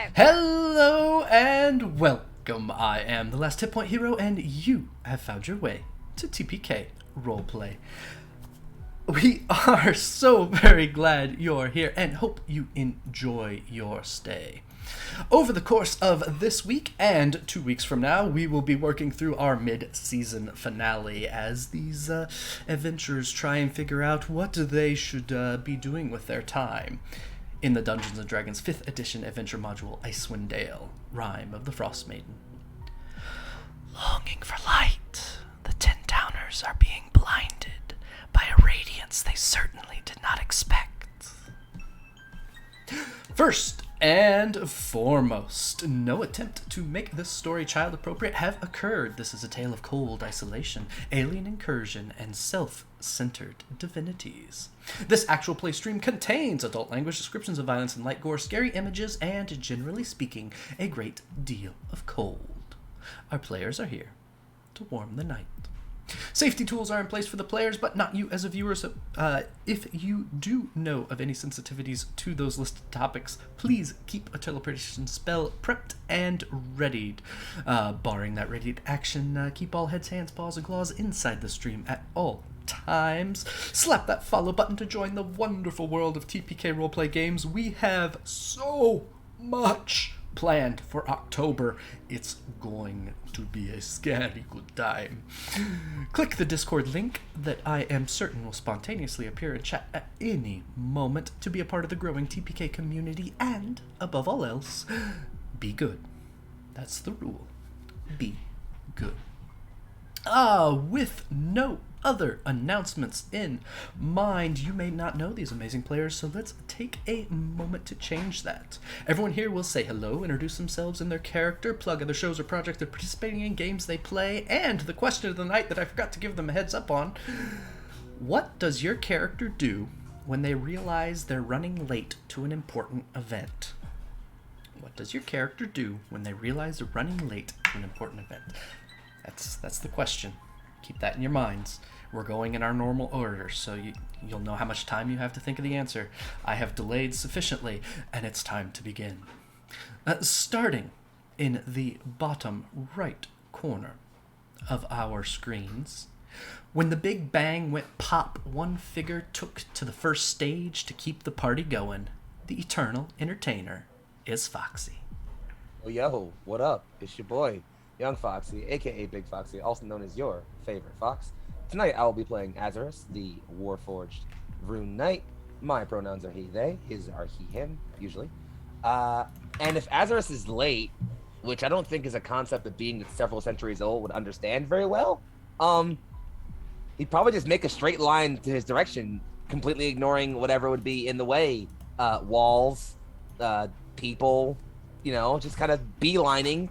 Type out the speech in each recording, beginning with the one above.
Okay. Hello and welcome. I am the Last Hit Point Hero, and you have found your way to TPK Roleplay. We are so very glad you're here and hope you enjoy your stay. Over the course of this week and 2 weeks from now, we will be working through our mid-season finale as these adventurers try and figure out what they should be doing with their time in the Dungeons & Dragons 5th edition adventure module, Icewind Dale, Rime of the Frostmaiden. Longing for light, the Ten Downers are being blinded by a radiance they certainly did not expect. First and foremost, no attempt to make this story child-appropriate have occurred. This is a tale of cold isolation, alien incursion, and self-centered divinities. This actual play stream contains adult language, descriptions of violence and light gore, scary images, and, generally speaking, a great deal of cold. Our players are here to warm the night. Safety tools are in place for the players, but not you as a viewer, so if you do know of any sensitivities to those listed topics, please keep a teleportation spell prepped and readied. Barring that readied action, keep all heads, hands, paws, and claws inside the stream at all times. Slap that follow button to join the wonderful world of TPK Roleplay games. We have so much planned for October. It's going to be a scary good time. Click the Discord link that I am certain will spontaneously appear in chat at any moment to be a part of the growing TPK community, and, above all else, be good. That's the rule. Be good. With no other announcements in mind, you may not know these amazing players, so let's take a moment to change that. Everyone here will say hello, introduce themselves and their character, plug other shows or projects they're participating in, games they play, and the question of the night that I forgot to give them a heads up on: what does your character do when they realize they're running late to an important event? What does your character do when they realize they're running late to an important event? That's the question. Keep that in your minds. We're going in our normal order, so you'll know how much time you have to think of the answer. I have delayed sufficiently, and it's time to begin. Starting in the bottom right corner of our screens, when the big bang went pop, one figure took to the first stage to keep the party going. The eternal entertainer is Foxy. Oh, yo, what up? It's your boy, Young Foxy, aka Big Foxy, also known as your favorite fox. Tonight I will be playing Azerus, the Warforged Rune Knight. My pronouns are he, they. His are he, him, usually. And if Azerus is late, which I don't think is a concept that being several centuries old would understand very well, he'd probably just make a straight line to his direction, completely ignoring whatever would be in the way. Walls, people, just kind of beelining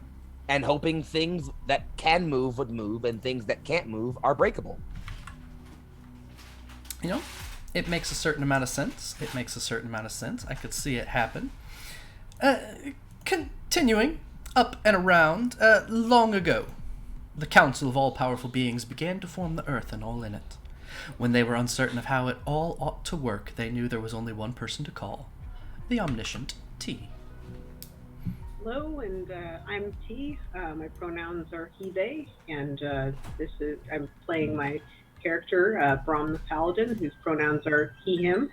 and hoping things that can move would move and things that can't move are breakable. It makes a certain amount of sense. I could see it happen. Continuing up and around, long ago, the Council of All-Powerful Beings began to form the Earth and all in it. When they were uncertain of how it all ought to work, they knew there was only one person to call: the omniscient T. Hello, and I'm T. My pronouns are he, they, and I'm playing my character, Brahm the Paladin, whose pronouns are he, him.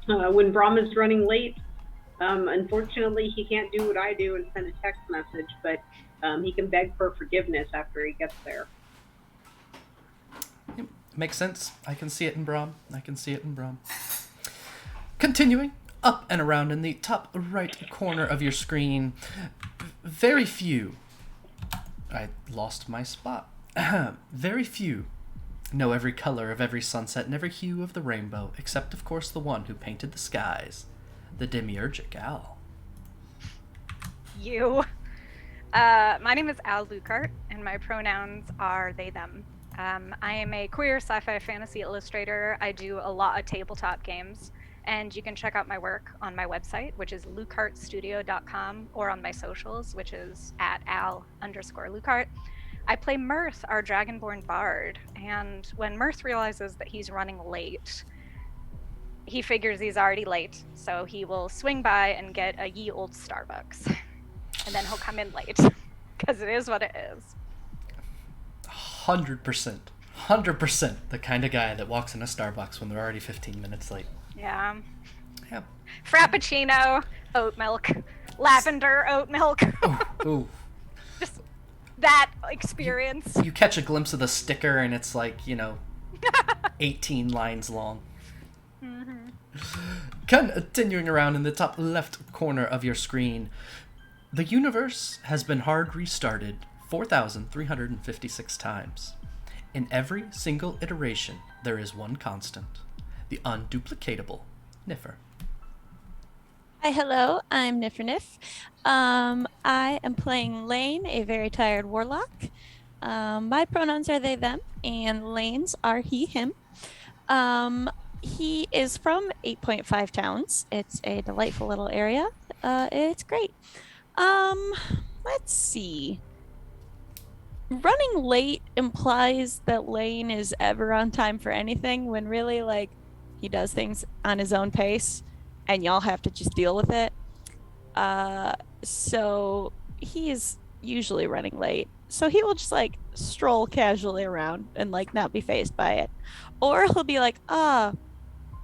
When Brahm is running late, unfortunately he can't do what I do and send a text message, but he can beg for forgiveness after he gets there. Makes sense. I can see it in Brahm. Continuing up and around in the top right corner of your screen, very few, I lost my spot, very few know every color of every sunset and every hue of the rainbow, except of course the one who painted the skies, the demiurgic Al. My name is Al Lucart, and my pronouns are they, them. I am a queer sci-fi fantasy illustrator. I do a lot of tabletop games. And you can check out my work on my website, which is lucartstudio.com, or on my socials, which is @al_Lucart. I play Mirth, our Dragonborn bard, and when Mirth realizes that he's running late, he figures he's already late, so he will swing by and get a ye old Starbucks. And then he'll come in late, because it is what it is. 100%. 100% the kind of guy that walks in a Starbucks when they're already 15 minutes late. Yeah. Yeah. Frappuccino, oat milk, lavender oat milk. Ooh. Just that experience. You catch a glimpse of the sticker and it's like, 18 lines long. Mm-hmm. Continuing around in the top left corner of your screen, the universe has been hard restarted 4,356 times. In every single iteration, there is one constant, the unduplicatable Niffer. Hi, hello, I'm Niffer. I am playing Lane, a very tired warlock. My pronouns are they, them, and Lane's are he, him. He is from 8.5 Towns. It's a delightful little area. It's great. Let's see. Running late implies that Lane is ever on time for anything, when really, like, he does things on his own pace, and y'all have to just deal with it. So he is usually running late. So he will just, like, stroll casually around and, like, not be fazed by it. Or he'll be like,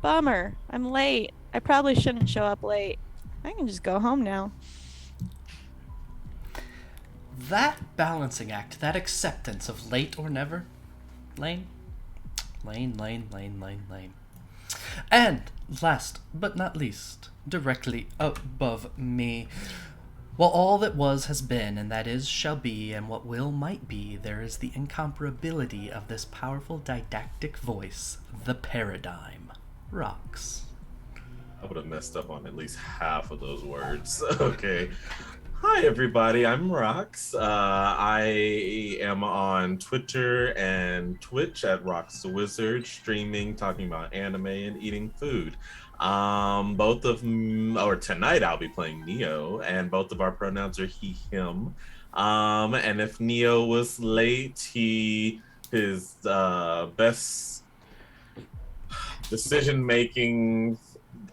bummer, I'm late. I probably shouldn't show up late. I can just go home now. That balancing act, that acceptance of late or never, Lane. And last but not least, directly above me, while all that was has been, and that is shall be, and what will might be, there is the incomparability of this powerful didactic voice, the paradigm. Rocks. I would have messed up on at least half of those words. Okay. Hi, everybody. I'm Rox. I am on Twitter and Twitch at Rox the Wizard, streaming, talking about anime and eating food. Tonight I'll be playing Neo, and both of our pronouns are he, him. And if Neo was late, his best decision-making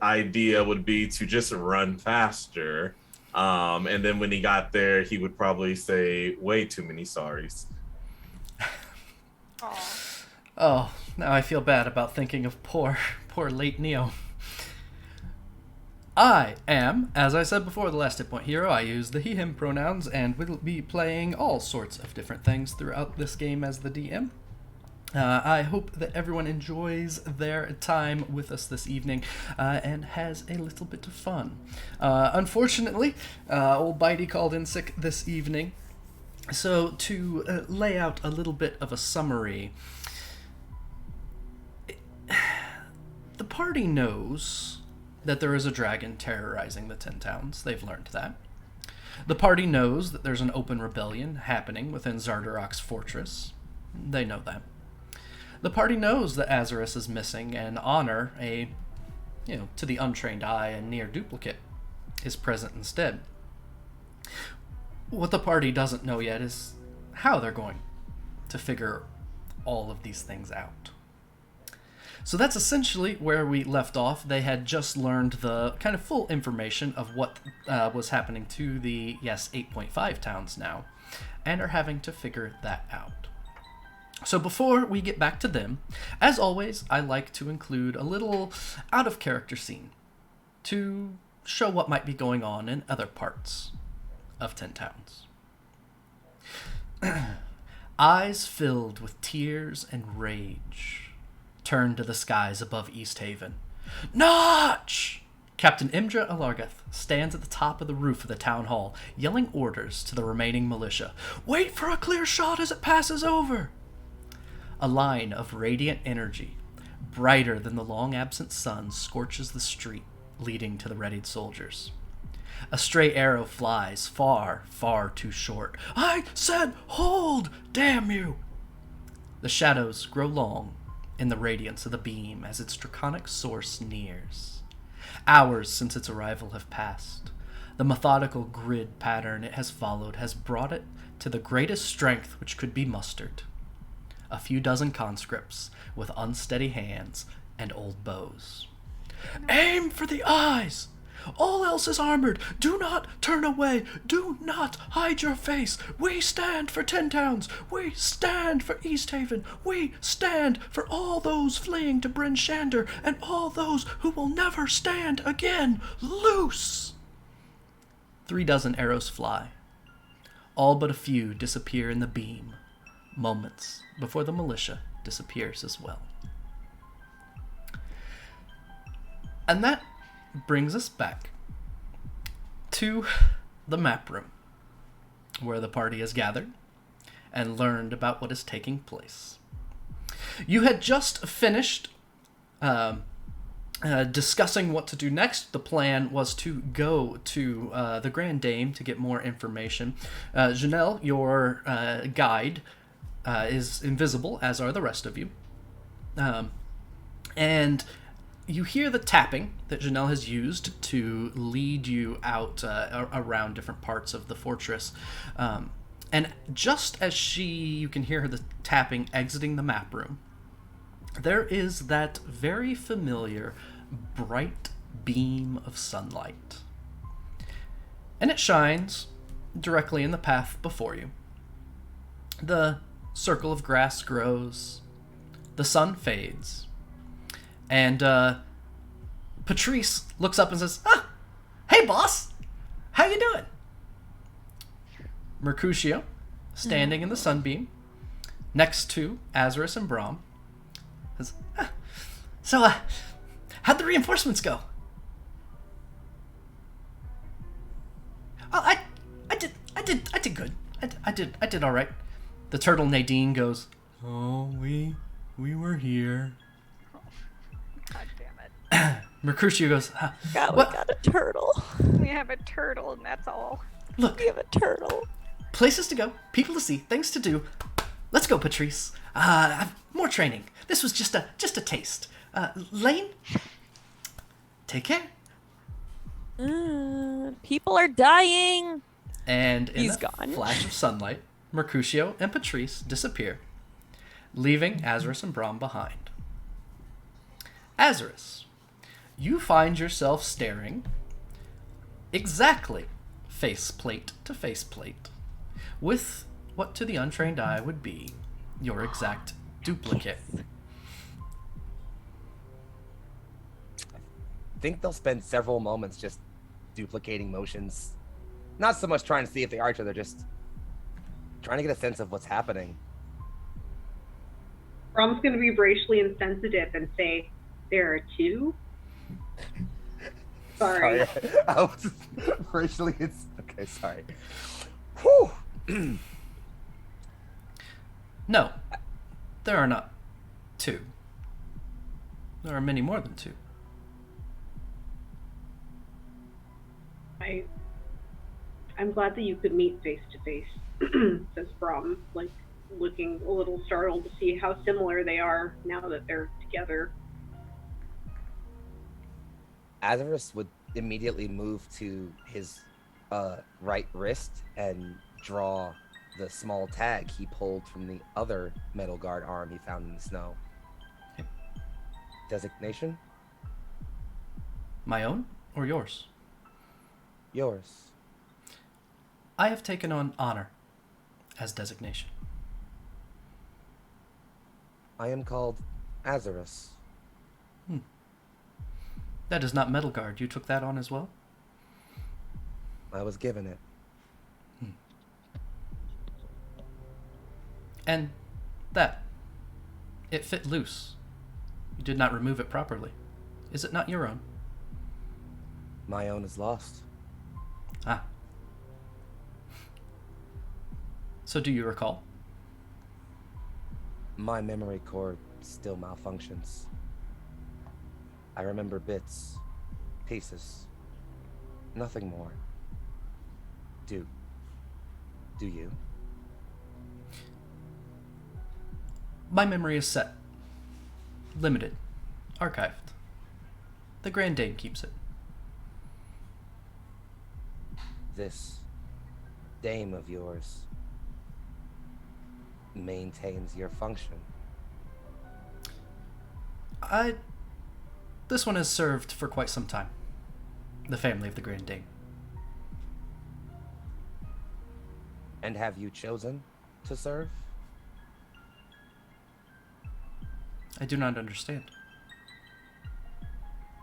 idea would be to just run faster. And then when he got there, he would probably say way too many sorries. Oh, now I feel bad about thinking of poor late Neo. I am, as I said before, the last hit point hero. I use the he, him pronouns, and will be playing all sorts of different things throughout this game as the DM. I hope that everyone enjoys their time with us this evening and has a little bit of fun. Unfortunately, Ol'Bitey called in sick this evening, so to lay out a little bit of a summary, the party knows that there is a dragon terrorizing the 10 towns. They've learned that. The party knows that there's an open rebellion happening within Xardarok's fortress. They know that. The party knows that Azerus is missing, and Honor, to the untrained eye, a near duplicate, is present instead. What the party doesn't know yet is how they're going to figure all of these things out. So that's essentially where we left off. They had just learned the kind of full information of what was happening to the, 8.5 towns now, and are having to figure that out. So before we get back to them, as always, I like to include a little out-of-character scene to show what might be going on in other parts of 10 Towns. Eyes filled with tears and rage turn to the skies above East Haven. Notch! Captain Imdra Alargath stands at the top of the roof of the town hall, yelling orders to the remaining militia. Wait for a clear shot as it passes over! A line of radiant energy, brighter than the long-absent sun, scorches the street leading to the readied soldiers. A stray arrow flies far, far too short. I said, hold, damn you! The shadows grow long in the radiance of the beam as its draconic source nears. Hours since its arrival have passed. The methodical grid pattern it has followed has brought it to the greatest strength which could be mustered. A few dozen conscripts with unsteady hands and old bows. Aim for the eyes! All else is armored. Do not turn away. Do not hide your face. We stand for 10 towns. We stand for East Haven. We stand for all those fleeing to Bryn Shander and all those who will never stand again. Loose! 3 dozen arrows fly. All but a few disappear in the beam, moments before the militia disappears as well. And that brings us back to the map room, where the party has gathered and learned about what is taking place. You had just finished discussing what to do next. The plan was to go to the Grand Dame to get more information. Janelle, your guide, is invisible, as are the rest of you. And you hear the tapping that Janelle has used to lead you out around different parts of the fortress. And just as you can hear the tapping exiting the map room, there is that very familiar bright beam of sunlight. And it shines directly in the path before you. The circle of grass grows. The sun fades. And Patrice looks up and says, hey, boss! How you doing? Mercutio, standing in the sunbeam, next to Azerus and Braum, says, so, how'd the reinforcements go? Oh, I did good. I did all right. The turtle Nadine goes, oh, we were here. God damn it. Mercutio goes, God, we what? got a turtle. We have a turtle, and that's all. Look, We have a turtle. places to go, people to see, things to do. Let's go, Patrice. More training. This was just a taste. Lane, take care. People are dying. And in He's a gone. flash of sunlight, Mercutio and Patrice disappear, leaving Azerus and Braum behind. Azerus, you find yourself staring exactly faceplate to faceplate with what to the untrained eye would be your exact duplicate. I think they'll spend several moments just duplicating motions. Not so much trying to see if they are each other, just trying to get a sense of what's happening. Brom's going to be racially insensitive and say, there are 2? Sorry. I was racially okay, sorry. Whew. No, there are not 2. There are many more than 2. I'm glad that you could meet face to face, says Brom, like looking a little startled to see how similar they are now that they're together. Azerus would immediately move to his right wrist and draw the small tag he pulled from the other metal guard arm he found in the snow. Okay. Designation? My own or yours? Yours. I have taken on honor as designation. I am called Azerus. That is not Metal Guard. You took that on as well? I was given it. And that. It fit loose. You did not remove it properly. Is it not your own? My own is lost. Ah. So do you recall? My memory core still malfunctions. I remember bits, pieces, nothing more. Do you? My memory is set. Limited. Archived. The Grand Dame keeps it. This dame of yours maintains your function. The This one has served for quite some time. The family of the Grand Dane. And have you chosen to serve? I do not understand.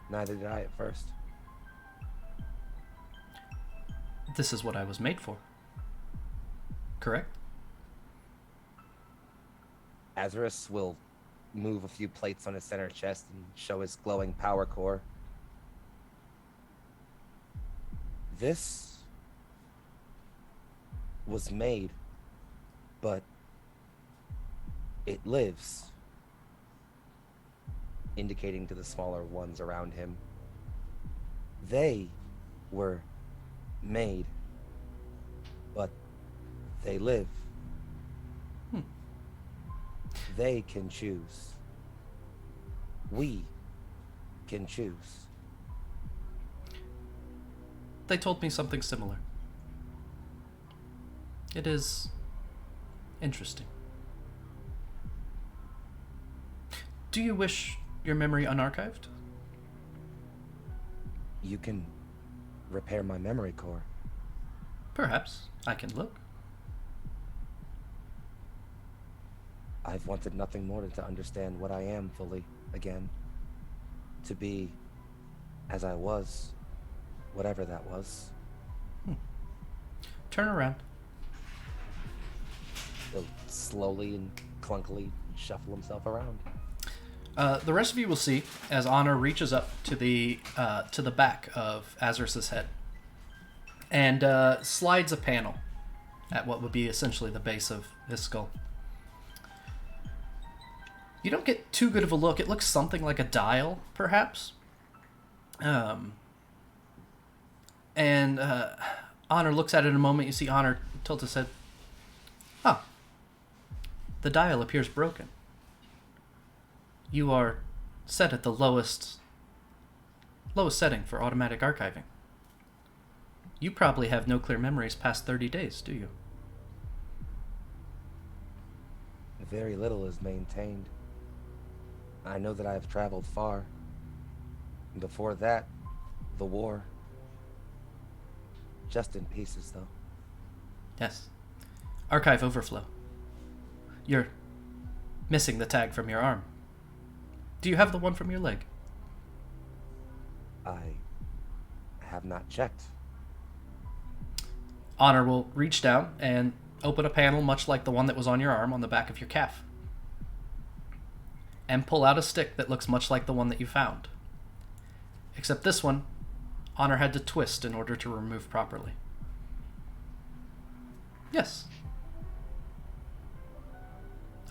Neither did I at first. This is what I was made for. Correct? Azerus will move a few plates on his center chest and show his glowing power core. This was made, but it lives, indicating to the smaller ones around him. They were made, but they live. They can choose. We can choose. They told me something similar. It is interesting. Do you wish your memory unarchived? You can repair my memory core. Perhaps. I can look. I've wanted nothing more than to understand what I am fully again. To be as I was, whatever that was. Turn around. He'll slowly and clunkily shuffle himself around. The rest of you will see as Honor reaches up to the back of Azerus' head and slides a panel at what would be essentially the base of his skull. You don't get too good of a look. It looks something like a dial, perhaps. And Honor looks at it in a moment. You see Honor tilt his head. Ah, the dial appears broken. You are set at the lowest setting for automatic archiving. You probably have no clear memories past 30 days, do you? Very little is maintained. I know that I have traveled far. Before that, the war. Just in pieces, though. Yes. Archive overflow. You're missing the tag from your arm. Do you have the one from your leg? I have not checked. Honor will reach down and open a panel much like the one that was on your arm on the back of your calf. And pull out a stick that looks much like the one that you found. Except this one, Honor had to twist in order to remove properly. Yes.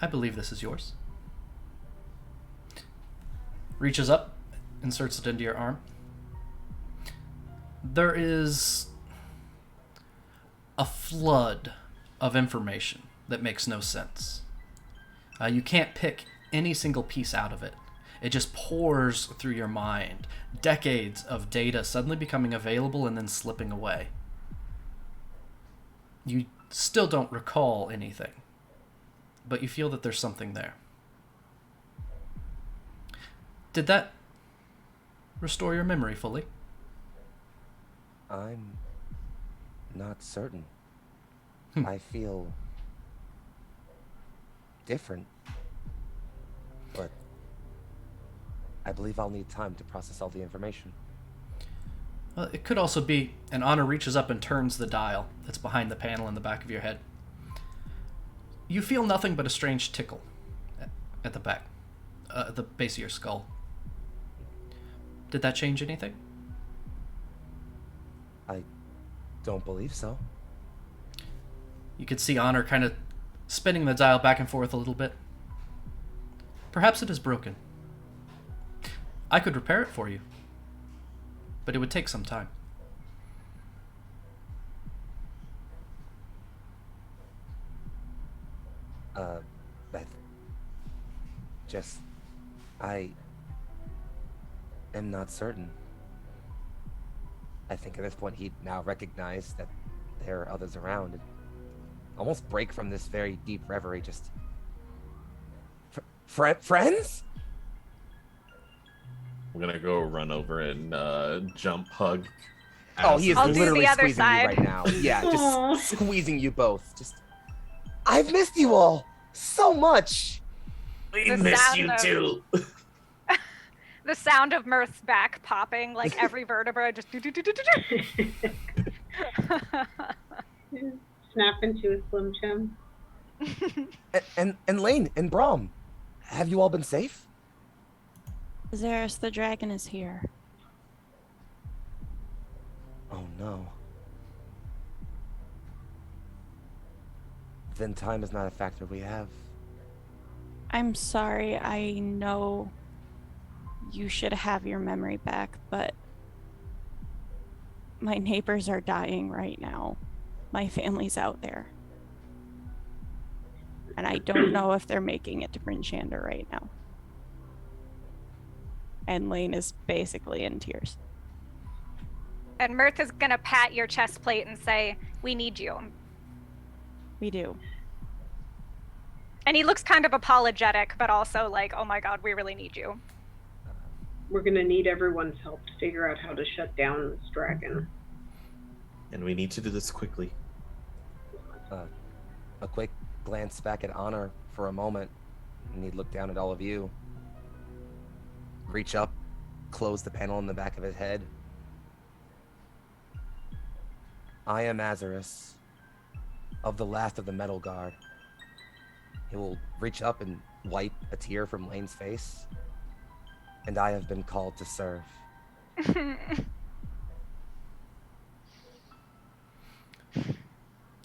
I believe this is yours. Reaches up, inserts it into your arm. There is a flood of information that makes no sense. You can't pick any single piece out of it. It just pours through your mind. Decades of data suddenly becoming available and then slipping away. You still don't recall anything, but you feel that there's something there. Did that restore your memory fully? I'm not certain. Hmm. I feel different. But I believe I'll need time to process all the information. Well, it could also be, and Honor reaches up and turns the dial that's behind the panel in the back of your head. You feel nothing but a strange tickle at the back, at the base of your skull. Did that change anything? I don't believe so. You could see Honor kind of spinning the dial back and forth a little bit. Perhaps it is broken. I could repair it for you, but it would take some time. I am not certain. I think at this point he'd now recognize that there are others around and almost break from this very deep reverie. Just friends? I'm gonna go run over and jump hug. Oh, he is I'll do literally the other squeezing side. you right now. Yeah, Aw. just squeezing you both. Just, I've missed you all so much. We The miss sound you of- too. The sound of Mirth's back popping, like every vertebra just do. Snap into a Slim Jim. And Lane and Brom, have you all been safe? Azerus the dragon is here. Oh no. Then time is not a factor we have. I'm sorry, I know you should have your memory back, but my neighbors are dying right now. My family's out there. And I don't know if they're making it to Bryn Shander right now. And Lane is basically in tears. And Mirth is gonna pat your chest plate and say, "We need you." We do. And he looks kind of apologetic, but also like, "Oh my god, we really need you." We're gonna need everyone's help to figure out how to shut down this dragon. And we need to do this quickly. A quick glance back at Honor for a moment, and he'd look down at all of you. Reach up, close the panel in the back of his head. I am Azerus, of the last of the Metal Guard. He will reach up and wipe a tear from Lane's face. And I have been called to serve.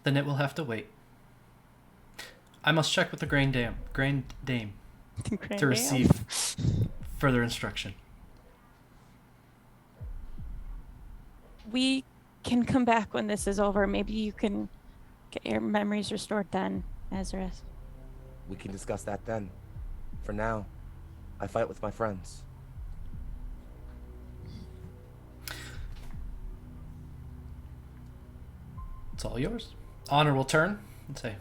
Then it will have to wait. I must check with the Grand Dame to receive further instruction. We can come back when this is over. Maybe you can get your memories restored then, Azerus. We can discuss that then. For now, I fight with my friends. It's all yours. Honor will turn and say,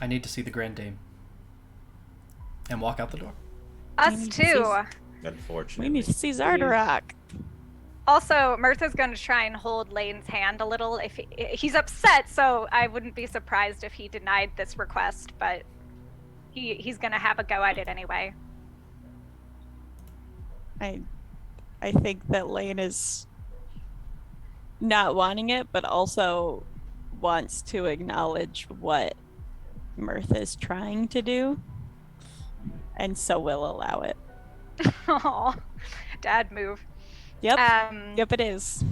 "I need to see the Grand Dame." And walk out the door. Us need to too. Unfortunately. We need to see Xardarok. Also, Mirth is going to try and hold Lane's hand a little. If he's upset, so I wouldn't be surprised if he denied this request, but he's going to have a go at it anyway. I think that Lane is not wanting it, but also wants to acknowledge what Mirth is trying to do, and so will allow it. Aw, dad move. Yep. Yep, it is.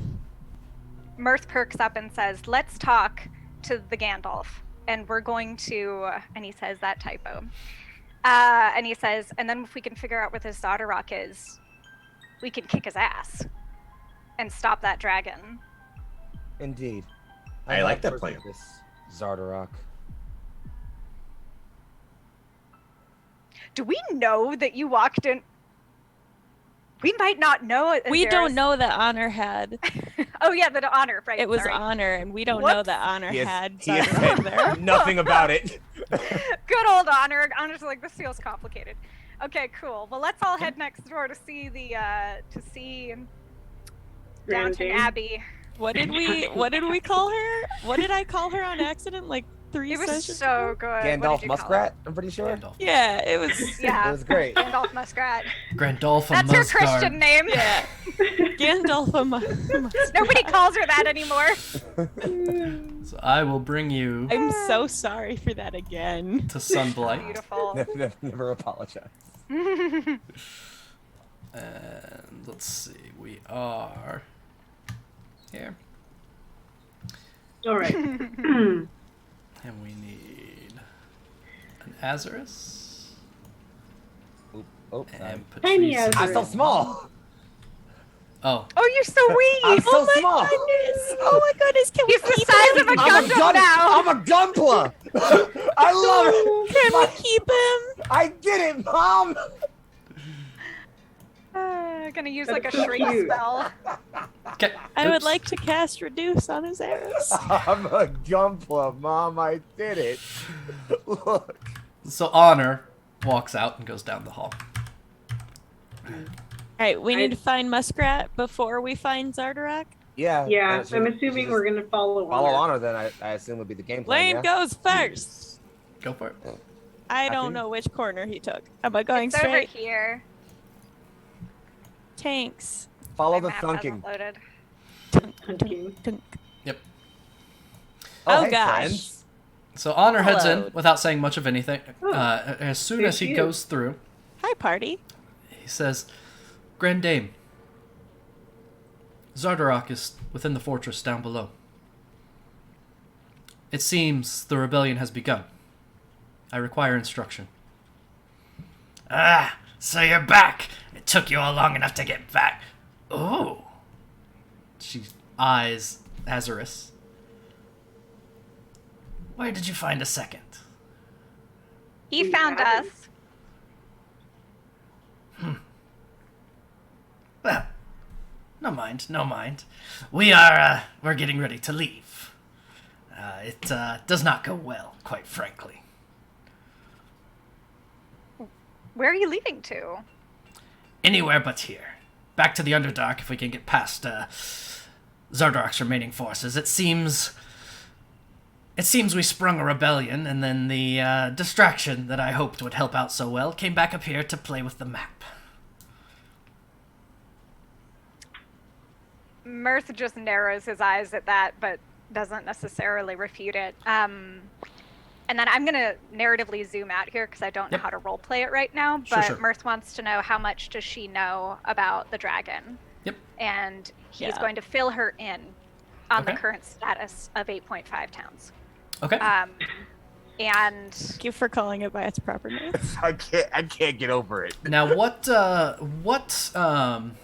Mirth perks up and says, "Let's talk to the Gandalf, and we're going to," and he says that typo. And he says, "And then if we can figure out where this Xardarok is, we can kick his ass and stop that dragon." Indeed. I like that have plan. heard of This Xardarok. Do we know that you walked in? We might not know. We Azerus. don't know that Honor had. Oh yeah, the honor, right? It was sorry. Honor, and we don't know Whoops. that Honor He has had said there. nothing about it. Good old honor. Honor's like, this feels complicated. Okay, cool. Well, let's all head next door to see the Grand Downton Dame. Abbey. What did we call her? What did I call her on accident? Like 3 It was sessions so ago? good. What did Gandalf you call Muskrat, I'm pretty sure. Gandalf. Yeah, it was. it? Yeah, It was great. Gandalf Muskrat. Grandolph That's her Christian name. Yeah. Gandalf Nobody calls her that anymore. So I will bring you I'm so sorry for that again. to Sunblight. Beautiful. Never apologize. And let's see, we are here. All right. And we need an Azerus Oh, and Tiny Patrice. Azerus. I'm so small. Oh, Oh, you're so wee. I'm so Oh my small. goodness! Oh my goodness! Can we He's the keep size him? of a I'm Gundam now. I'm a Gunpla. I love it. Can we keep him? I did it, Mom. Gonna use like a That's so shrink cute. spell. okay. I would Oops. like to cast Reduce on Azerus. I'm a Gunpla, Mom. I did it. Look. So Honor walks out and goes down the hall. right, we need to find Muskrat before we find Xardarok. Yeah. Yeah, should- I'm should assuming just we're gonna follow follow Honor. Honor. Then I assume would be the game plan. Lane Yeah. goes first. Go for it. I After don't you. know which corner he took. Am I going It's straight? over here. Tanks. Follow My the map thunking. hasn't loaded. Hunting. Tunk. Oh, Oh, hey, gosh. friends. So Honor heads in Hello. without saying much of anything. Oh, As soon as he thank you. goes through, Hi, party. he says, Grand Dame, Xardarok is within the fortress down below. It seems the rebellion has begun. I require instruction. Ah, so you're back. It took you all long enough to get back. Ooh. She eyes Azerus. Where did you find a second? He We found haven't. us. Well, no mind, no mind. We're getting ready to leave. It does not go well, quite frankly. Where are you leaving to? Anywhere but here. Back to the Underdark if we can get past Xardarok's remaining forces. It seems we sprung a rebellion, and then the distraction that I hoped would help out so well came back up here to play with the map. Mirth just narrows his eyes at that, but doesn't necessarily refute it. And then I'm going to narratively zoom out here because I don't know Yep. how to roleplay it right now. Sure, But sure. Mirth wants to know how much does she know about the dragon. Yep. And he's Yeah. going to fill her in on the Okay. current status of 8.5 towns. Okay. And Thank you for calling it by its proper name. I can't get over it. Now, what kind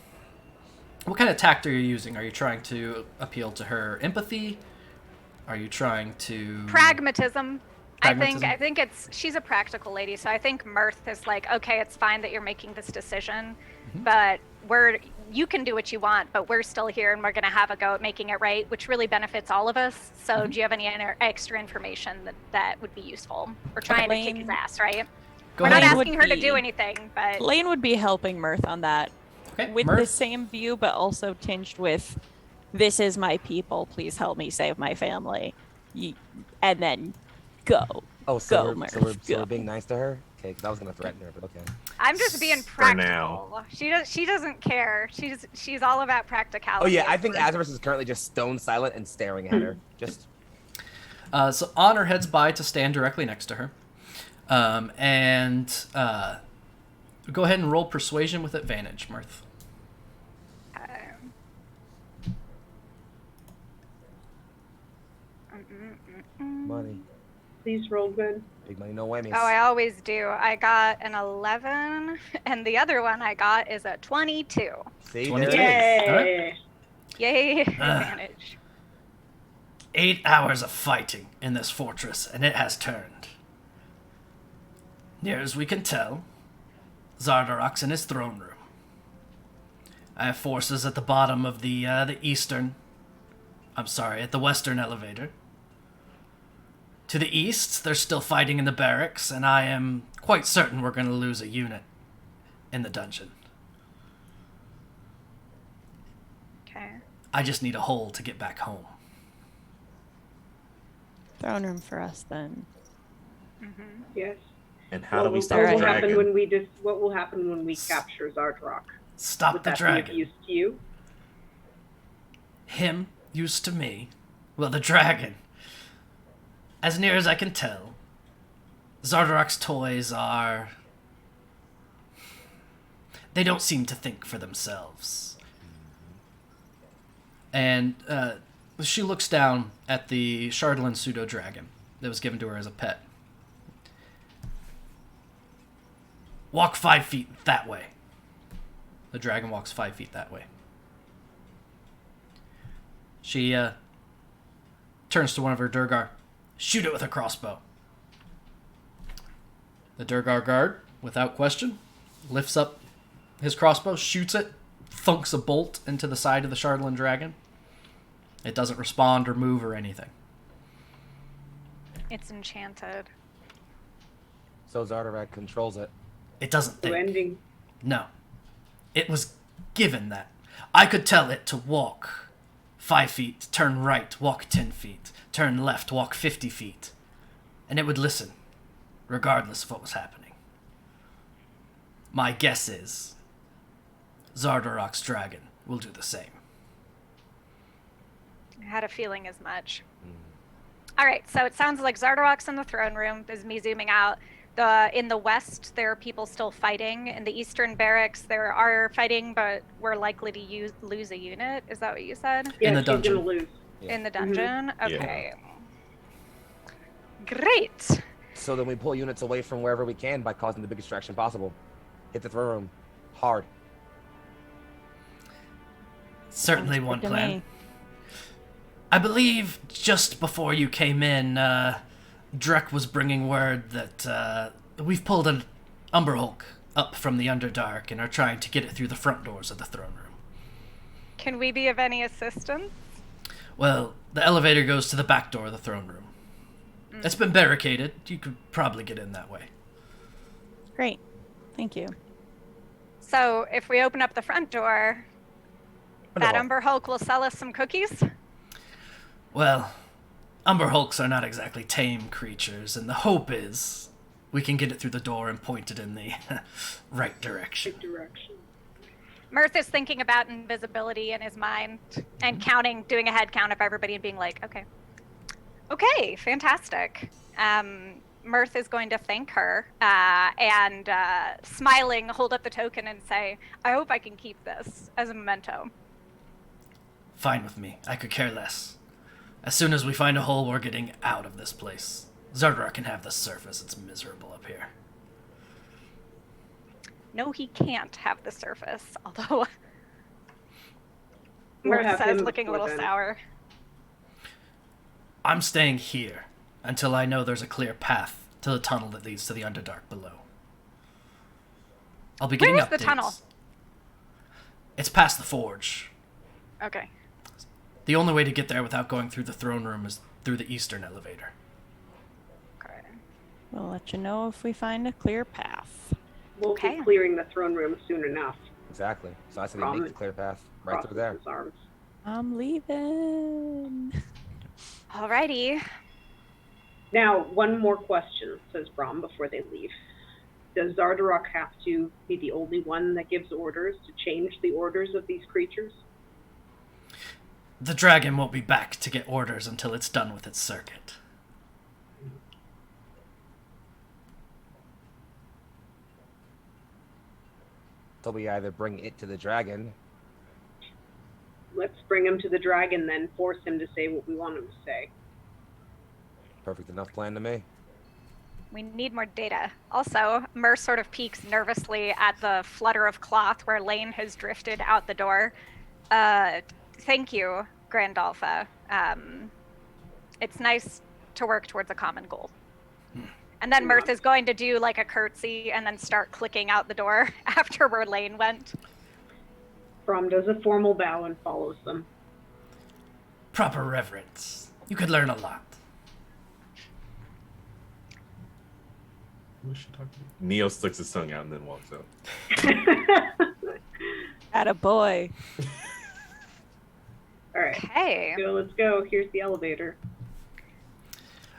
of tact are you using? Are you trying to appeal to her empathy? Are you trying to pragmatism. Pragmatism? I think she's a practical lady, so I think Mirth is like, okay, it's fine that you're making this decision, but you can do what you want, but we're still here and we're going to have a go at making it right, which really benefits all of us. So do you have any extra information that would be useful? We're trying to kick his Lane- ass, right? Go We're not ahead. would asking her to be- do anything, but Lane would be helping Mirth on that Okay, with Mirth? the same view, but also tinged with, "This is my people. Please help me save my family," and then go. Oh, so, Go, we're, Mirth, so, we're, so go. we're being nice to her? Okay, because I was going to threaten her, but okay. I'm just being For now. practical. She doesn't care. She's all about Oh, practicality. yeah, I think Azerus is currently just stone silent and staring at her. Just So Honor heads by to stand directly next to her, and go ahead and roll persuasion with advantage, Mirth. money. Please roll good. Big money, no whammies. Oh, I always do. I got an 11, and the other one I got is a 22. See, 22. there it is. Yay! Yay, advantage. 8 hours of fighting in this fortress, and it has turned. Near as we can tell, Xardarok's in his throne room. I have forces at the bottom of the at the western elevator. To the east, they're still fighting in the barracks, and I am quite certain we're going to lose a unit in the dungeon. Okay. I just need a hole to get back home. Throne room for us then. Yes. And how do we What stop will the happen dragon? when we what will happen when we capture Xardarok? Stop Would the that be dragon. of use to you? Him used to me. Well, the dragon. As near as I can tell, Xardarok's toys are... They don't seem to think for themselves. And she looks down at the Chardalyn pseudo-dragon that was given to her as a pet. Walk 5 feet that way. The dragon walks 5 feet that way. She turns to one of her Duergar. Shoot it with a crossbow. The Duergar guard, without question, lifts up his crossbow, shoots it, thunks a bolt into the side of the Chardalyn dragon. It doesn't respond or move or anything. It's enchanted. So Xardarok controls it. It doesn't So think. ending. No. It was given that, I could tell it to walk 5 feet, turn right, walk 10 feet, turn left, walk 50 feet, and it would listen, regardless of what was happening. My guess is Xardarok's dragon will do the same. I had a feeling as much. All right, so it sounds like Xardarok's in the throne room. This is me zooming out. In the west, there are people still fighting. In the eastern barracks, there are fighting, but we're likely to lose a unit. Is that what you said? In Yeah, the she's dungeon. gonna lose. Yeah. In the dungeon? Yeah. Okay. Great. So then we pull units away from wherever we can by causing the biggest distraction possible. Hit the throne room. Hard. Certainly Sounds one good to plan. me. I believe just before you came in, Drek was bringing word that we've pulled an Umber Hulk up from the Underdark and are trying to get it through the front doors of the throne room. Can we be of any assistance? Well, the elevator goes to the back door of the throne room. It's been barricaded. You could probably get in that way. Great. Thank you. So if we open up the front door, that Wonderful. Umber Hulk will sell us some cookies? Well, Umber Hulks are not exactly tame creatures, and the hope is we can get it through the door and point it in the right direction. Good direction. Mirth is thinking about invisibility in his mind and counting, doing a head count of everybody and being like, okay, fantastic. Mirth is going to thank her and smiling, hold up the token and say, I hope I can keep this as a memento. Fine with me. I could care less. As soon as we find a hole, we're getting out of this place. Xardarok can have the surface. It's miserable up here. No, he can't have the surface, although We'll Mirth have says, him looking a before little then. sour. I'm staying here until I know there's a clear path to the tunnel that leads to the Underdark below. I'll be getting Where is updates. the tunnel? It's past the forge. Okay. The only way to get there without going through the throne room is through the eastern elevator. Okay. We'll let you know if we find a clear path. We'll Okay. be clearing the throne room soon enough. Exactly. So I say we Promise. make the clear path right through there. Cross his arms. I'm leaving. Alrighty. Now, one more question, says Brom before they leave. Does Xardarok have to be the only one that gives orders to change the orders of these creatures? The dragon won't be back to get orders until it's done with its circuit. So we either bring it to the dragon. Let's bring him to the dragon, then force him to say what we want him to say. Perfect enough plan to me. We need more data. Also, Myr sort of peeks nervously at the flutter of cloth where Lane has drifted out the door. Thank you, Grandalfa. It's nice to work towards a common goal. And then Mirth is going to do like a curtsy and then start clicking out the door after where Lane went. Brom does a formal bow and follows them. Proper reverence. You could learn a lot. Who is she talking to? Neo sticks his tongue out and then walks out. Attaboy. All right, Okay. so let's go. Here's the elevator.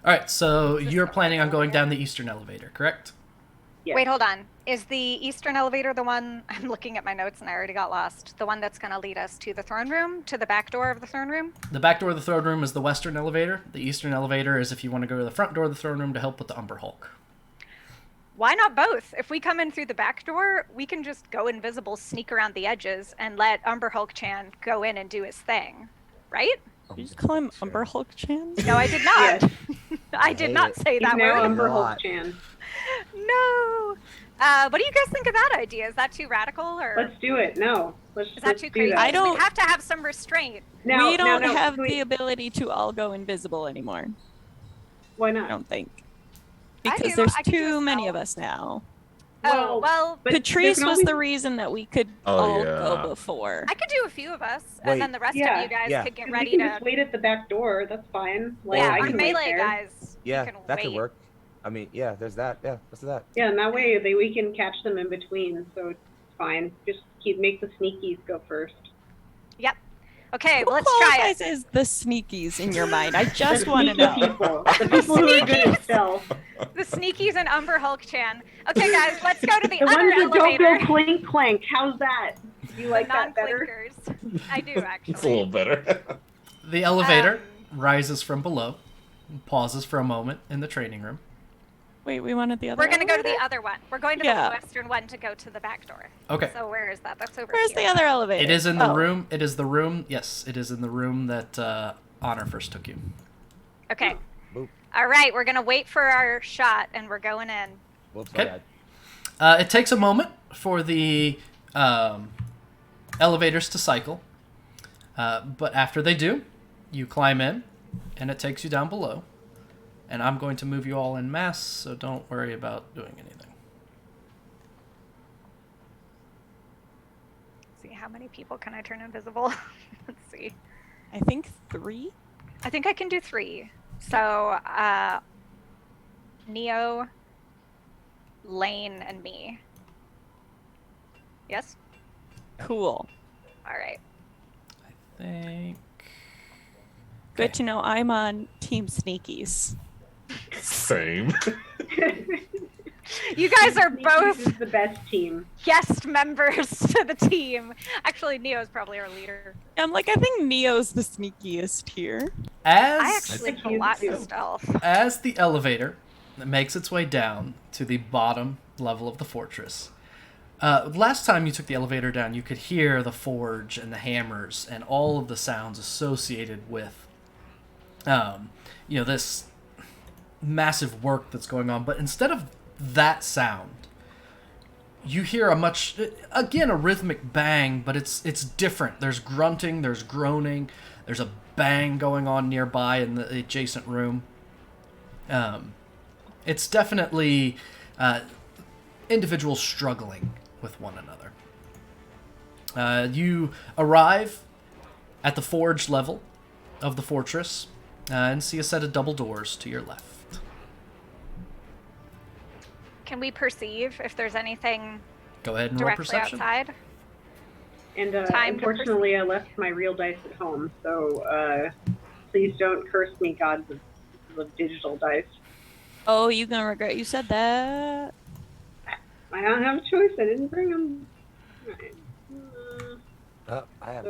All right, so you're planning on going down the eastern elevator, correct? Yes. Wait, hold on. Is the eastern elevator the one, I'm looking at my notes and I already got lost, the one that's going to lead us to the throne room, to the back door of the throne room? The back door of the throne room is the western elevator. The eastern elevator is if you want to go to the front door of the throne room to help with the Umber Hulk. Why not both? If we come in through the back door, we can just go invisible, sneak around the edges, and let Umber Hulk Chan go in and do his thing. Right? Oh, Did you just call him Umber Hulk Chan? No, I did not. Yes. I did hate not it. say He's that now word. Umber Lot. Hulk Chan. No. What do you guys think of that idea? Is that too radical, or Let's do it. No. Let's is that let's too do crazy? that. I don't- We have to have some restraint. Now, we don't now, have can we- the ability to all go invisible anymore. Why I not? don't think. I Because do. there's I can do a too many spell. of us now. Oh, well, but Patrice there can was only- the reason that we could Oh, all yeah. go before. I could do a few of us, Wait. and then the rest Yeah. of you guys Yeah. could get 'Cause ready we can to. just wait at the back door. That's fine. Like, Yeah, Or I we our can can wait melee there. guys. Yeah, you can that wait. could work. I mean, yeah, there's that. Yeah, let's do that. Yeah, and that way we can catch them in between, so it's fine. Just make the sneakies go first. Yep. Okay, Who let's try qualifies it. as the sneakies in your mind? I just The want to sneaky know. people. The people who are good at stealth. The sneakies and Umber Hulk Chan. Okay, guys, let's go to the The other ones that don't elevator. go clink clank. How's that? Do you like that better? Non-clinkers. I do, actually. It's a little better. The elevator rises from below, and pauses for a moment in the training room. Wait, we wanted the other We're going to go to elevator? the other one. We're going to Yeah. the western one to go to the back door. Okay. So where is that? That's over Where's here. the other elevator? It is in the Oh. room. It is the room. Yes, it is in the room that Honor first took you. Okay. Boop. All right, we're going to wait for our shot, and we're going in. Whoops, Okay. my bad. It takes a moment for the elevators to cycle, but after they do, you climb in, and it takes you down below. And I'm going to move you all en masse, so don't worry about doing anything. See, how many people can I turn invisible? Let's see. I think 3? I think I can do 3. So, Neo, Lane, and me. Yes? Cool. All right. I think. Good to know I'm on Team Sneakies. Same. You guys are Sneakies both is the best team. guest members to the team. Actually, Neo's probably our leader. I'm like, I think Neo's the sneakiest here. I As actually think have you lots do. of stealth. as the elevator makes its way down to the bottom level of the fortress, last time you took the elevator down, you could hear the forge and the hammers and all of the sounds associated with, this massive work that's going on. But instead of that sound, you hear a rhythmic bang, but it's different. There's grunting, there's groaning, there's a bang going on nearby in the adjacent room. It's definitely individuals struggling with one another. You arrive at the forge level of the fortress and see a set of double doors to your left. Can we perceive if there's anything Go ahead and roll directly perception. outside? And Time to unfortunately, I left my real dice at home, so please don't curse me, gods of digital dice. Oh, you gonna regret you said that. I don't have a choice. I didn't bring them. I have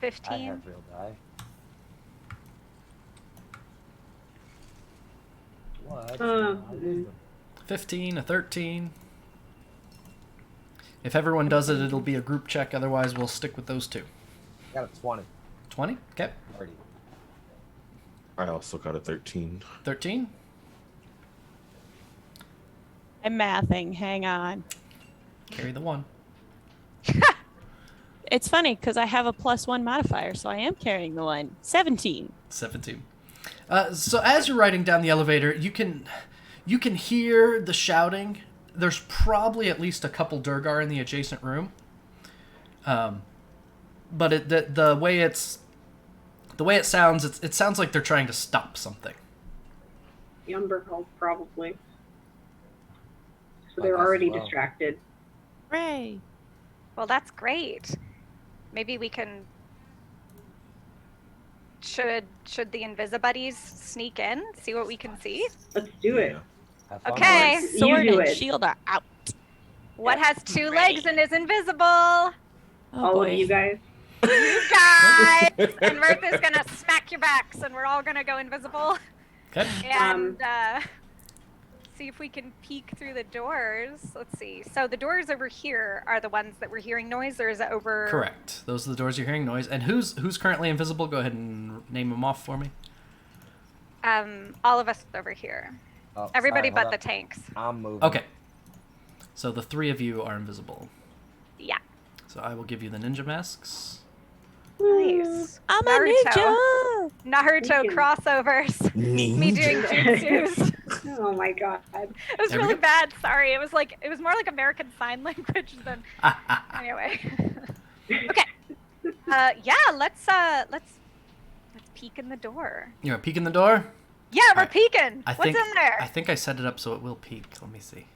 15. real die. What? 15, a 13. If everyone does it, it'll be a group check. Otherwise, we'll stick with those two. Got a 20. 20? Okay. Already. I also got a 13. 13? I'm mathing. Hang on. Carry the 1. It's funny because I have a +1 modifier, so I am carrying the 1. 17. 17. So as you're riding down the elevator, you can hear the shouting. There's probably at least a couple Duergar in the adjacent room. But the way it sounds, it sounds like they're trying to stop something. The Umber Hulk, probably. So Might they're as already well. distracted. Hooray. Well, that's great. Maybe we can. Should the Invisibuddies sneak in? See what we can see? Let's do it. Have fun, Okay. boys. You Sword do and it. shield are out. What has 2 Ready. legs and is invisible? Oh, All boy. of you guys. You guys! And Mirth is gonna smack your backs, and we're all gonna go invisible. Okay. And see if we can peek through the doors. Let's see. So the doors over here are the ones that we're hearing noise, or is it over? Correct. Those are the doors you're hearing noise. And who's currently invisible? Go ahead and name them off for me. All of us over here. Oh, Everybody sorry, hold but the up. tanks. I'm moving. Okay. So the 3 of you are invisible. Yeah. So I will give you the ninja masks. Nice. I'm Naruto. a ninja. Naruto We can- crossovers. Me doing jutsus. Oh my god. It was There we really go. bad. Sorry. It was more like American Sign Language than. Anyway. Okay. Yeah. Let's peek in the door. You want to peek in the door? Yeah, we're Alright. peeking. What's in there? I think I set it up so it will peek. Let me see.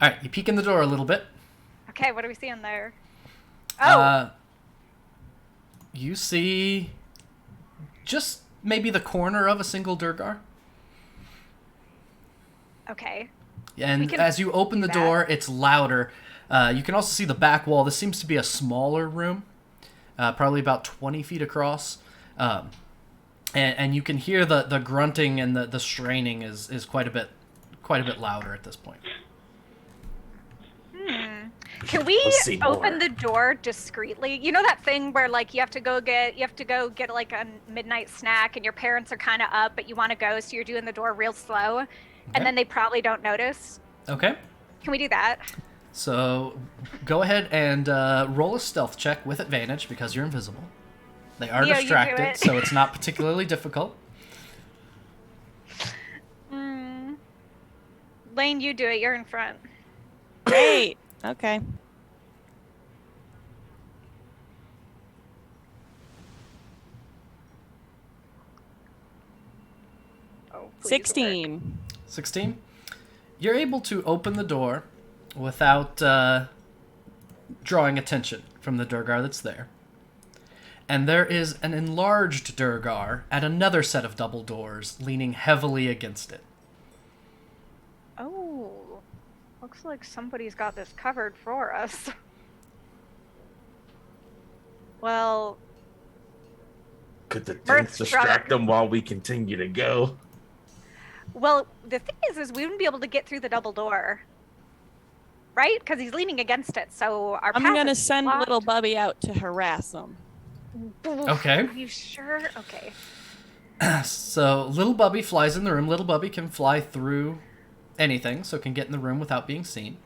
All right, you peek in the door a little bit. Okay, what do we see in there? Oh, You see just maybe the corner of a single Duergar. okay. And can as you open the that. door, it's louder. You can also see the back wall. This seems to be a smaller room, probably about 20 feet across. And you can hear the grunting and the straining is quite a bit louder at this point. Can we Let's see open more. the door discreetly? You know that thing where like you have to go get like a midnight snack and your parents are kind of up but you want to go, so you're doing the door real slow, and then they probably don't notice. Okay. Can we do that? So go ahead and roll a stealth check with advantage because you're invisible. They are Leo, you do distracted, it. so it's not particularly difficult. Lane, you do it. You're in front. Great. Okay. Oh, please 16. 16. You're able to open the door without drawing attention from the Duergar that's there. And there is an enlarged Duergar at another set of double doors, leaning heavily against it. Oh, looks like somebody's got this covered for us. Well, Could the Mirth's dents distract trying- them while we continue to go? the thing is we wouldn't be able to get through the double door, right? Because he's leaning against it. So our I'm path gonna is send blocked. little Bubby out to harass them. Okay. Are you sure? Okay. So Little Bubby flies in the room. Little Bubby can fly through anything, so can get in the room without being seen.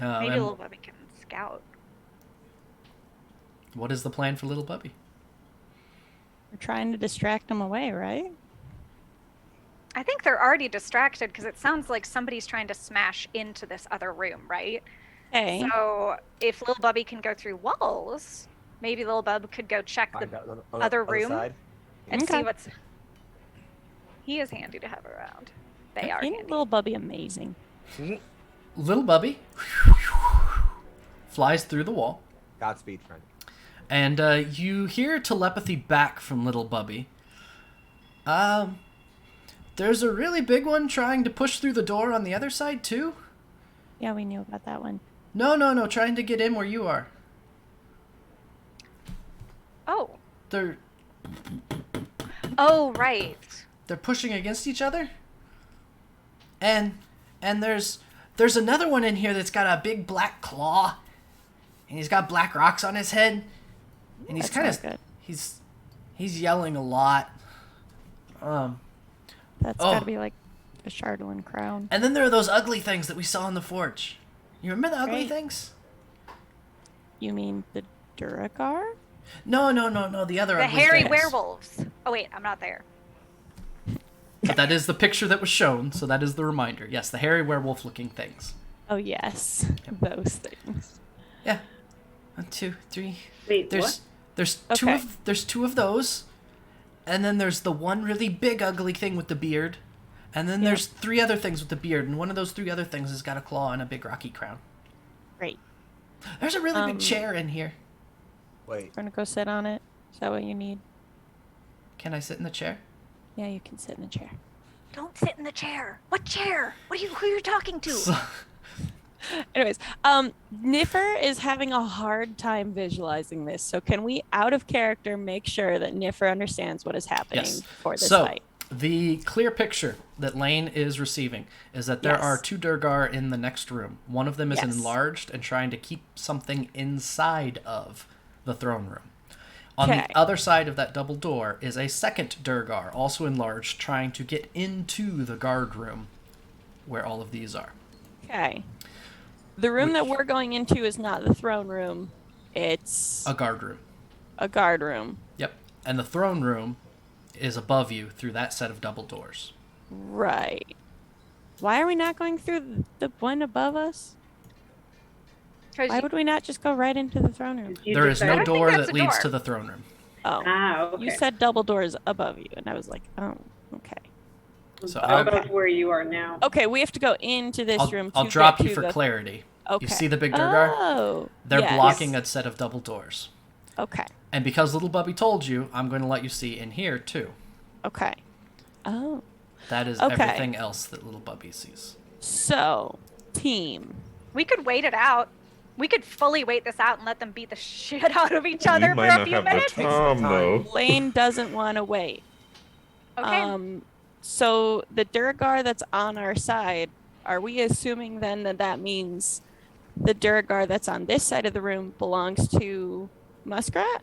Maybe And little Bubby can scout. what is the plan for Little Bubby? We're trying to distract them away, right? I think they're already distracted because it sounds like somebody's trying to smash into this other room, right? Okay. So if little Bubby can go through walls, maybe little Bub could go check the Find out on the other other room side. and Okay. see what's. He is handy to have around. They are Ain't handy. little Bubby amazing? Little Bubby flies through the wall. Godspeed, friend. And you hear telepathy back from Little Bubby. There's a really big one trying to push through the door on the other side, too? Yeah, we knew about that one. No, trying to get in where you are. Oh. They're Oh, right. pushing against each other. And there's another one in here that's got a big black claw. And he's got black rocks on his head. And he's That's kind not of good. he's yelling a lot. That's Oh. gotta be like a Chardalyn crown. And then there are those ugly things that we saw in the forge. You remember the ugly Right. things? You mean the Duergar? No, the other The ugly hairy things. werewolves. Oh, wait, I'm not there. But that is the picture that was shown, so that is the reminder. Yes, the hairy werewolf-looking things. Oh yes, those things. Yeah. 1, 2, 3. Wait, There's Okay. there's two of those, and then there's the one really big ugly thing with the beard, and then Yeah. there's 3 other things with the beard, and one of those 3 other things has got a claw and a big rocky crown. Great. There's a really big Um, chair in here. Wait, We're gonna go sit on it. Is that what you need? Can I sit in the chair? Yeah, you can sit in the chair. Don't sit in the chair. What chair? Who are you talking to? So- Anyways, Niffer is having a hard time visualizing this. So can we, out of character, make sure that Niffer understands what is happening Yes. for this So, fight? the clear picture that Lane is receiving is that there Yes. are 2 Duergar in the next room. One of them is Yes. enlarged and trying to keep something inside of the throne room. On Okay. the other side of that double door is a second Duergar, also enlarged, trying to get into the guard room where all of these are. Okay. The room that we're going into is not the throne room. It's A guard room. a guard room. Yep. And the throne room is above you through that set of double doors. Right. Why are we not going through the one above us? 'Cause Why you- would we not just go right into the throne room? There is I no don't think door that's that a leads door. to the throne room. Oh. Ah, okay. You said double doors above you, and I was like, oh, okay. So About where you are now. Okay, we have to go into this room. I'll to drop get you to for the... clarity. Okay. You see the big Duergar? Oh. They're yes. blocking a set of double doors. Okay. And because Little Bubby told you, I'm going to let you see in here too. Okay. Oh. That is Okay. everything else that Little Bubby sees. So, team. We could wait it out. We could fully wait this out and let them beat the shit out of each other We for might a not few have minutes. the time, though. Lane doesn't want to wait. Okay. So the Duergar that's on our side, are we assuming then that that means the Duergar that's on this side of the room belongs to Muskrat?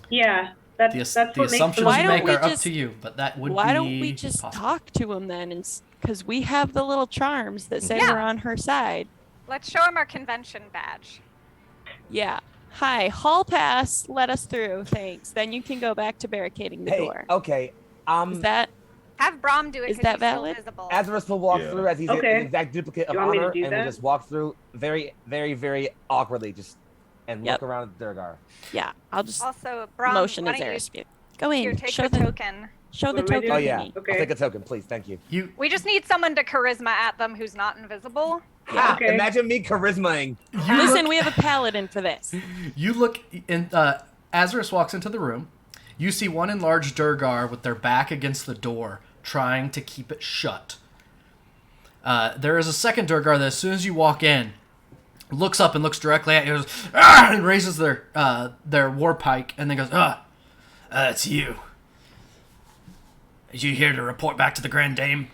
Yeah, that's The what makes assumptions Why you don't make we are up just- to you, but that would Why be don't we just possible. talk to him then? Because we have the little charms that say Yeah. we're on her side. Let's show him our convention badge. Yeah. Hi, hall pass. Let us through. Thanks. Then you can go back to barricading the Hey, door. okay. Is that Have Brom do it Is because that he's still valid? visible. Azerus will walk Yeah. through as he's Okay. an exact duplicate of You want me to Honor, do and will that? just walk through very, very, very awkwardly, and Yep. look around at Duergar. Yeah, I'll just Also, Brom, motion why as don't you Azerus. Go in. here, take show the the token. show the What am I token. Oh doing? yeah, thingy. Okay. I'll take a token, please. Thank you. You We just need someone to charisma at them who's not invisible. Ha! Okay. Imagine me charismaing. Listen, we have a paladin for this. You look in. Azerus walks into the room. You see one enlarged Duergar with their back against the door, trying to keep it shut. There is a second Duergar that, as soon as you walk in, looks up and looks directly at you, goes, "Ah!" and raises their war pike, and then goes, it's you. Are you here to report back to the Grand Dame?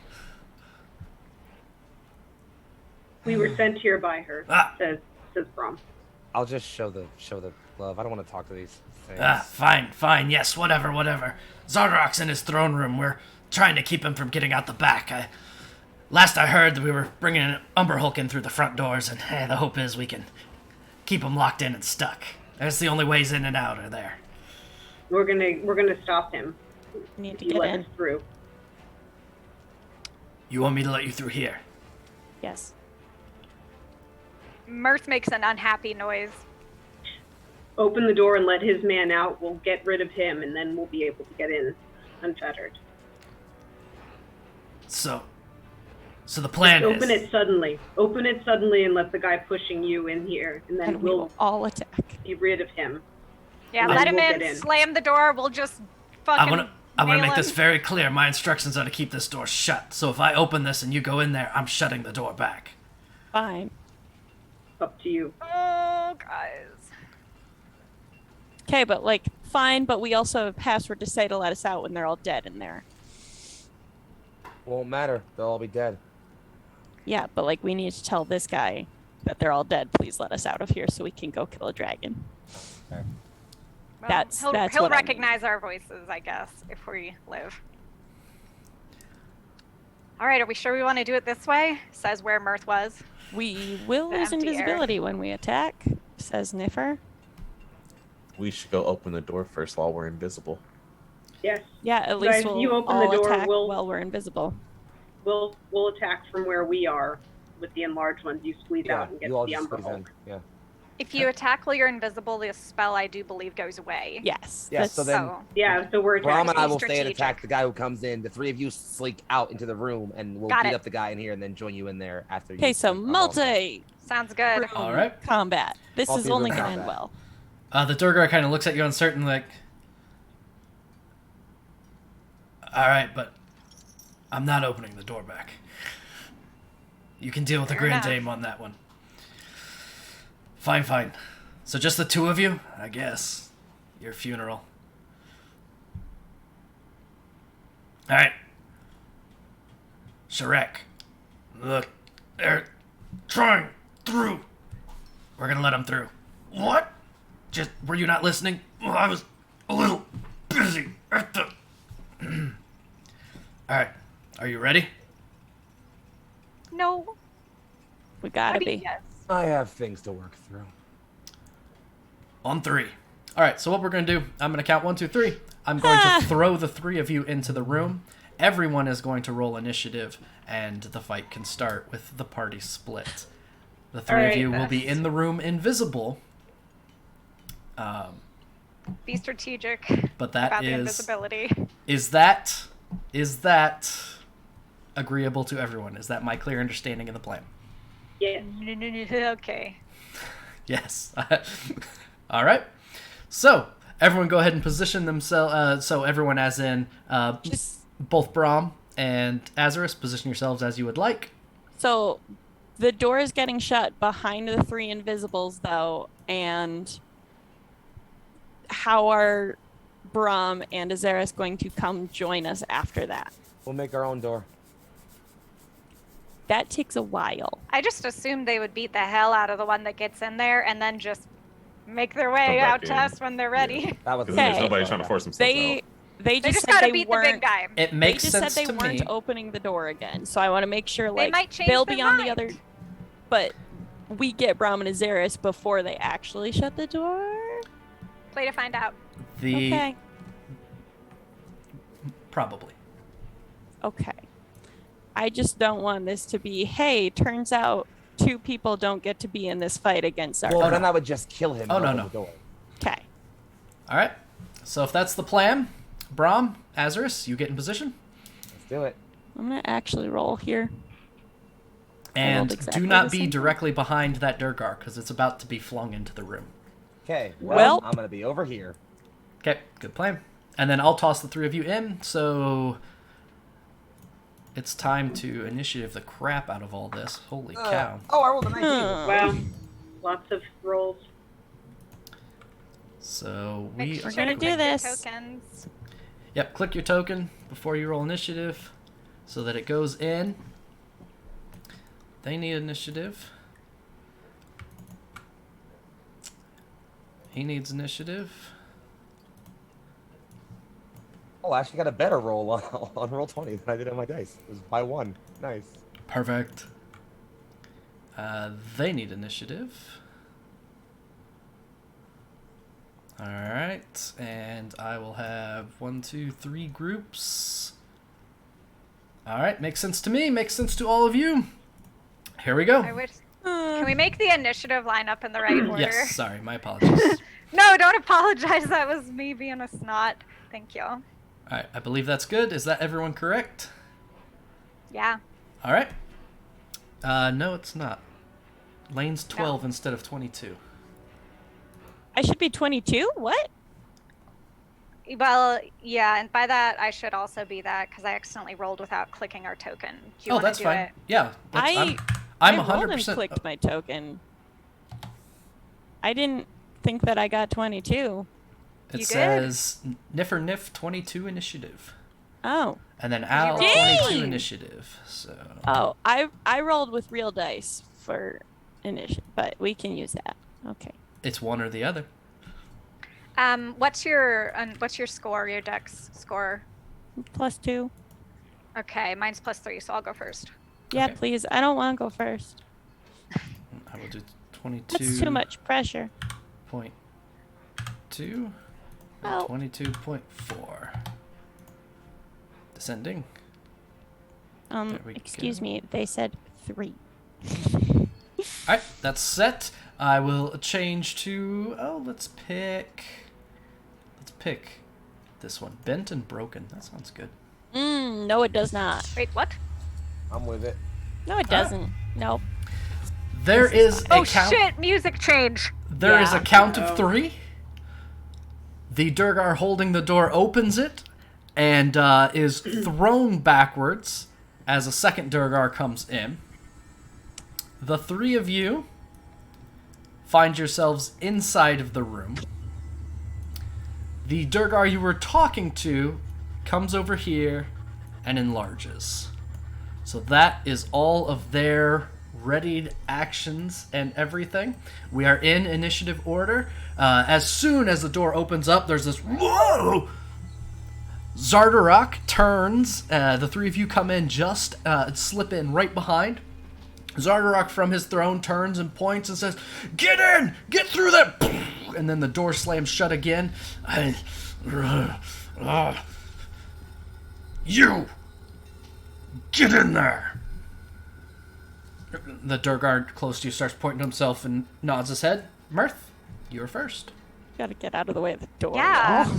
We were sent here by her. Ah. Says Brom. I'll just show the glove. I don't want to talk to these things. Fine, yes, whatever. Xardarok's in his throne room. We're trying to keep him from getting out the back. Last I heard that we were bringing an Umberhulk in through the front doors, and the hope is we can keep him locked in and stuck. That's the only ways in and out are there. We're gonna stop him. We need If to you get let in. us through. You want me to let you through here? Yes. Mirth makes an unhappy noise. Open the door and let his man out. We'll get rid of him, and then we'll be able to get in unfettered. So the plan is... Open it suddenly. Open it suddenly and let the guy pushing you in here, and then And we we'll will all attack. be rid of him. Yeah, And let then him we'll in, get in. slam the door, we'll just fucking I want to nail make this him. very clear. My instructions are to keep this door shut. So if I open this and you go in there, I'm shutting the door back. Fine. Up to you. Oh, guys. Okay, but fine, but we also have a password to say to let us out when they're all dead in there. Won't matter. They'll all be dead. Yeah, but we need to tell this guy that they're all dead. Please let us out of here so we can go kill a dragon. Okay. Well, That's he'll what I mean. recognize our voices, I guess, if we live. All right, are we sure we want to do it this way? Says where Mirth was. We will The lose empty air. invisibility when we attack, says Niffer. We should go open the door first while we're invisible. Yes. Yeah, at Guys, least we'll you open all the door, attack we'll- while we're invisible. We'll attack from where we are with the enlarged ones. You squeeze Yeah, out and get you all the just squeeze in. Umberhulk. Yeah. If you attack while you're invisible, the spell, I do believe, goes away. Yes. Yeah, so then- So, Yeah, so we're Brom and attacking. I will stay and strategic. attack the guy who comes in. The three of you slink out into the room, and we'll Got beat it. up the guy in here, and then join you in there after. Okay, you so are all done. multi sounds good. All right. combat. This is Multi-room only going to end combat. well. The Duergar kind of looks at you uncertain, like, all right, but I'm not opening the door back. You can deal with the Fair Grand enough. Dame on that one. Fine. So just the two of you? I guess. Your funeral. All right. Shrek. Look, they're trying through. We're gonna let them through. What? Just, were you not listening? Well, I was a little busy at the... Alright, are you ready? No. We gotta I mean, be. yes. I have things to work through. On 3. Alright, so what we're gonna do, I'm gonna count 1, 2, 3. I'm going to throw the 3 of you into the room. Everyone is going to roll initiative, and the fight can start with the party split. The 3 of Alright, you will be best. in the room invisible. Be strategic But that about the is... invisibility. Is that agreeable to everyone? Is that my clear understanding of the plan? Yes. Okay. Yes. All right. So everyone go ahead and position themselves. So everyone as in both Braum and Azerus, position yourselves as you would like. So the door is getting shut behind the 3 invisibles, though, and how are Braum and Azerus going to come join us after that? We'll make our own door. That takes a while. I just assumed they would beat the hell out of the one that gets in there and then just make their way Come back out to in. us when they're ready. That was Because then there's Okay. nobody trying to force themselves out. They They just said gotta they beat weren't. the big guy. It They makes just sense said they to weren't me. opening the door again, so I want to make sure They like might change they'll their be on the mind. other. But we get Braum and Azerus before they actually shut the door. Play to find out. Okay. Probably. Okay. I just don't want this to be, hey, turns out 2 people don't get to be in this fight against our. Well, Oh, then no. I would just kill him. Oh, and no, open no. the door. Okay. All right. So if that's the plan, Braum, Azerus, you get in position. Let's do it. I'm gonna actually roll here. And exactly do not the be same. directly behind that Duergar, because it's about to be flung into the room. Okay. Well- I'm gonna be over here. Okay, good plan. And then I'll toss the 3 of you in, so it's time to initiative the crap out of all this. Holy cow. Oh, I rolled a 19. Well, lots of rolls. So Make we sure We're gonna to do click your this. Tokens. Yep, click your token before you roll initiative so that it goes in. They need initiative. He needs initiative. Oh, I actually got a better roll on roll 20 than I did on my dice. It was by 1. Nice. Perfect. They need initiative. Alright, and I will have 1, 2, 3 groups. Alright, makes sense to me, makes sense to all of you. Here we go. I wish. Can we make the initiative line up in the right order? Yes, sorry, my apologies. No, don't apologize. That was me being a snot. Thank you. Alright, I believe that's good. Is that everyone correct? Yeah. Alright. No, it's not. Lane's 12 instead of 22. I should be 22? What? Well, yeah, and by that I should also be that because I accidentally rolled without clicking our token. Do you Oh, want that's to do fine. it? Yeah, I'm I 100%. rolled and clicked my token. I didn't think that I got 22. It You says Niffer Niff 22 initiative. Oh. And then Al roll? 22 Dang! initiative. So Oh, I rolled with real dice for initiative, but we can use that. Okay. it's one or the other. What's your score? Your dex score? +2. Okay, mine's +3, so I'll go first. Yeah, Okay. please. I don't want to go first. I will do 22. That's too much pressure. 0.2 and Oh. 22.4. Descending. There we Excuse go. me. They said 3. Alright, that's set. I will change to let's pick this one. Bent and broken. That sounds good. No, it does not. Wait, what? I'm with it. No, it doesn't. Nope. There is a Oh count. shit! Music change. There is a Yeah. count of 3. The Duergar holding the door opens it and is thrown backwards as a second Duergar comes in. The 3 of you find yourselves inside of the room. The Duergar you were talking to comes over here and enlarges. So that is all of their readied actions and everything. We are in initiative order. As soon as the door opens up, there's this whoa! Xardarok turns. The 3 of you come in, just slip in right behind. Xardarok from his throne turns and points and says, "Get in! Get through that!" And then the door slams shut again. You! Get in there! The Duergar close to you starts pointing to himself and nods his head. Mirth, you're first. Gotta get out of the way of the door. Yeah. y'all.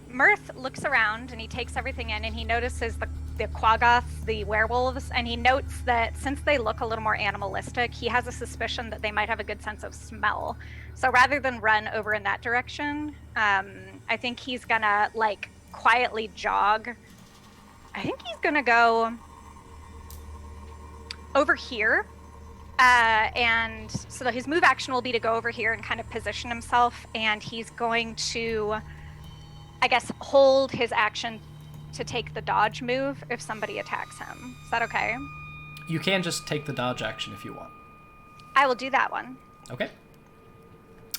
Mirth looks around and he takes everything in and he notices Quagoth, the werewolves, and he notes that since they look a little more animalistic, he has a suspicion that they might have a good sense of smell. So rather than run over in that direction, I think he's gonna like quietly jog. I think he's gonna go over here. And so his move action will be to go over here and kind of position himself, and he's going to, I guess, hold his action to take the dodge move if somebody attacks him. Is that okay? You can just take the dodge action if you want. I will do that one. Okay.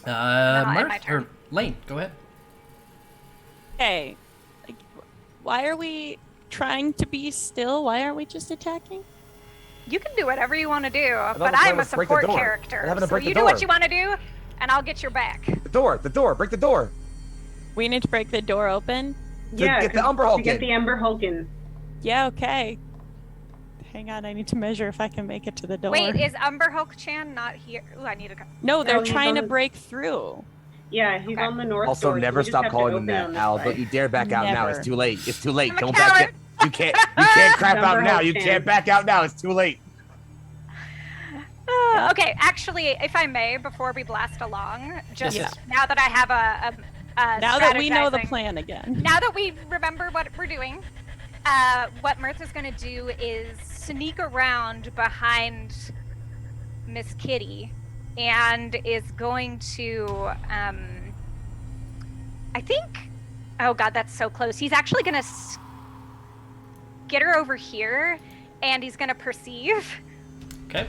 I'll end my Mirth, turn. or Lane, go ahead. Okay. Why are we trying to be still? Why aren't we just attacking? You can do whatever you want to do, thought but the plan I'm a was break the support door. character. I'm having to So break the you do what door. you want to do, and I'll get your back. The door, break the door. We need to break the door open. Yeah, get the 'cause Umber to Hulk get in. the Ember Hulkin. Yeah, okay. Hang on, I need to measure if I can make it to the door. Wait, is Umber Hulk-chan not here? Ooh, I need to go. No, they're No, he's trying to on- break through. Yeah, he's Okay. on the north Also, door. so never we just stop have to calling him open that, on this Al. side. Don't you dare back out now. Never. It's too late. It's too late. I'm a Don't back coward. out. You can't crap out Number now. You Hulk can't fan. back out now. It's too late. Okay, actually, if I may, before we blast along, just Yes. now that I have a Now that we know the strategizing- plan again. Now that we remember what we're doing, what Mirth is going to do is sneak around behind Miss Kitty and is going to, I think, oh god, that's so close. He's actually going to get her over here, and he's going to perceive. Okay.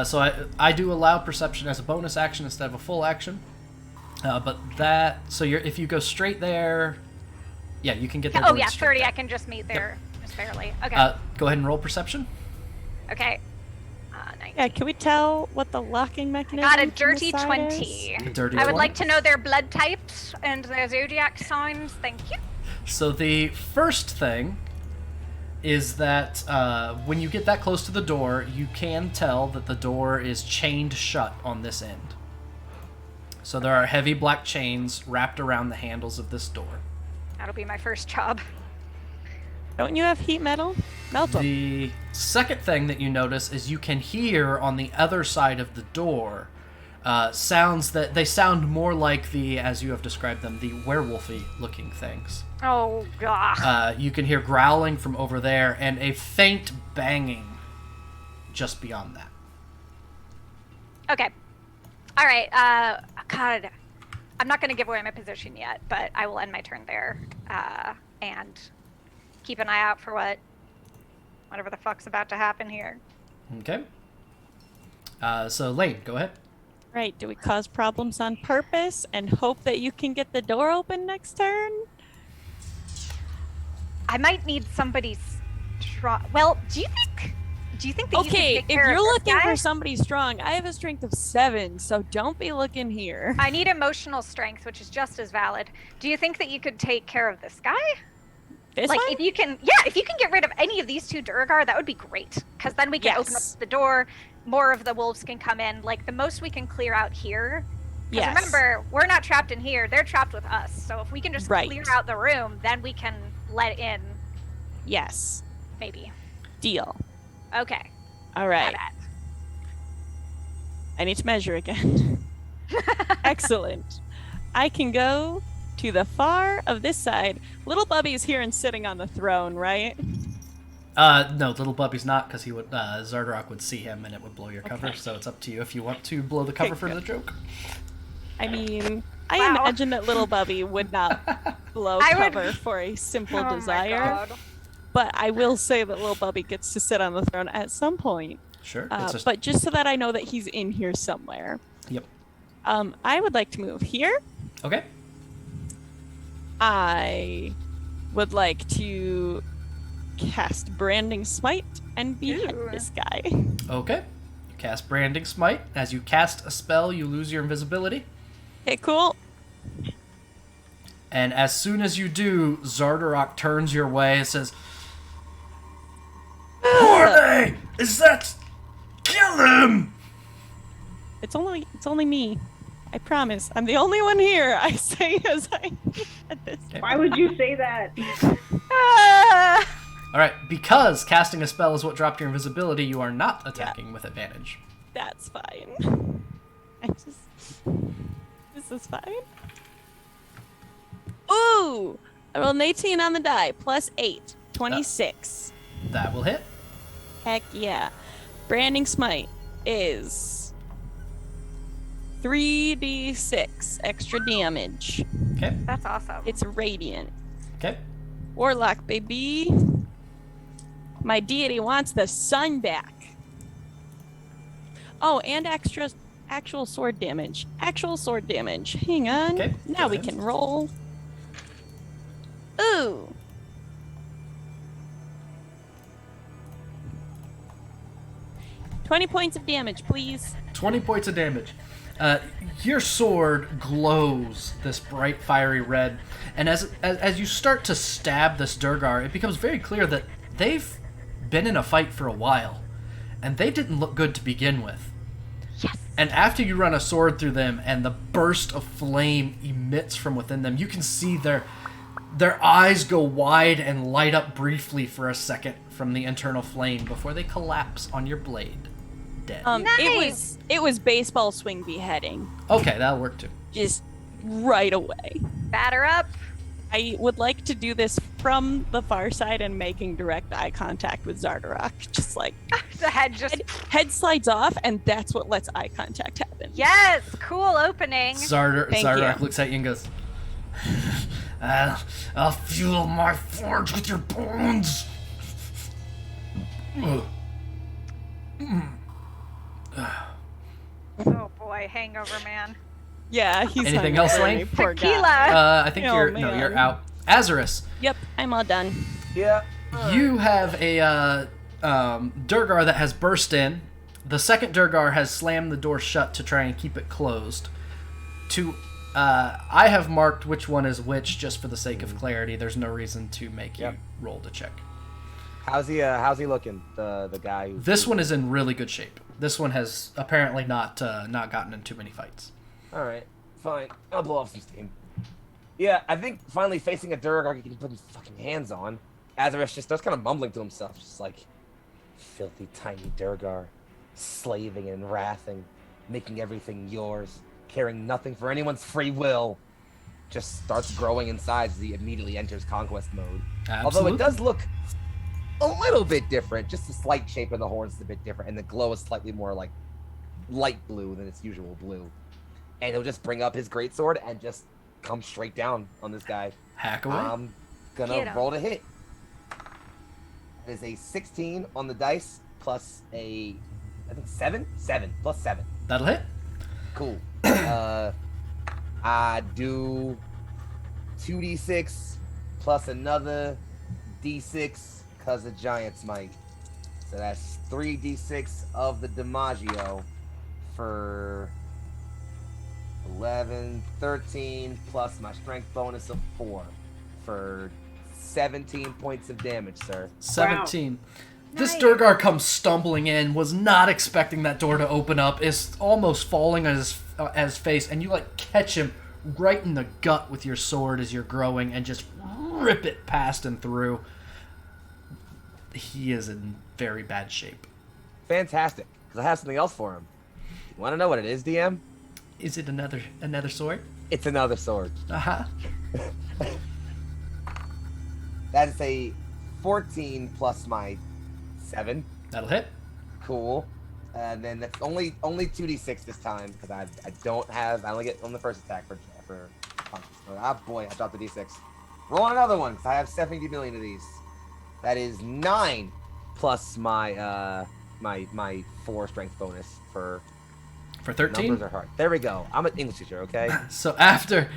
So I do allow perception as a bonus action instead of a full action. But that, so if you go straight there, yeah, you can get there. Oh going yeah, straight 30, there. I can just meet there just barely. Okay, Go ahead and roll perception. okay. 19. Yeah, can we tell what the locking mechanism Got a from the dirty side 20. is? A dirty I would 20. like to know their blood types and their zodiac signs. Thank you. So the first thing is that when you get that close to the door, you can tell that the door is chained shut on this end. So there are heavy black chains wrapped around the handles of this door. That'll be my first job. Don't you have heat metal? Melt them. The second thing that you notice is you can hear on the other side of the door sounds that they sound more like the, as you have described them, the werewolfy looking things. Oh god. You can hear growling from over there and a faint banging just beyond that. Okay. All right. God, I'm not going to give away my position yet, but I will end my turn there and keep an eye out for whatever the fuck's about to happen here. Okay. So Lane, go ahead. Right, do we cause problems on purpose and hope that you can get the door open next turn? I might need somebody strong. Well, do you think that you Okay, can take if care you're of this looking guy? for somebody strong, I have a strength of 7, so don't be looking here. I need emotional strength, which is just as valid. Do you think that you could take care of this guy? This Like, one? if you can get rid of any of these two Duergar, that would be great. Because then we can open up Yes. the door, more of the wolves can come in. Like, the most we can clear out here. Because Yes. remember, we're not trapped in here, they're trapped with us. So if we can just Right. clear out the room, then we can let in, Yes. maybe. Deal. Okay. All right. Got I need to measure again. that. Excellent. I can go to the far of this side. Little Bubby's here and sitting on the throne, right? No, little Bubby's not, because he would Xardarok would see him and it would blow your cover. Okay. So it's up to you if you want to blow the cover Okay, for good. the joke. I mean, I Wow. imagine that little Bubby would not blow I would- cover for a simple Oh my desire. God. But I will say that little Bubby gets to sit on the throne at some point. Sure. It's just, But just so that I know that he's in here somewhere. Yep. I would like to move here. Okay. I would like to cast Branding Smite and behead Ooh. this guy. Okay. You cast Branding Smite. As you cast a spell, you lose your invisibility. Okay, cool. And as soon as you do, Xardarok turns your way and says, "Who are they? Is that... Kill them!" It's only me. I promise. I'm the only one here. I say as I at this. Why would you say that? Ah! All right, because casting a spell is what dropped your invisibility, you are not attacking with advantage. That's fine. This is fine. Ooh! I rolled an 18 on the die, plus 8. 26. That will hit. Heck yeah. Branding Smite is 3d6 extra damage. Okay. That's awesome. It's radiant. Okay. Warlock, baby. My deity wants the sun back. Oh, and actual sword damage. Actual sword damage. Hang on. Okay, Now go we ahead. can roll. Ooh. $20 points of damage, please. 20 points of damage. Your sword glows this bright fiery red, and as you start to stab this Duergar, it becomes very clear that they've been in a fight for a while, and they didn't look good to begin with. Yes. And after you run a sword through them and the burst of flame emits from within them, you can see their eyes go wide and light up briefly for a second from the internal flame before they collapse on your blade, dead. Nice. It was baseball swing beheading. Okay, that'll work too. Just right away. Batter up. I would like to do this from the far side and making direct eye contact with Xardarok. Just like The head just. head slides off, and that's what lets eye contact happen. Yes. Cool opening. Thank Xardarok you. looks at you and goes, I'll fuel my forge with your bones. Oh boy, hangover man. Yeah, he's Anything hungry. else, Lane? Poor Tequila. guy. I think Oh, you're man. out. Azerus, Yep, I'm all done. Yeah. you have a Duergar that has burst in. The second Duergar has slammed the door shut to try and keep it closed. I have marked which one is which just for the sake of clarity. There's no reason to make you roll to check. How's he looking? The guy who This one is in really good shape. This one has apparently not gotten in too many fights. All right, fine. I'll blow off some steam. Yeah, I think finally facing a Duergar he can put his fucking hands on. Azerus just starts kind of mumbling to himself, just like, filthy tiny Duergar, slaving and wrathing, making everything yours, caring nothing for anyone's free will. Just starts growing in size as he immediately enters conquest mode. Absolutely. Although it does look a little bit different, just the slight shape of the horns is a bit different, and the glow is slightly more like light blue than its usual blue. And he'll just bring up his greatsword and just come straight down on this guy. Hack away. I'm Hit gonna him. roll to hit. It is a 16 on the dice plus I think 7 plus 7. That'll hit. Cool. I do 2d6 plus another d6 because of Giant Smite. So that's 3d6 of the Dimaggio for 11, 13 plus my strength bonus of 4 for 17 points of damage, sir. 17. This Nice. Duergar comes stumbling in, was not expecting that door to open up, is almost falling on his face, and you like catch him right in the gut with your sword as you're growing and just rip it past and through. He is in very bad shape. Fantastic, because I have something else for him. You want to know what it is, DM? Is it another sword? It's another sword. Uh-huh. That is a 14 plus my 7. That'll hit. Cool. And then that's only 2d6 this time because I only get on the first attack for punches. Ah boy, I dropped the d6. Roll another one because I have 70 million of these. That is 9 plus my my 4 strength bonus for 13. numbers are hard. There we go. I'm an English teacher, okay? So after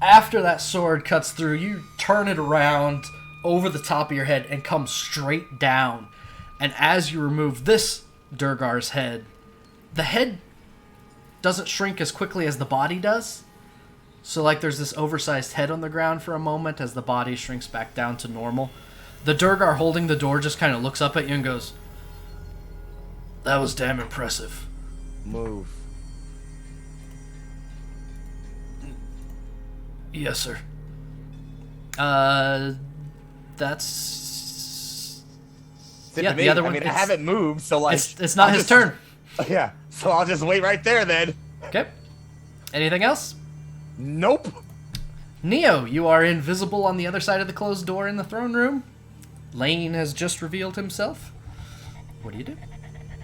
that sword cuts through, you turn it around over the top of your head and come straight down. And as you remove this Duergar's head, the head doesn't shrink as quickly as the body does. So like there's this oversized head on the ground for a moment as the body shrinks back down to normal. The Duergar holding the door just kind of looks up at you and goes, "That was damn impressive." Move. Yes, sir. That's Sit Yeah, to the me. other I one, mean, I it's- haven't moved, so like It's not I'll his just- turn. Yeah, so I'll just wait right there then. Okay. Anything else? Nope. Neo, you are invisible on the other side of the closed door in the throne room. Lane has just revealed himself. What do you do?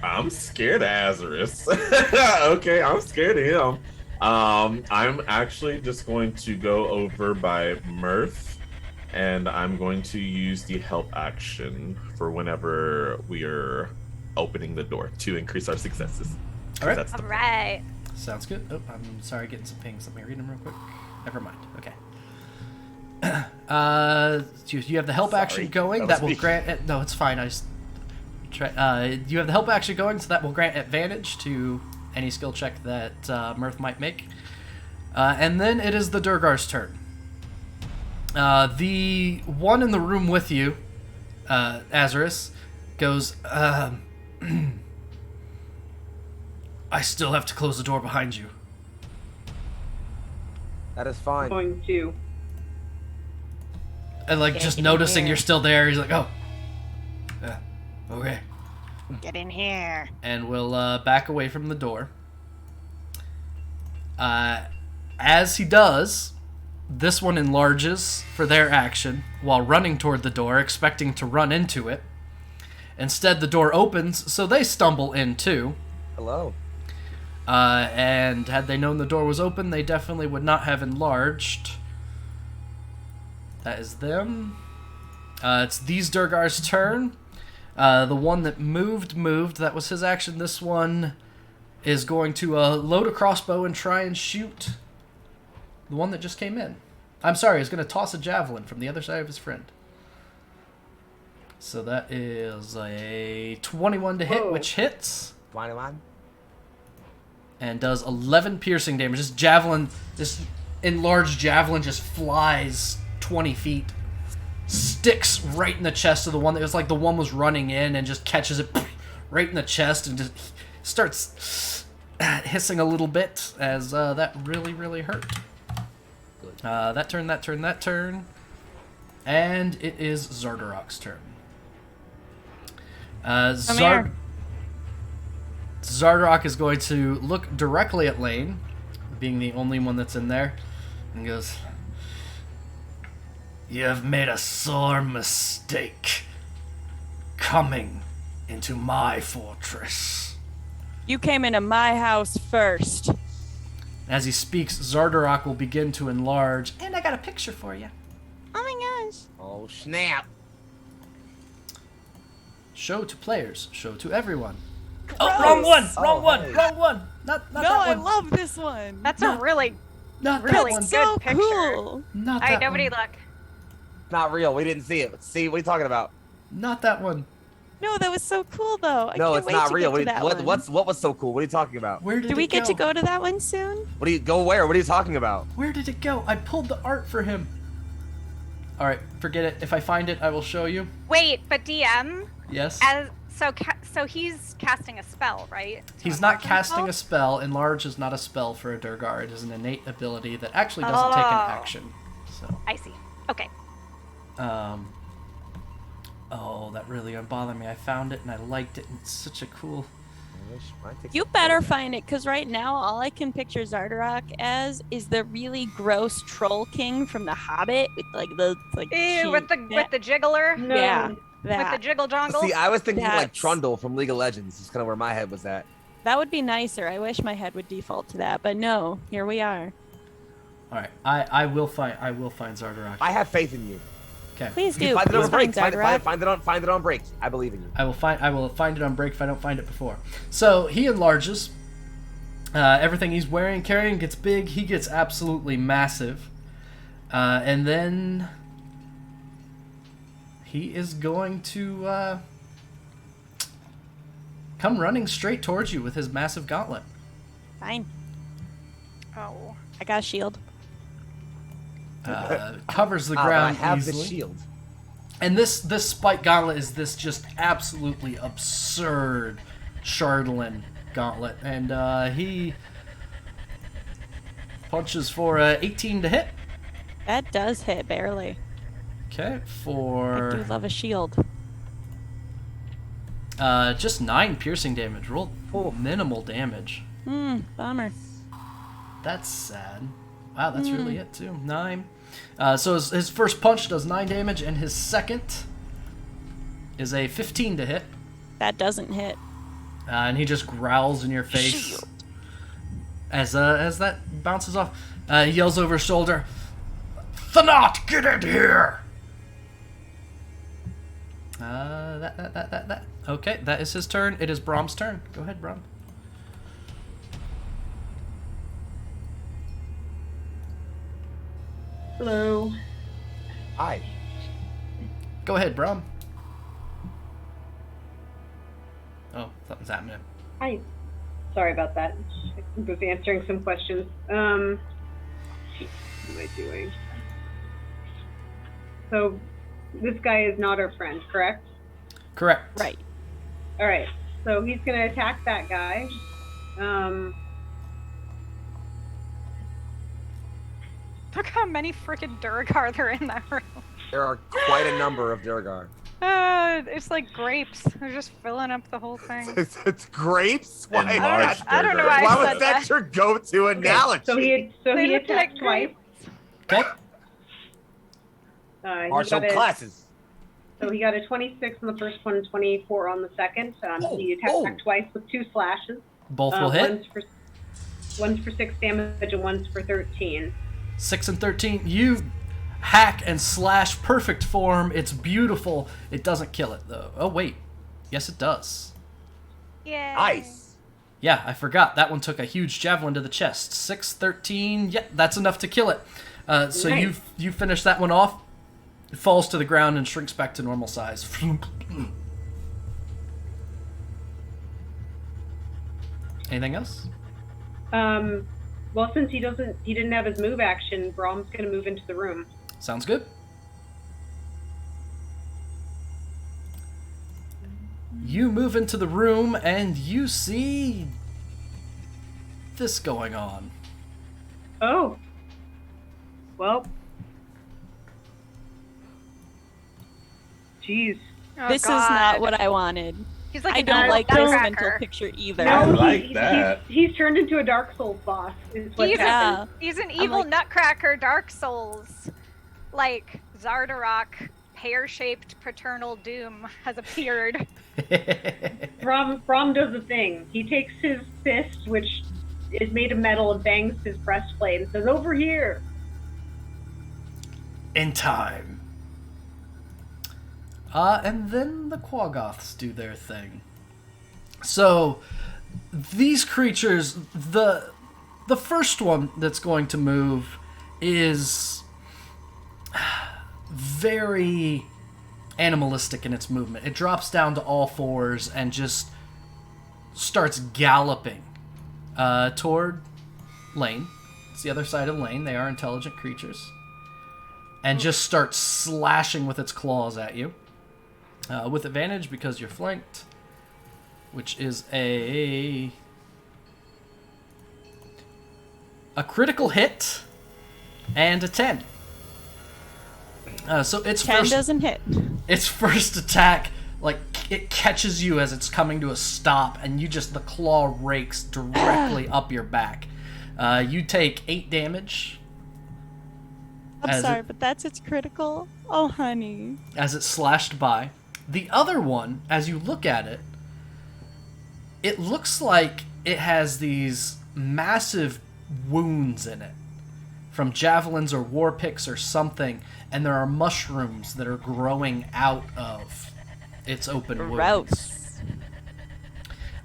I'm scared of Azerus. Okay, I'm scared of him. I'm actually just going to go over by Mirth, and I'm going to use the help action for whenever we are opening the door to increase our successes. All right. That's the All right. Sounds good. Oh, I'm sorry, getting some pings. Let me read them real quick. Never mind. Okay. You have the help action going. That That was will me. grant. No, it's fine. I just. You have the help action going, so that will grant advantage to any skill check that Mirth might make. And then it is the Duergar's turn. The one in the room with you, Azerus, goes, I still have to close the door behind you. That is I'm fine. going to. And like Get just in noticing here. you're still there, he's like, oh, okay. Get in here. And we'll back away from the door. As he does, this one enlarges for their action while running toward the door, expecting to run into it. Instead, the door opens, so they stumble in too. Hello. And had they known the door was open, they definitely would not have enlarged. That is them. It's these Duergar's turn. The one that moved. That was his action. This one is going to load a crossbow and try and shoot the one that just came in. I'm sorry, he's going to toss a javelin from the other side of his friend. So that is a 21 to hit, Whoa. which hits. 21. And does 11 piercing damage. This enlarged javelin just flies 20 feet. Sticks right in the chest of the one that was like the one was running in and just catches it right in the chest and just starts hissing a little bit as that really, really hurt. That turn. And it is Xardarok's turn. here. Xardarok is going to look directly at Lane, being the only one that's in there, and goes, "You have made a sore mistake coming into my fortress." You came into my house first. As he speaks, Xardarok will begin to enlarge, and I got a picture for you. Oh my gosh. Oh, snap. Show to players, show to everyone. Oh, wrong one! Oh, hey. Wrong one! Not No, that I one. love this one. That's No. a really, Not really that one. good so picture. cool. Not All right, that nobody one. look. Not real. We didn't see it. See, what are you talking about? Not that one. No, that was so cool though. I No, can't it's wait not to real. Get to that one. What was so cool? What are you talking about? Where did Do we it get to go? go to that one soon? What do you go where? What are you talking about? Where did it go? I pulled the art for him. All right, forget it. If I find it, I will show you. Wait, but DM, Yes. so he's casting a spell, right? He's not casting a spell. Enlarge is not a spell for a Duergar. It is an innate ability that actually doesn't take an Oh. action. So, I see. Okay. oh, that really unbothered me. I found it and I liked it, and it's such a cool. I wish mine takes You a better photo. find it, because right now all I can picture Xardarok as is the really gross troll king from The Hobbit with like the like. Ew, with the jiggler, No. Yeah, with that the jiggle jongle. See, I was thinking like That's- Trundle from League of Legends. Is kind of where my head was at. that would be nicer. I wish my head would default to that, but no. Here we are. All right, I will find Xardarok. I have faith in you. Okay. Please You do. find it on Please break. find Xardarok. Find it on break. I believe in you. I will find it on break if I don't find it before. So he enlarges. Everything he's wearing, carrying gets big. He gets absolutely massive. And then he is going to come running straight towards you with his massive gauntlet. Fine. Oh. I got a shield. Covers the I ground have easily. the shield. And this spike gauntlet is this just absolutely absurd Chardalyn gauntlet. And he punches for 18 to hit. That does hit barely. Okay, I for do love a shield. Just 9 piercing damage. Rolled minimal damage. Bummer. That's sad. Wow, that's really it too. 9. So his first punch does 9 damage, and his second is a 15 to hit. That doesn't hit. And he just growls in your face. Shield. As that bounces off. He yells over his shoulder, "Thanat, get in here!" That. Okay, that is his turn. It is Brom's turn. Go ahead, Brom. Hello. Hi. Go ahead, Brom. Oh, something's happening. Hi. Sorry about that. I was answering some questions. What am I doing? So, this guy is not our friend, correct? Correct. Right. All right. So he's gonna attack that guy. Look how many freaking Duergar there in that room. There are quite a number of Duergar. It's like grapes. They're just filling up the whole thing. It's grapes? Why, Enlarged I don't know why I why said was that your go-to analogy? So he They look attacked like twice. Okay. He Martial got a- classes. So he got a 26 on the first one, 24 on the second. He attacked back twice with 2 slashes. Both will hit. One's for 6 damage and one's for 13. 6 and 13. You hack and slash perfect form. It's beautiful. It doesn't kill it, though. Oh, wait. Yes, it does. Yeah. Nice. Yeah, I forgot. That one took a huge javelin to the chest. 6, 13. Yeah, that's enough to kill it. So Nice. you finish that one off. It falls to the ground and shrinks back to normal size. Anything else? Well, since he didn't have his move action, Brom's gonna move into the room. Sounds good. You move into the room and you see this going on. Oh. Well. Jeez. Oh, This is God. not what I wanted. He's like I a don't like this nutcracker. mental picture either. I like that. He's turned into a Dark Souls boss. Is what's He's, happened. he's an evil like- nutcracker, Dark Souls. Like Xardarok, pear-shaped paternal doom has appeared. Brom does a thing. He takes his fist, which is made of metal, and bangs his breastplate and says, "Over here." In time. And then the Quagoths do their thing. So, these creatures, the first one that's going to move is very animalistic in its movement. It drops down to all fours and just starts galloping toward Lane. It's the other side of Lane. They are intelligent creatures. And just starts slashing with its claws at you. With advantage because you're flanked. Which is a critical hit and a 10. So its 10 first doesn't hit. its first attack, like, it catches you as it's coming to a stop, and the claw rakes directly up your back. You take 8 damage. I'm As sorry, it- but that's its critical. Oh, honey. As it slashed by. The other one, as you look at it, it looks like it has these massive wounds in it from javelins or war picks or something, and there are mushrooms that are growing out of its open wounds. Gross.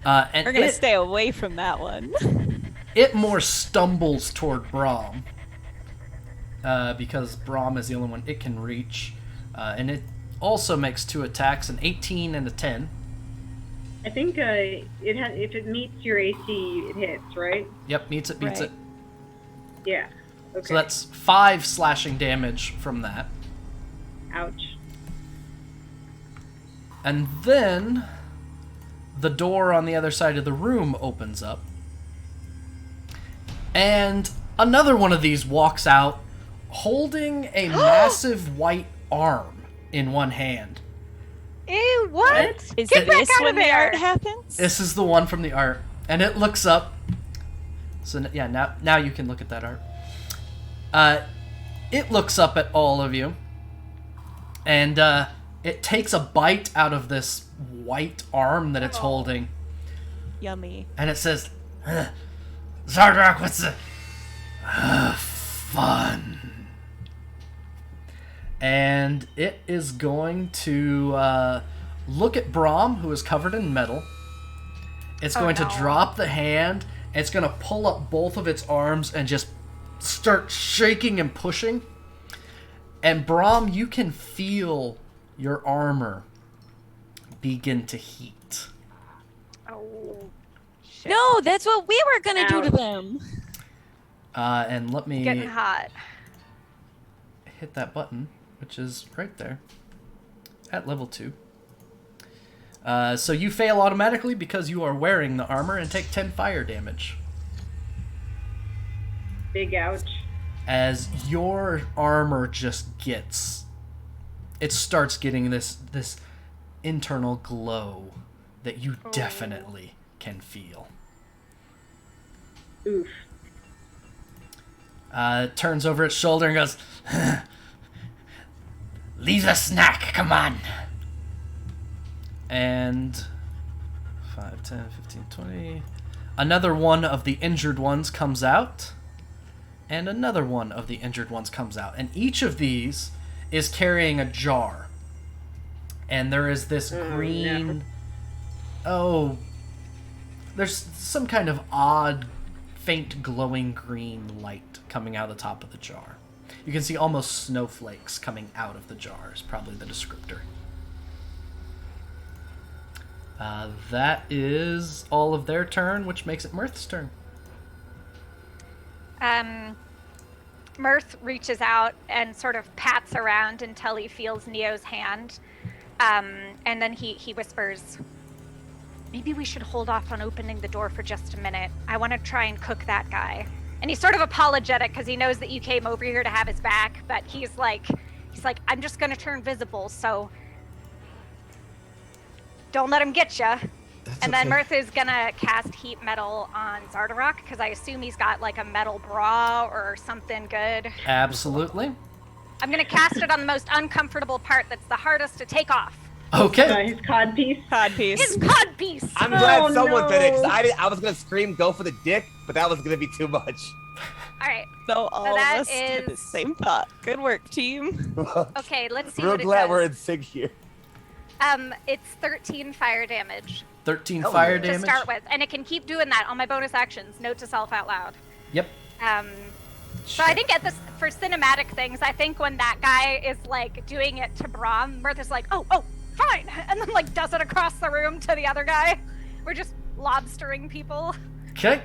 And We're gonna it, stay away from that one. it more stumbles toward Braum. Because Braum is the only one it can reach. And it also makes 2 attacks, an 18 and a 10. I think if it meets your AC, it hits, right? Yep, meets it, beats Right. it. Yeah. Okay. So that's 5 slashing damage from that. Ouch. And then the door on the other side of the room opens up. And another one of these walks out holding a massive white arm in one hand. Ew, what? Is Get back this out when of the art there! happens? This is the one from the art, and it looks up. So yeah, now you can look at that art. It looks up at all of you, and it takes a bite out of this white arm that it's holding, Yummy. and it says, "Xardarok, what's the fun?" And it is going to look at Brahm, who is covered in metal. It's going to drop the hand, and it's going to pull up both of its arms and just start shaking and pushing. And Brahm, you can feel your armor begin to heat. Oh, shit. No, that's what we were gonna do to Ouch. them. And let me Getting hot. hit that button, which is right there, at level 2. So you fail automatically because you are wearing the armor and take 10 fire damage. Big ouch. As your armor just gets, it starts getting this internal glow that you definitely can feel. Oof. Turns over its shoulder and goes, Leave the snack, come on. and 5, 10, 15, 20. Another one of the injured ones comes out. And another one of the injured ones comes out. And each of these is carrying a jar. And there is this green... Oh, there's some kind of odd, faint glowing green light coming out of the top of the jar. You can see almost snowflakes coming out of the jar is probably the descriptor. That is all of their turn, which makes it Mirth's turn. Mirth reaches out and sort of pats around until he feels Neo's hand. And then he whispers, maybe we should hold off on opening the door for just a minute. I want to try and cook that guy. And he's sort of apologetic because he knows that you came over here to have his back, but he's like, I'm just going to turn visible, so don't let him get you. And then Mirth is gonna cast Heat Metal on Xardarok, because I assume he's got like a metal bra or something good. Absolutely. I'm gonna cast it on the most uncomfortable part that's the hardest to take off. Okay. His codpiece. His codpiece! I'm glad Oh, someone did it, no. because I was going to scream, go for the dick, but that was going to be too much. Alright, So all of that us did the is- same thought. Good work, team. okay, let's see Real what it glad does. we're in sync here. It's 13 fire damage 13 Hell fire yeah. to damage. start with, and it can keep doing that on my bonus actions. Note to self out loud. Yep. So I think at this, for cinematic things, I think when that guy is like doing it to Brahm, Mirth is like, oh, fine, and then like does it across the room to the other guy. We're just lobstering people. Okay.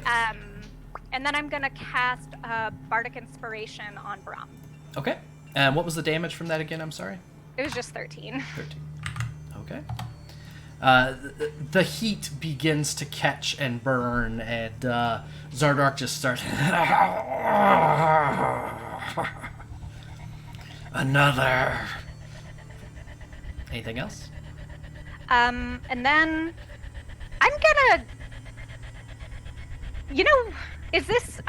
And then I'm gonna cast Bardic Inspiration on Brahm. Okay. And what was the damage from that again? I'm sorry. It was just 13. 13. Okay. The heat begins to catch and burn, and Xardarok just starts. Another. Anything else? And then I'm gonna, is this,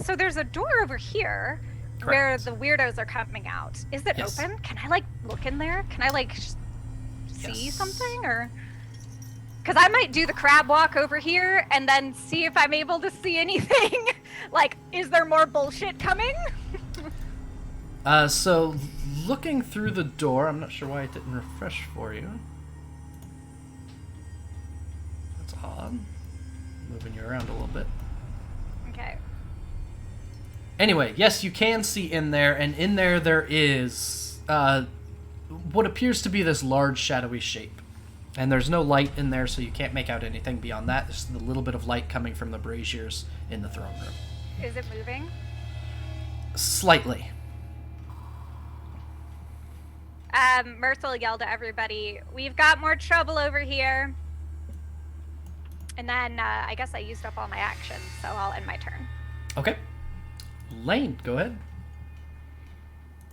so there's a door over here where Correct. the weirdos are coming out. Is it Yes. open? Can I like look in there? Can I like see Yes. something, or? Because I might do the crab walk over here and then see if I'm able to see anything. Like, is there more bullshit coming? So looking through the door, I'm not sure why it didn't refresh for you. That's odd. Moving you around a little bit. Okay. Anyway, yes, you can see in there, and in there is what appears to be this large shadowy shape. And there's no light in there, so you can't make out anything beyond that. Just the little bit of light coming from the braziers in the throne room. Is it moving? Slightly. Mirth will yell to everybody, we've got more trouble over here. And then I guess I used up all my actions, so I'll end my turn. Okay. Lane, go ahead.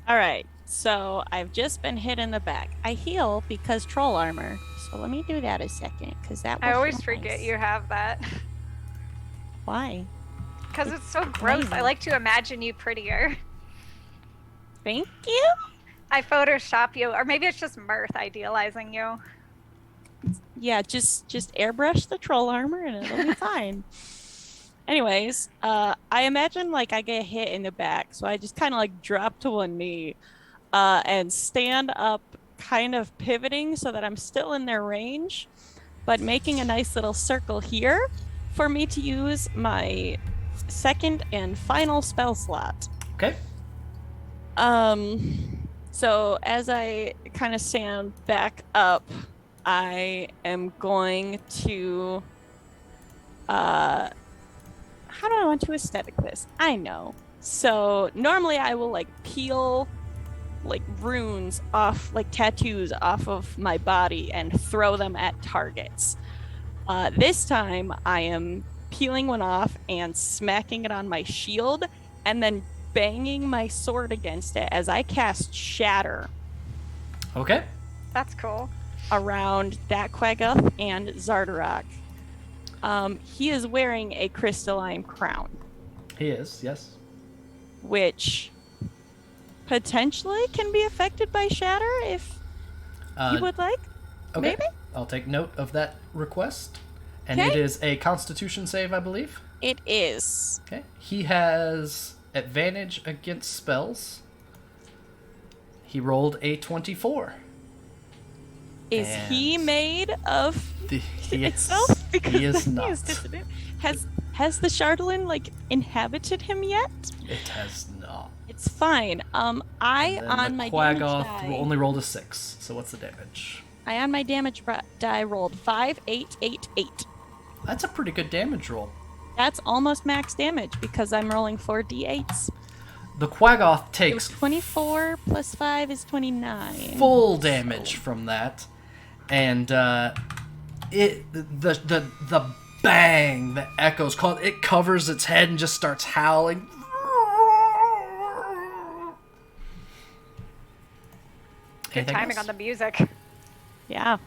All right. So I've just been hit in the back. I heal because troll armor. So let me do that a second, because that will I always feel forget nice. you have that. Why? Because it's so gross. I amazing. like to imagine you prettier. Thank you. I Photoshop you, or maybe it's just Mirth idealizing you. Yeah, just airbrush the troll armor and it'll be fine. Anyways, I imagine like I get hit in the back, so I just kind of like drop to one knee, and stand up, kind of pivoting so that I'm still in their range, but making a nice little circle here for me to use my second and final spell slot. Okay. So as I kind of stand back up, I am going to how do I want to aesthetic this? I know. So normally I will like peel like runes off, like tattoos off of my body and throw them at targets. This time I am peeling one off and smacking it on my shield and then banging my sword against it as I cast Shatter Okay. That's cool. around that Quagoth and Xardarok. He is wearing a crystalline crown, He is, yes. which potentially can be affected by Shatter if you would like. Okay. Maybe? I'll take note of that request. And Okay. it is a Constitution save, I believe. It is. Okay. He has advantage against spells. He rolled a 24. Is he And made of He itself? is, Because he is not. Has the Chardalyn like inhabited him yet? It has not. It's fine. I And then on the my damage Quagoth die. only rolled a 6. So what's the damage? I on my damage die rolled 5, 8, 8, 8. That's a pretty good damage roll. That's almost max damage because I'm rolling 4 d8s. The Quagoth It was takes 24 plus 5 is 29. full damage from that, and the bang that echoes, it covers its head and just starts howling. Good Anything timing else? on the music. Yeah.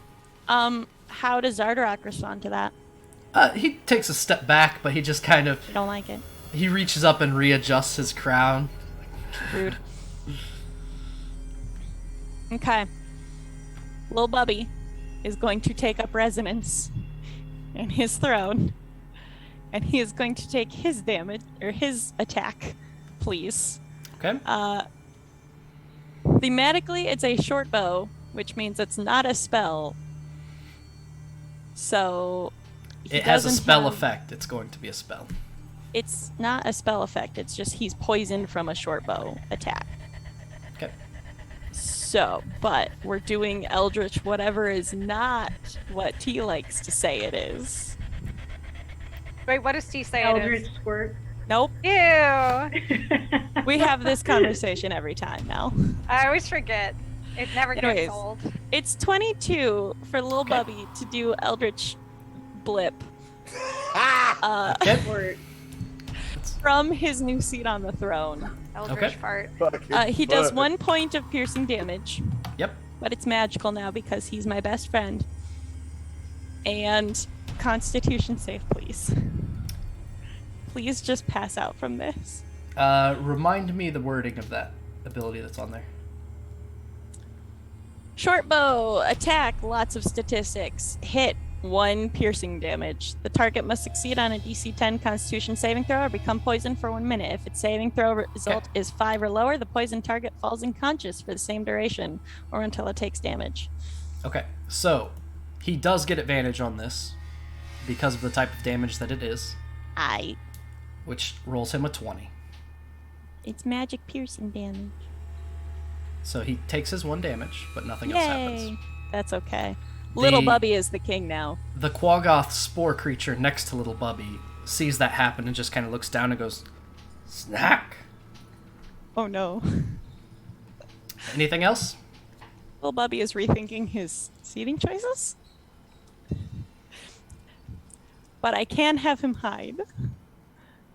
How does Xardarok respond to that? He takes a step back, but he just kind of I don't like it. he reaches up and readjusts his crown. Rude. Okay. Lil Bubby is going to take up resonance in his throne, and he is going to take his damage, or his attack, please. Okay. Thematically, it's a short bow, which means it's not a spell. So he It has a doesn't spell have- effect. It's going to be a spell. It's not a spell effect. It's just he's poisoned from a short bow attack. Okay. So, but we're doing Eldritch whatever is not what T likes to say it is. Wait, what does T say it Eldritch is? Squirt. Nope. Ew. We have this conversation every time now. I always forget. It never gets Anyways. old. It's 22 for Lil Bubby to do Eldritch Blip. Okay. Squirt. From his new seat on the throne. Eldritch Okay. fart. He does 1 point of piercing damage, Yep. but it's magical now because he's my best friend. And Constitution save, please. Please just pass out from this. Remind me the wording of that ability that's on there. Short bow, attack, lots of statistics. Hit, 1 piercing damage. The target must succeed on a DC 10 Constitution saving throw or become poisoned for 1 minute. If its saving throw result is 5 or lower, the poisoned target falls unconscious for the same duration or until it takes damage. Okay, so he does get advantage on this because of the type of damage that it is, which rolls him a 20. It's magic piercing damage. So he takes his 1 damage, but nothing else happens. Yay! That's okay. Little The- Bubby is the king now. The Quagoth spore creature next to Little Bubby sees that happen and just kind of looks down and goes, "Snack." Oh no. Anything else? Little Bubby is rethinking his seating choices. But I can have him hide.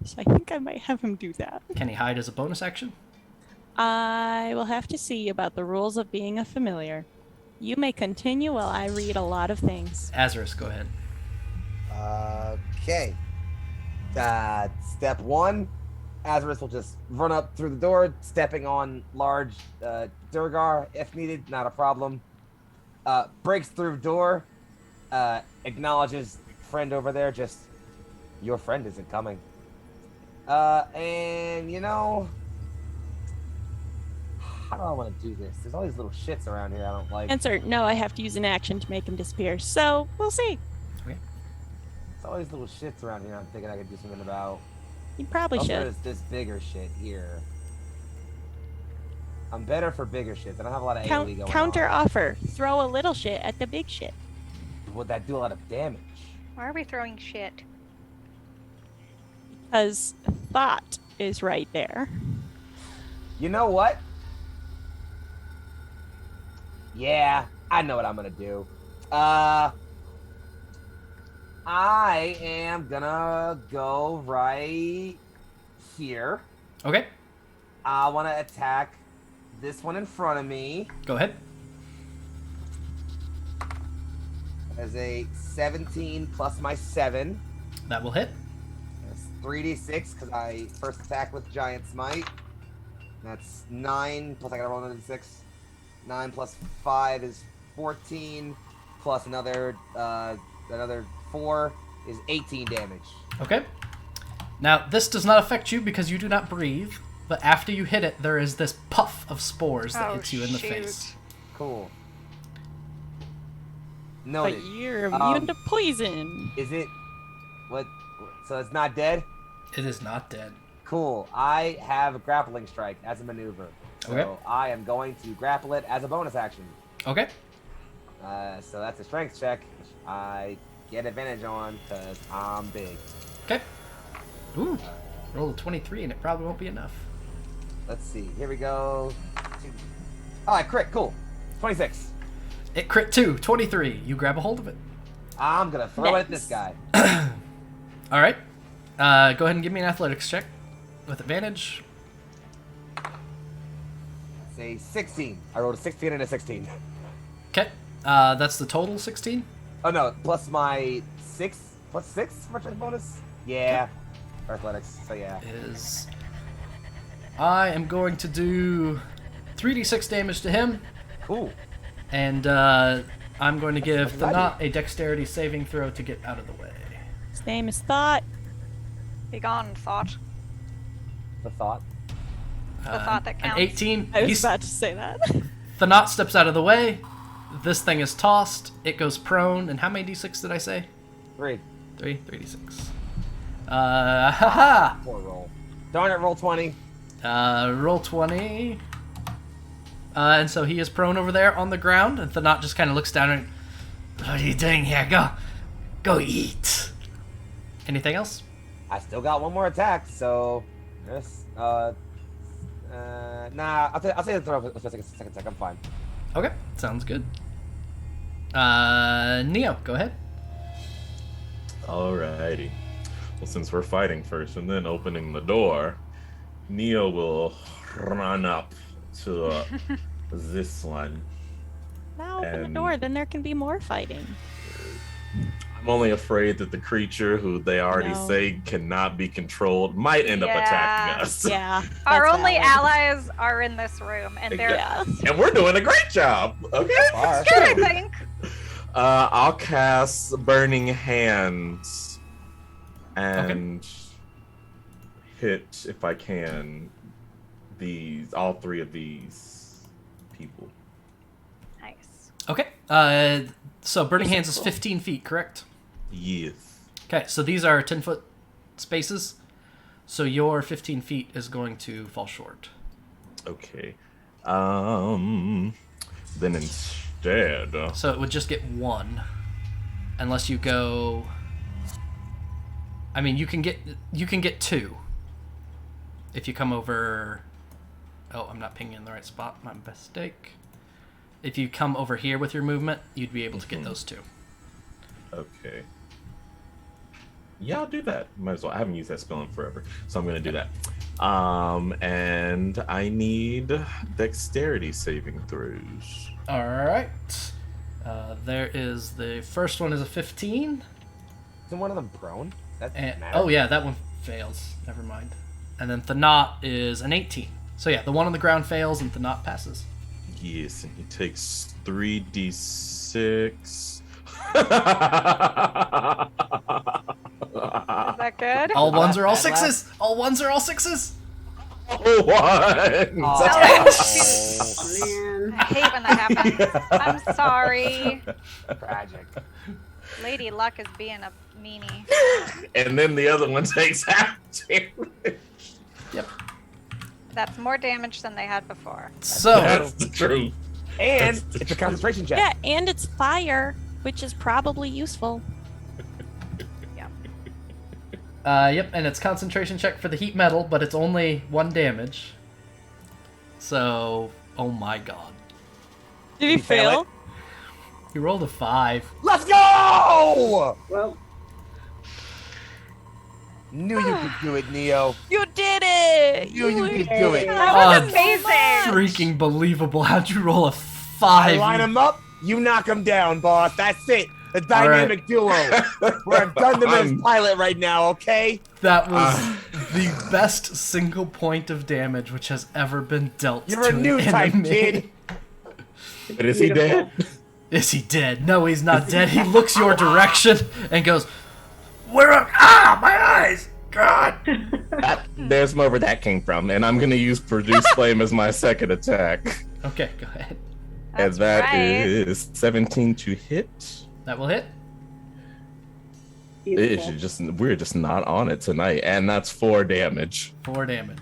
So I think I might have him do that. Can he hide as a bonus action? I will have to see about the rules of being a familiar. You may continue while I read a lot of things. Azerus, go ahead. Okay. Step 1, Azerus will just run up through the door, stepping on large Duergar if needed, not a problem. Breaks through door, acknowledges friend over there, just, your friend isn't coming. And you know, how do I want to do this? There's all these little shits around here I don't like. Answer, no, I have to use an action to make him disappear, so we'll see. Okay. There's all these little shits around here I'm thinking I could do something about. You probably Also, should. there's this bigger shit here. I'm better for bigger shit. I don't have a lot of AoE going Counter on. offer. Throw a little shit at the big shit. Would that do a lot of damage? Why are we throwing shit? Because thought is right there. You know what? Yeah, I know what I'm gonna do. I am gonna go right here. Okay, I want to attack this one in front of me. go ahead. As a 17 plus my 7. That will hit. That's 3d6 because I first attack with Giant Smite. That's 9 plus I gotta roll another 6. 9 plus 5 is 14. Plus another 4 is 18 damage. Okay. Now, this does not affect you because you do not breathe, but after you hit it, there is this puff of spores that hits you in the face. Cool. But Noted. you're immune to poison. Is it? What? So it's not dead? It is not dead. Cool. I have a Grappling Strike as a maneuver. So Okay. I am going to grapple it as a bonus action. Okay. So that's a strength check, which I get advantage on because I'm big. Okay. Ooh. Roll a 23 and it probably won't be enough. Let's see. Here we go. Oh, I crit. Cool. 26. It crit too. 23. You grab a hold of it. I'm going to throw it at this guy. All right. Go ahead and give me an athletics check with advantage. Say 16. I rolled a 16 and a 16. Okay. That's the total 16. Oh, no. Plus my 6. Plus 6 for my bonus? Yeah. For athletics. So, yeah. Is I am going to do 3d6 damage to him, Cool. and I'm going to give That's what I Thanat a dexterity saving throw to get out of the way. His name is Thought. Be gone, thought. The thought. The thought that An counts. 18. I was He's, about to say that. Thanat steps out of the way. This thing is tossed. It goes prone. And how many d6 did I say? 3. 3d6. Haha. Poor roll. Darn it, roll 20. Roll 20. And so he is prone over there on the ground, and Thanat just kind of looks down and, what are you doing here? Go eat. Anything else? I still got one more attack, so yes. Nah, I'll say the throw for the second attack. I'm fine. Okay, sounds good. Neo, go ahead. Alrighty. Well, since we're fighting first and then opening the door, Neo will run up to this one. Now open the And- door, then there can be more fighting. I'm only afraid that the creature who they already No. say cannot be controlled might end up attacking us. Yeah. Our that's only valid. allies are in this room, and they're Yeah. And we're doing a great job. Okay. Far. good, I think. I'll cast Burning Hands and hit, if I can, all 3 of these people. Nice. Okay. So Burning Hands is 15 feet, correct? Yes. Okay, so these are 10-foot spaces. So your 15 feet is going to fall short. Okay. Then instead, So it would just get 1. Unless you go... I mean, you can get 2. If you come over... Oh, I'm not pinging in the right spot. My mistake. If you come over here with your movement, you'd be able to get those 2. okay. Yeah, I'll do that. Might as well. I haven't used that spell in forever, so I'm gonna do that. And I need dexterity saving throws. All right. There is the first one is a 15. Isn't one of them prone? That And, matter. oh yeah, that one fails. Never mind. And then Thanat is an 18. So yeah, the one on the ground fails and Thanat passes. Yes, and he takes 3d6. Is that good? All ones are all Bad laugh. sixes. All ones are all sixes. One. Oh, Man. I hate when that happens. I'm sorry. tragic. Lady Luck is being a meanie. And then the other one takes half damage. Yep. That's more damage than they had before. So That's the truth. And it's a concentration check. Yeah, and it's fire, which is probably useful. yep, and it's concentration check for the heat metal, but it's only 1 damage. So, oh my god. Did he fail fail? He rolled a 5. Let's go! Well, Knew you could do it, Neo. You did it! Knew you could do it. That was Oh, amazing! Freaking believable. How'd you roll a 5? I line them up, you knock them down, boss. That's it. The dynamic duo. We're a Gundam pilot right now, okay? That was the best single point of damage which has ever been dealt You're to a new an type, enemy. kid. But is he dead? Is he dead? No, he's not dead. He looks your direction and goes, "Where are... Ah, my eyes! God!" There's more where that came from, and I'm gonna use Produce Flame as my second attack. Okay, go ahead. And That's that right. is 17 to hit. That will hit. beautiful. We're just not on it tonight, and that's 4 damage. 4 damage.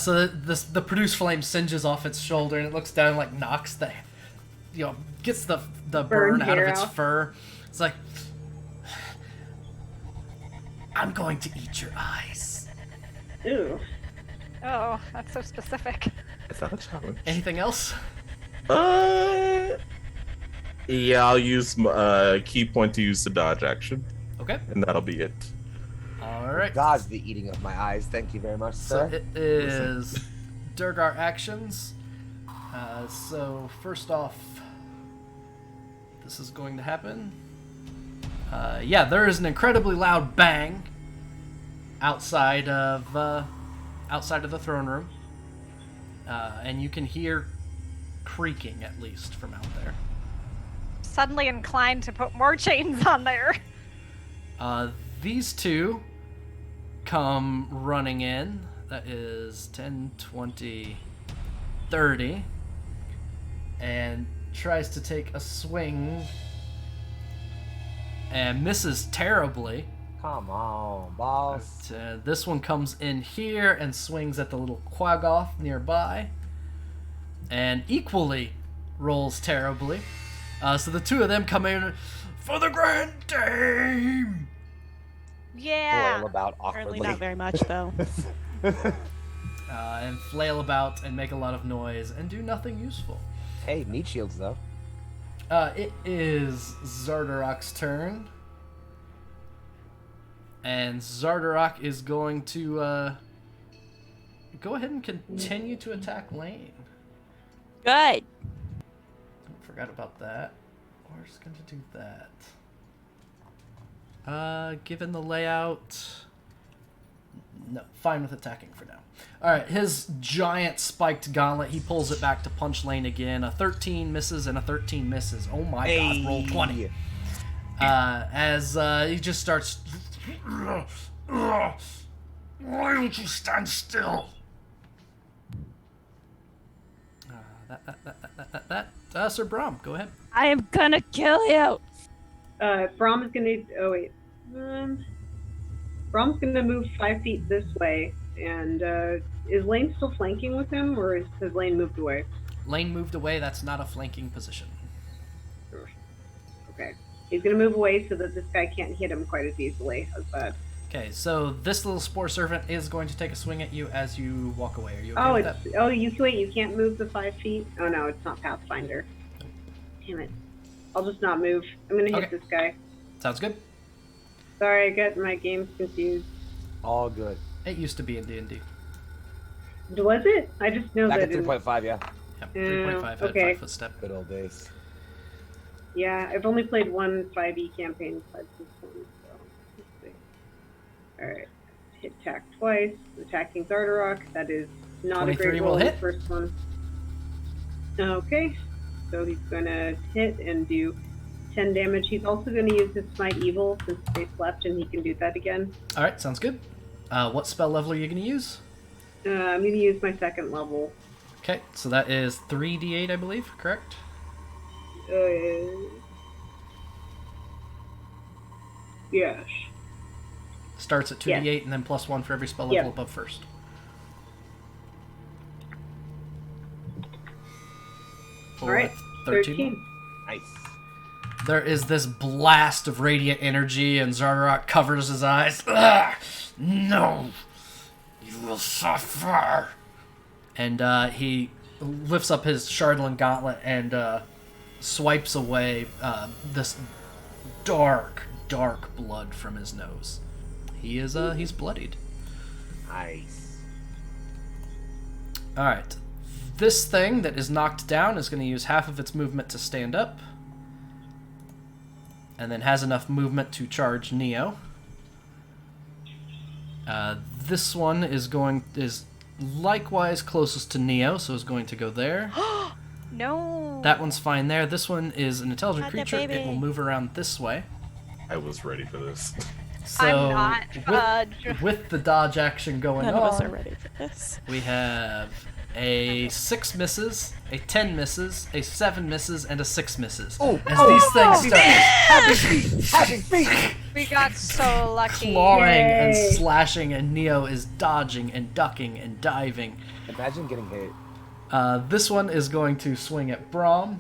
So the produce flame singes off its shoulder and it looks down and like knocks the, gets the burn out of hair its out. fur. It's like, I'm going to eat your eyes. Ooh. Oh, that's so specific. It's not a challenge. Anything else? Yeah, I'll use key point to use the dodge action, Okay. and that'll be it. All right. Dodge the eating of my eyes. Thank you very much, So sir. it is Duergar actions. So first off, this is going to happen. Yeah, there is an incredibly loud bang outside of the throne room, and you can hear creaking at least from out there. Suddenly inclined to put more chains on there. These two come running in. That is 10, 20, 30. And tries to take a swing. And misses terribly. Come on, boss. But, this one comes in here and swings at the little Quagoth nearby. And equally rolls terribly. So the two of them come in for the Grand Dame! Yeah. Flail about Apparently awkwardly. not very much, though. And flail about and make a lot of noise and do nothing useful. Hey, need shields though. It is Xardarok's turn. And Xardarok is going to go ahead and continue to attack Lane. Good. Forgot about that. We're just going to do that. Given the layout... No, fine with attacking for now. Alright, his giant spiked gauntlet, he pulls it back to punch Lane again. A 13 misses and a 13 misses. Oh my god, roll 20. As he just starts... Why don't you stand still? Sir Brahm, go ahead. I am gonna kill you. Braum is gonna. Oh wait. Braum's gonna move 5 feet this way, and is Lane still flanking with him, or has Lane moved away? Lane moved away, that's not a flanking position. Okay. He's gonna move away so that this guy can't hit him quite as easily. How's that? Okay, so this little spore servant is going to take a swing at you as you walk away. Are you okay Oh, with it's that? you can't move the 5 feet. Oh no, it's not Pathfinder. Damn it. I'll just not move. I'm gonna hit Okay. this guy. Sounds good. Sorry, I got my games confused. All good. It used to be in D&D. Was it? I just know Back that. at 3.5, yeah. Yep, 3.5 had okay. 5 foot step. Good old days. Yeah, I've only played one 5e campaign besides this one, so let's see. Alright. Hit attack twice. Attacking Xardarok. That is not a 23 great will roll. hit. First one. Okay. So he's gonna hit and do 10 damage. He's also gonna use his Smite Evil since they slept, and he can do that again. Alright, sounds good. What spell level are you going to use? I'm gonna use my second level. Okay, so that is 3d8, I believe, correct? Yes. Starts at 2d8 and then plus 1 for every spell level above first. Alright, 13. Nice. There is this blast of radiant energy, and Xardarok covers his eyes. Ugh! No! You will suffer! And he lifts up his Chardalyn gauntlet and swipes away this dark, dark blood from his nose. He's bloodied. Nice. Alright. This thing that is knocked down is going to use half of its movement to stand up. And then has enough movement to charge Neo. This one is likewise closest to Neo, so is going to go there. No. That one's fine there. This one is an intelligent Not that creature. It baby. will move around this way. I was ready for this. So I'm not fudge. with the dodge action going None on, of us are ready for this. we have a 6 misses, a 10 misses, a 7 misses, and a 6 misses. As these things start Happy feet! Happy feet! We got so lucky. clawing and Yay. slashing, and Neo is dodging and ducking and diving. Imagine getting hit. This one is going to swing at Braum.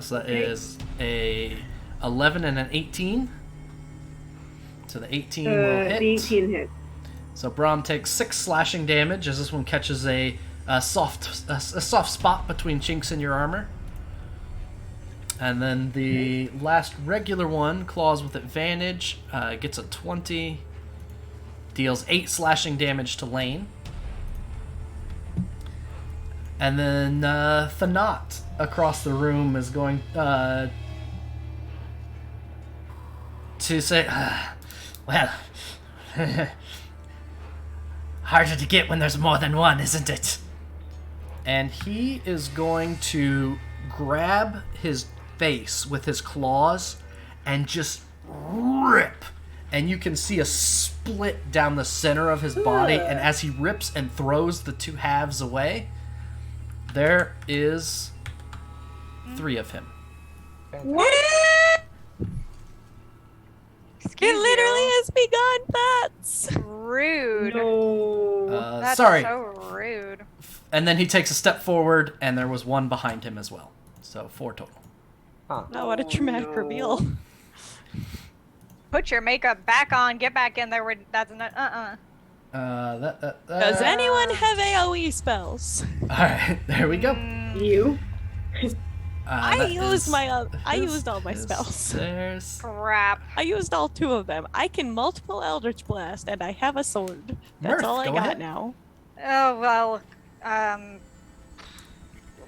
So that is a 11 and an 18. So the 18 will hit. The 18 hits. So Braum takes 6 slashing damage as this one catches a soft spot between chinks in your armor. And then the last regular one, claws with advantage, gets a 20, deals 8 slashing damage to Lane. And then Thanat across the room is going to say, well, harder to get when there's more than one, isn't it? And he is going to grab his face with his claws and just rip. And you can see a split down the center of his body, and as he rips and throws the 2 halves away, there is 3 of him. Excuse It literally you. has begun, bats. Rude. No. That's Sorry. so rude. And then he takes a step forward, and there was 1 behind him as well. So 4 total. Huh. Oh, what a traumatic no. reveal. Put your makeup back on. Get back in there. That's not. Does anyone have AoE spells? Alright, there we go. You? I used all my spells. There's... Crap. I used all 2 of them. I can multiple Eldritch Blast, and I have a sword. That's Mirth, all I go got ahead. now. Oh well.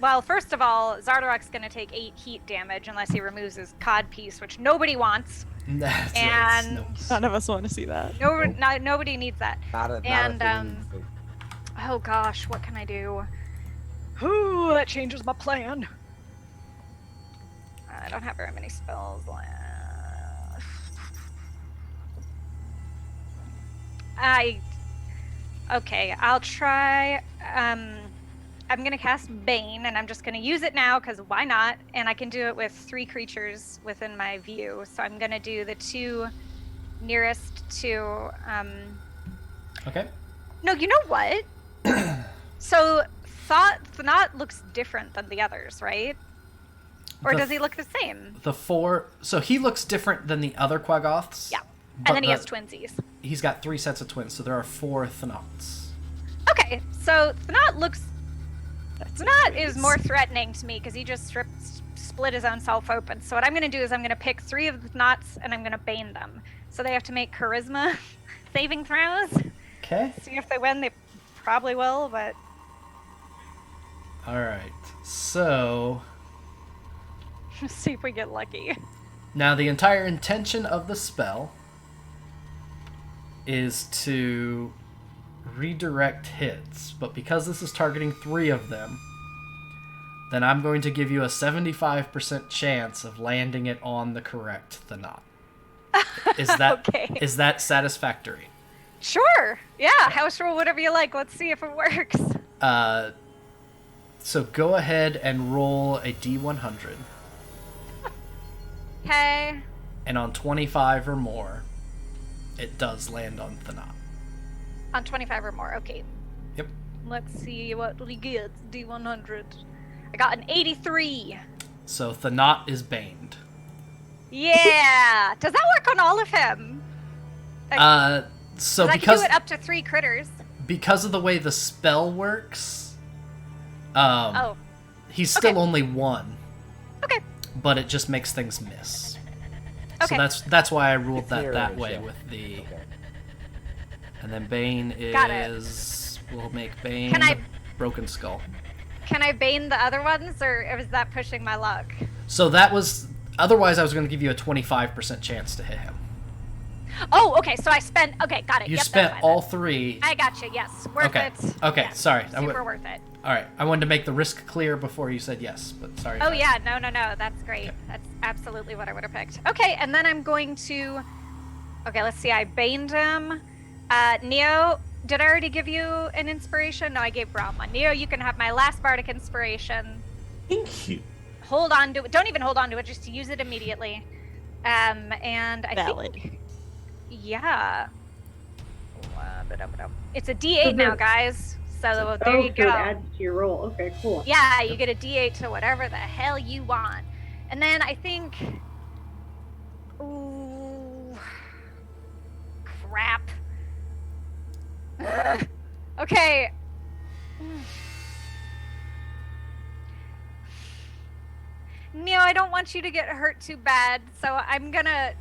Well, first of all, Xardarok's gonna take 8 heat damage unless he removes his cod piece, which nobody wants. That's And- no. None of us want to see that. Nobody needs that. And, Not Oh gosh, what can I do? Ooh, that changes my plan. I don't have very many spells left. Okay, I'll try. I'm gonna cast Bane, and I'm just gonna use it now because why not? And I can do it with 3 creatures within my view. So I'm gonna do the 2 nearest to. Okay. No, you know what? So Thanat looks different than the others, right? Or The- does he look the same? The 4... So he looks different than the other Quagoths. Yeah. but And then he has twinsies. He's got 3 sets of twins, so there are 4 Thanats. Okay, so Thanat is more threatening to me because he just split his own self open. So what I'm going to do is I'm going to pick 3 of the Thanats and I'm going to bane them. So they have to make charisma saving throws. Okay. See if they win. They probably will, but All right. So see if we get lucky. now the entire intention of the spell is to redirect hits, but because this is targeting 3 of them, then I'm going to give you a 75% chance of landing it on the correct Thanat. Is that Okay. Is that satisfactory? Sure. Yeah. House rule, whatever you like. Let's see if it works. So go ahead and roll a D100, Okay. and on 25 or more, it does land on Thanat. On 25 or more. Okay. Yep. Let's see what we get. D100. I got an 83. So Thanat is baned. Yeah. Does that work on all of him? So 'Cause I can because do it up to 3 critters. because of the way the spell works, Oh. he's still Okay. only 1, Okay. but it just makes things miss. Okay. So that's why I ruled It's that mirror that image, way yeah. with the. Okay. And then Bane Got it. is. We'll make Bane Can I- Broken Skull. Can I bane the other ones, or is that pushing my luck? So that was. Otherwise, I was going to give you a 25% chance to hit him. Oh, okay. So I spent. Okay, got it. You Yep, spent that's fine all then. 3. I gotcha. Yes, worth Okay. it. Okay, Yeah, sorry. Super worth it. All right. I wanted to make the risk clear before you said yes, but sorry. Oh yeah, no. That's great. Okay. That's absolutely what I would have picked. Okay, and then I'm going to. Okay, let's see. I baned him. Neo, did I already give you an inspiration? No, I gave Braum one. Neo, you can have my last bardic inspiration. Thank you. Hold on to it. Don't even hold on to it. Just use it immediately. And I Valid. think. Yeah. It's a D8 now, guys. So there you so go. it adds to your roll. Okay, cool. Yeah, you get a D8 to whatever the hell you want. And then I think. Ooh. Crap. Ugh. Okay. Neo, I don't want you to get hurt too bad, so I'm gonna.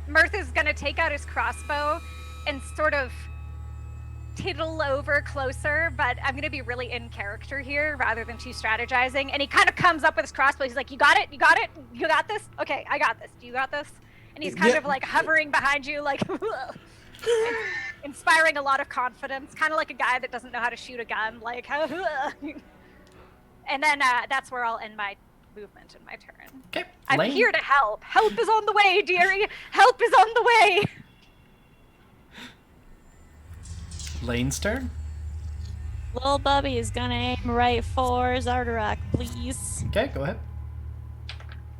Mirth is gonna take out his crossbow and sort of tittle over closer, but I'm gonna be really in character here rather than too strategizing. And he kind of comes up with his crossbow. He's like, "You got it? You got it? You got this? Okay, I got this. Do you got this?" And he's kind Yeah. of like hovering behind you, like inspiring a lot of confidence, kind of like a guy that doesn't know how to shoot a gun, like. And then that's where I'll end my movement in my turn. Okay. I'm Lane. here to help. Help is on the way, dearie. Help is on the way. Lane's turn. Little Bubby is gonna aim right for Xardarok, please. Okay, go ahead.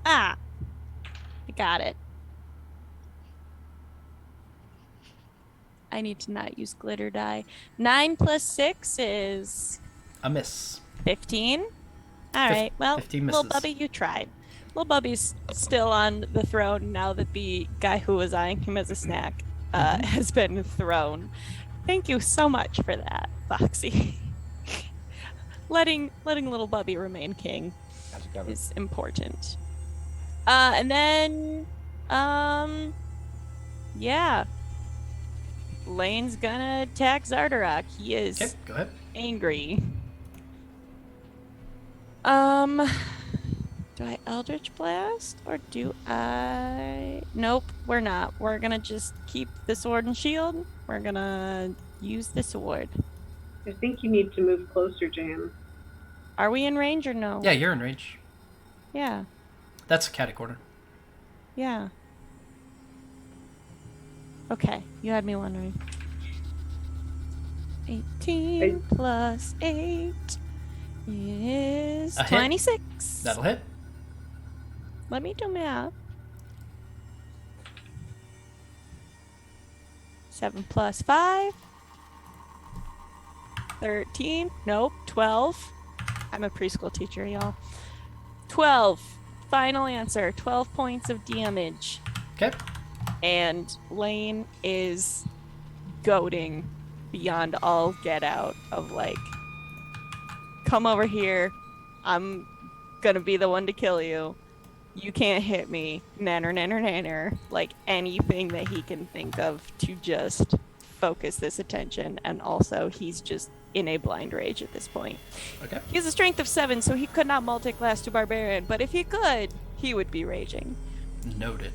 Ah, I got it. I need to not use glitter die. 9 plus 6 is A miss. 15. All right. Well, 15 Little misses. Bubby, you tried. Little Bubby's still on the throne now that the guy who was eyeing him as a snack has been thrown. Thank you so much for that, Foxy. letting Little Bubby remain king Got you covered. is important. And then, yeah. Lane's gonna attack Xardarok. He is Okay, go ahead. angry. Do I Eldritch Blast or do I? Nope, we're not. We're gonna just keep the sword and shield. We're gonna use the sword. I think you need to move closer, Jam. Are we in range or no? Yeah, you're in range. Yeah. That's a catty corner. Yeah. Okay, you had me wondering. 18 plus 8 is A hit. 26. That'll hit. Let me do math. 7 plus 5. 13. Nope. 12. I'm a preschool teacher, y'all. 12. Final answer. 12 points of damage. Okay. And Lane is goading beyond all get out of like, come over here. I'm gonna be the one to kill you. You can't hit me. Nanner, nanner, nanner. Like anything that he can think of to just focus this attention. And also, he's just in a blind rage at this point. Okay. He has a strength of 7, so he could not multi-class to barbarian, but if he could, he would be raging. Noted.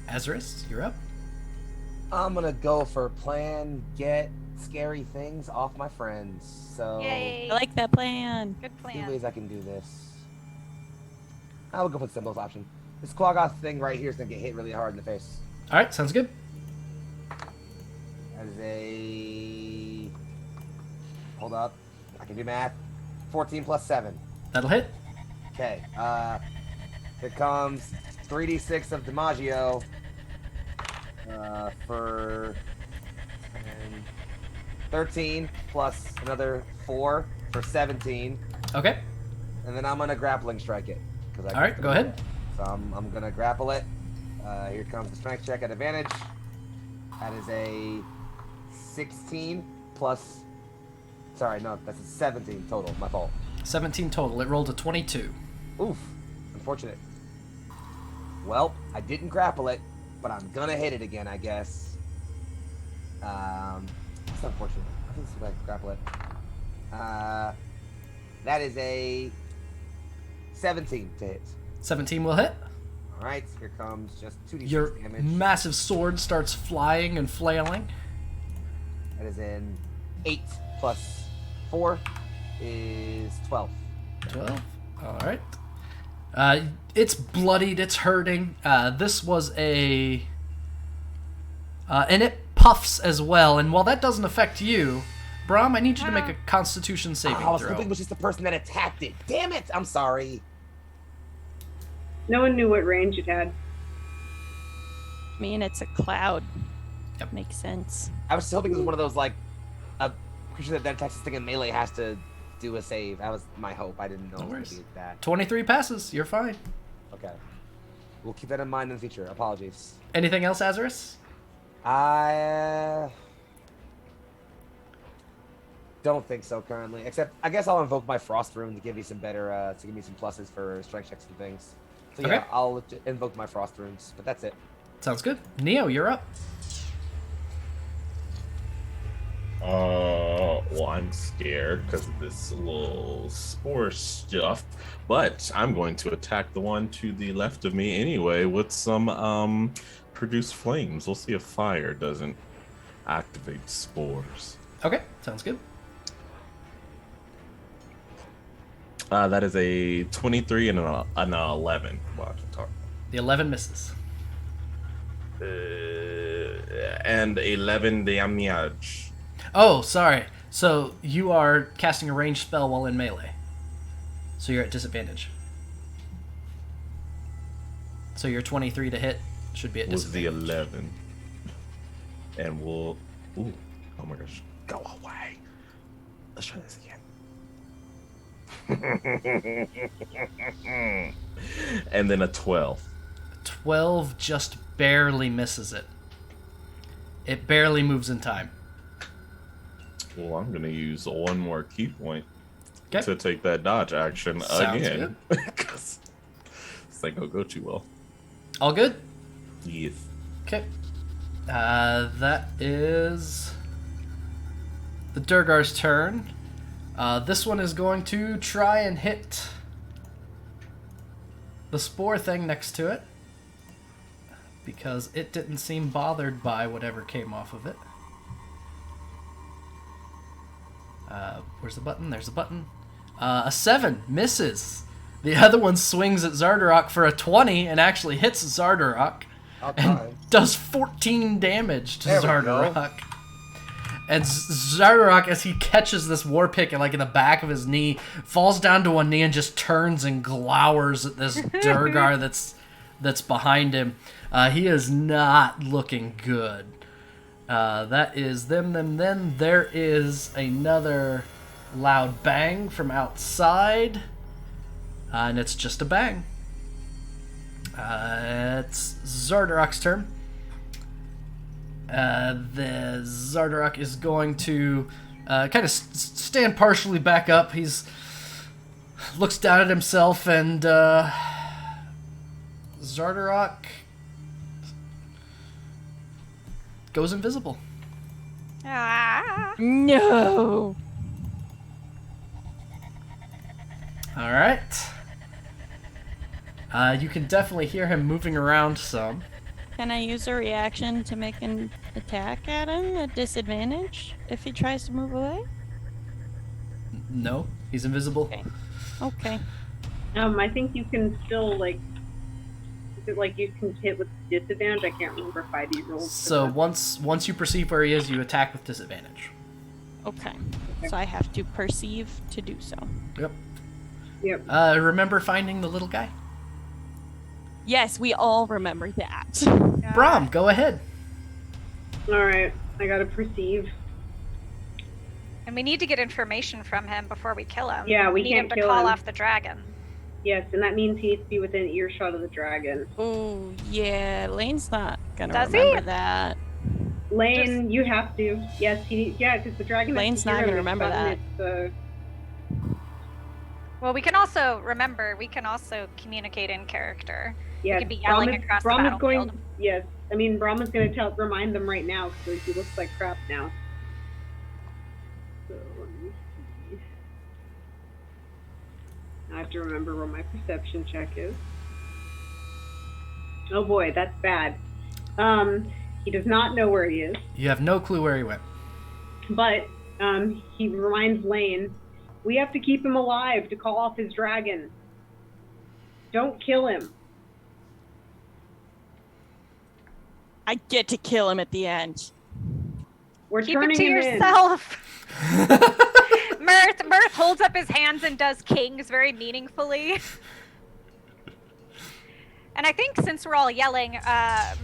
Azerus, you're up. I'm gonna go for plan, get scary things off my friends. So Yay! I like that plan. Good two plan. ways I can do this. I will go for the simplest option. This Quagoth thing right here is gonna get hit really hard in the face. All right, sounds good. That is a... Hold up. I can do math. 14 plus 7. That'll hit. Okay. Here comes 3d6 of Dimaggio. For 13 plus another 4 for 17. Okay. And then I'm gonna grappling strike it. All right, go ahead. So I'm gonna grapple it. Here comes the strength check at advantage. That is a 16 plus. Sorry, no, that's a 17 total. My fault. 17 total. It rolled a 22. Oof, unfortunate. Well, I didn't grapple it, but I'm gonna hit it again, I guess. That's unfortunate. I think see if I can grapple it. That is a 17 to hit. 17 will hit. All right, here comes just 2d6 Your damage. massive sword starts flying and flailing. That is an 8 plus 4 is 12. 12. All right. It's bloodied. It's hurting. This was a... and it puffs as well. And while that doesn't affect you, Brahm, I need you to make a Constitution saving I was throw. hoping it was just the person that attacked it. Damn it! I'm sorry. No one knew what range it had. I mean, it's a cloud. Yep. Makes sense. I was hoping it was one of those, like, a creature that attacks this thing in melee has to do a save. That was my hope. I didn't know it was going to be that. 23 passes. You're fine. Okay. We'll keep that in mind in the future. Apologies. Anything else, Azerus? I don't think so currently. Except, I guess I'll invoke my Frost Rune to give me some better, to give me some pluses for strength checks and things. So yeah, Okay. I'll invoke my Frost Runes, but that's it. Sounds good. Neo, you're up. Well, I'm scared because of this little spore stuff, but I'm going to attack the one to the left of me anyway with some produce flames. We'll see if fire doesn't activate spores. Okay, sounds good. That is a 23 and an 11. Well, I can talk. The 11 misses. And 11 damage. Oh, sorry. So you are casting a ranged spell while in melee. So you're at disadvantage. So your 23 to hit should be at Was the disadvantage. 11. And we'll... Ooh, oh my gosh. Go away. Let's try this again. And then a 12. 12 just barely misses it. It barely moves in time. Well, I'm going to use one more key point Okay. to take that dodge action Sounds again. Because this ain't going to go too well. All good? Yes. Okay. That is the Duergar's turn. This one is going to try and hit the spore thing next to it because it didn't seem bothered by whatever came off of it. Where's the button? There's the button. A 7 misses. The other one swings at Xardarok for a 20 and actually hits Xardarok and does 14 damage to There we go. Xardarok. And Xardarok, as he catches this war pick in the back of his knee, falls down to one knee and just turns and glowers at this Duergar that's behind him. He is not looking good. That is them. Then there is another loud bang from outside. And it's just a bang. It's Xardarok's turn. The Xardarok is going to kind of stand partially back up. He's looks down at himself, and Xardarok goes invisible. Ah. No. All right. You can definitely hear him moving around some. Can I use a reaction to make an attack at him at disadvantage if he tries to move away? No, he's invisible. Okay. I think you can still like. Is it like you can hit with disadvantage? I can't remember if I do rules. So once you perceive where he is, you attack with disadvantage. Okay. So I have to perceive to do so. Yep. Yep. Remember finding the little guy? Yes, we all remember that. Brom, go ahead. All right. I gotta perceive. And we need to get information from him before we kill him. Yeah, we need can't him to kill call him. off the dragon. Yes, and that means he needs to be within earshot of the dragon. Oh, yeah. Lane's not gonna Does remember he? that. Lane, you have to. Yes, because the dragon. Lane's has to hear not gonna him. remember It's that. gotten Well, we can also communicate in character. Yeah, We could be yelling across the battlefield. going. Yes, I mean Brahma's going to remind them right now because he looks like crap now. So let me see. I have to remember where my perception check is. Oh boy, that's bad. He does not know where he is, You have no clue where he went. but he reminds Lane, we have to keep him alive to call off his dragon. Don't kill him. I get to kill him at the end. We're Keep it turning to him yourself. Mirth holds up his hands and does kings very meaningfully. And I think since we're all yelling,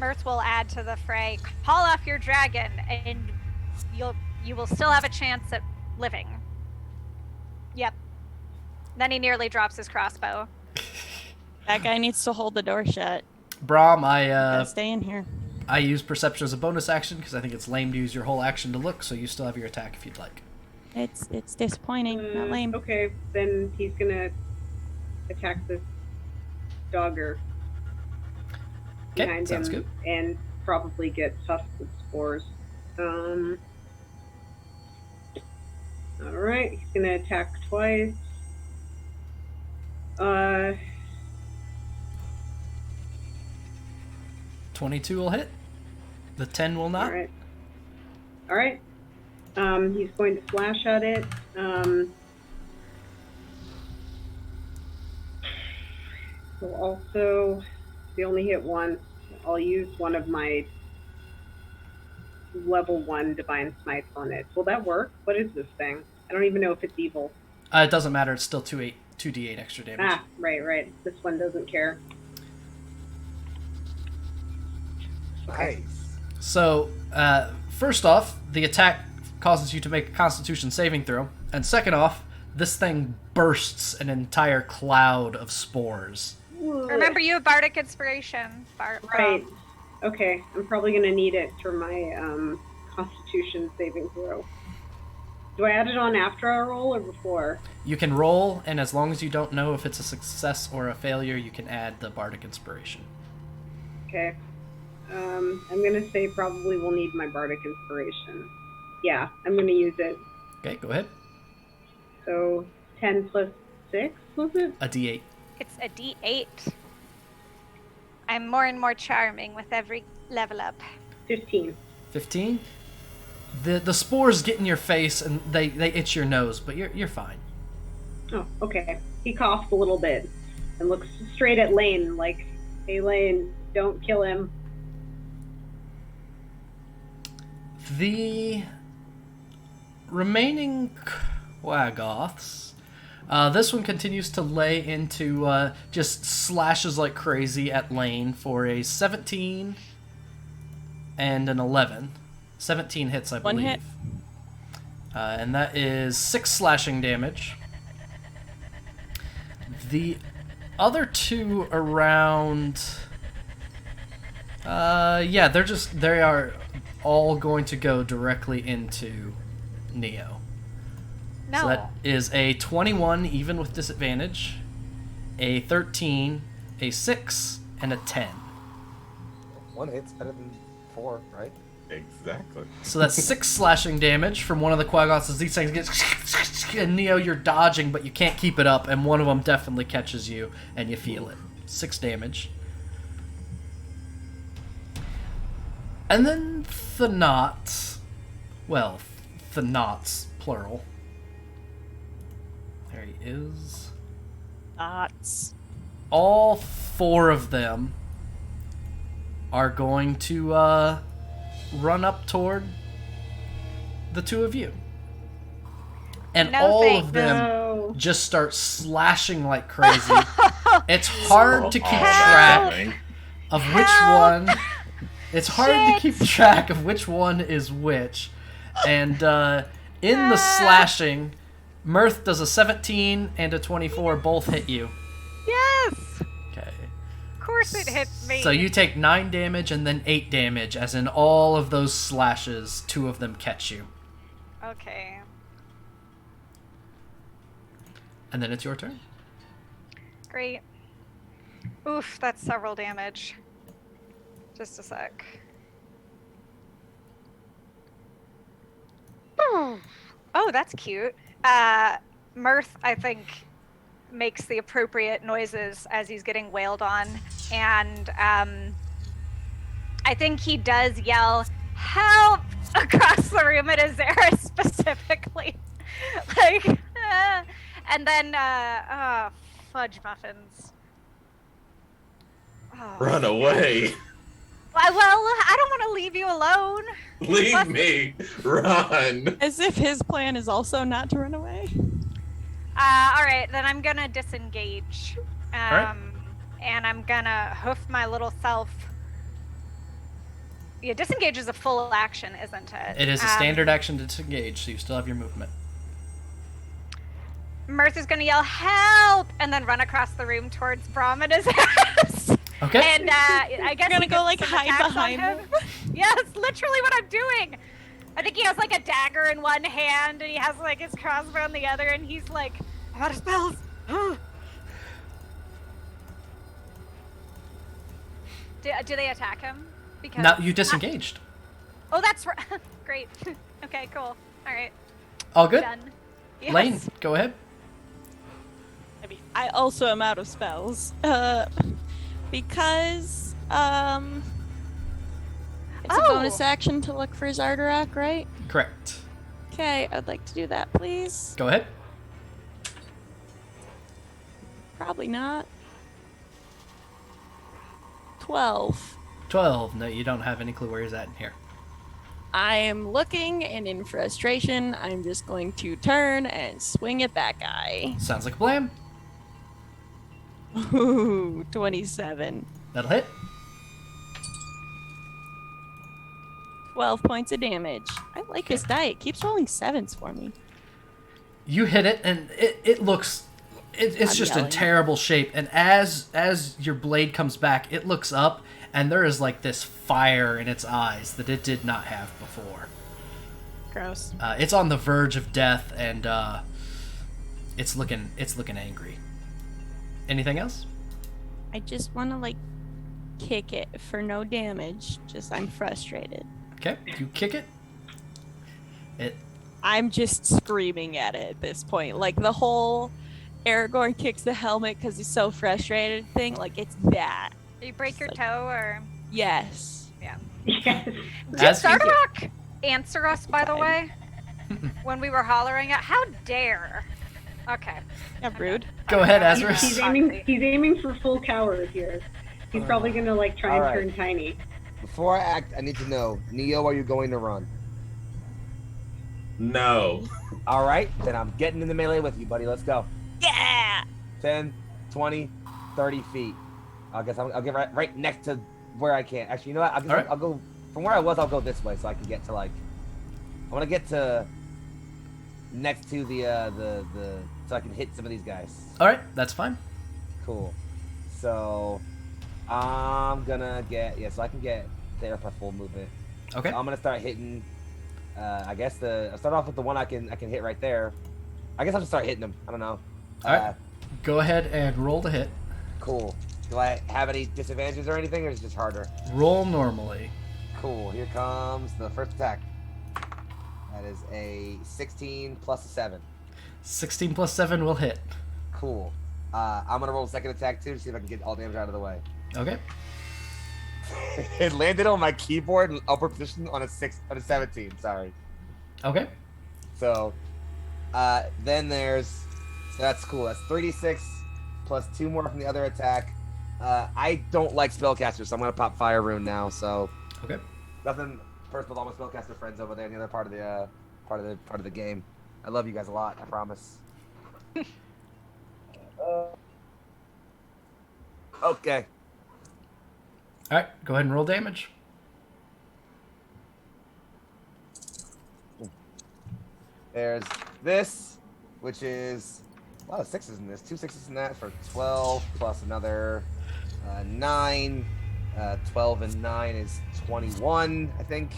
Mirth will add to the fray, call off your dragon, and you will still have a chance at living. Yep. Then he nearly drops his crossbow. That guy needs to hold the door shut. Brom, Gotta stay in here. I use perception as a bonus action because I think it's lame to use your whole action to look, so you still have your attack if you'd like. It's disappointing, not lame. Okay, then he's gonna attack this dogger Okay, behind sounds him good. and probably get stuffed with spores. All right, he's gonna attack twice. 22 will hit. The 10 will not. All right. He's going to slash at it. He'll also, he only hit once. I'll use one of my level 1 divine smites on it. Will that work? What is this thing? I don't even know if it's evil. It doesn't matter. It's still 2d8 extra damage. Ah, right. This one doesn't care. Nice. So, first off, the attack causes you to make a Constitution saving throw, and second off, this thing bursts an entire cloud of spores. Remember, you have Bardic Inspiration. Right. Okay, I'm probably going to need it for my Constitution saving throw. Do I add it on after I roll or before? You can roll, and as long as you don't know if it's a success or a failure, you can add the Bardic Inspiration. Okay. I'm going to say probably we'll need my Bardic Inspiration. Yeah, I'm going to use it. Okay, go ahead. So 10 plus 6, was it? A d8. It's a D8. I'm more and more charming with every level up. 15. 15. The spores get in your face and they itch your nose, but you're fine. Oh, okay. He coughs a little bit and looks straight at Lane like, hey Lane, don't kill him. The remaining Quagoths, this one continues to lay into just slashes like crazy at Lane for a 17 and an 11. 17 hits, I believe. One hit. And that is 6 slashing damage. The other two around... yeah, they are all going to go directly into Neo. No. So that is a 21, even with disadvantage, a 13, a 6, and a 10. 1 hit's better than 4, right? Exactly. So that's 6 slashing damage from one of the Quagoths as these things get... And Neo, you're dodging, but you can't keep it up, and one of them definitely catches you, and you feel it. 6 damage. And then Thanots. Well, Thanots, plural. There he is. Thoughts. All 4 of them are going to run up toward the 2 of you. And No all thanks. of them No. just start slashing like crazy. It's hard to keep All track of which Help! one. It's hard to Shit! keep track of which one is which. And in the slashing, Mirth does a 17 and a 24 both hit you. Yes! Okay. Of course it hits me. So you take 9 damage and then 8 damage, as in all of those slashes, 2 of them catch you. Okay. And then it's your turn. Great. Oof, that's several damage. Just a sec. Oh, that's cute. Mirth, I think, makes the appropriate noises as he's getting wailed on, and I think he does yell, "Help!" across the room at Azerus specifically. Like, and then, fudge muffins. Oh. Run away. Well, I don't want to leave you alone. Leave me. Run. As if his plan is also not to run away. All right, then I'm gonna disengage. right. And I'm gonna hoof my little self. Yeah, disengage is a full action, isn't it? It is a standard action to disengage, so you still have your movement. Mirth is gonna yell, "Help!" and then run across the room towards Brom and his ass. Okay. And I guess You're gonna he go, gets like, some hide attacks on behind him. Yes, literally what I'm doing. I think he has like a dagger in one hand and he has like his crossbow in the other, and he's like, "I'm out of spells." Do they attack him? Because Now you disengaged. Oh, that's right. Great. Okay, cool. All right. All good? Done. Yes. Lane, go ahead. I mean, I also am out of spells. Because it's a bonus action to look for Xardarok, right? Correct. Okay, I'd like to do that, please. Go ahead. Probably not. 12. 12. No, you don't have any clue where he's at in here. I am looking, and in frustration, I'm just going to turn and swing at that guy. Sounds like a plan. Ooh, 27. That'll hit. 12 points of damage. I like this die. It keeps rolling 7s for me. You hit it, and it looks... It's I'm just yelling. in terrible shape. And as your blade comes back, it looks up, and there is like this fire in its eyes that it did not have before. Gross. It's on the verge of death, and it's looking angry. Anything else? I just want to, like, kick it for no damage. Just, I'm frustrated. Okay, you kick it. I'm just screaming at it at this point. Like, the whole Aragorn kicks the helmet because he's so frustrated thing. Like, it's that. Do you break your Like- toe or? Yes. Yeah. Yes. Did As he- Xardarok answer us, by the way, when we were hollering at? How dare? Okay. Yeah, rude. Go ahead, Okay. Azerus. He's aiming for full coward here. He's probably gonna like try and Alright. turn tiny. Before I act, I need to know, Neo, are you going to run? No. All right, then I'm getting in the melee with you, buddy. Let's go. Yeah. 10, 20, 30 feet. I guess I'll get right next to where I can. Actually, you know what? Alright. I'll go from where I was. I'll go this way so I can get to like. I want to get to next to the so I can hit some of these guys. All right, that's fine. Cool. So I'm gonna get so I can get there with my full movement. Okay. So I'm gonna start hitting. I guess I'll start off with the one I can hit right there. I guess I'll just start hitting them. I don't know. All right. Go ahead and roll to hit. Cool. Do I have any disadvantages or anything, or is it just harder? Roll normally. Cool. Here comes the first attack. That is a 16 plus a 7. 16 plus 7 will hit. Cool. I'm gonna roll a second attack too to see if I can get all damage out of the way. Okay. It landed on my keyboard in upper position on a 17. Sorry. Okay. So, then there's. So that's cool. That's 3d6 plus 2 more from the other attack. I don't like spellcasters, so I'm gonna pop Fire Rune now. So. Okay. Nothing personal with all my spellcaster friends over there in the other part of the game. I love you guys a lot. I promise. Okay. All right. Go ahead and roll damage. There's this, which is a lot of 6s in this. 2 6s in that for 12 plus another 9. 12 and 9 is 21, I think.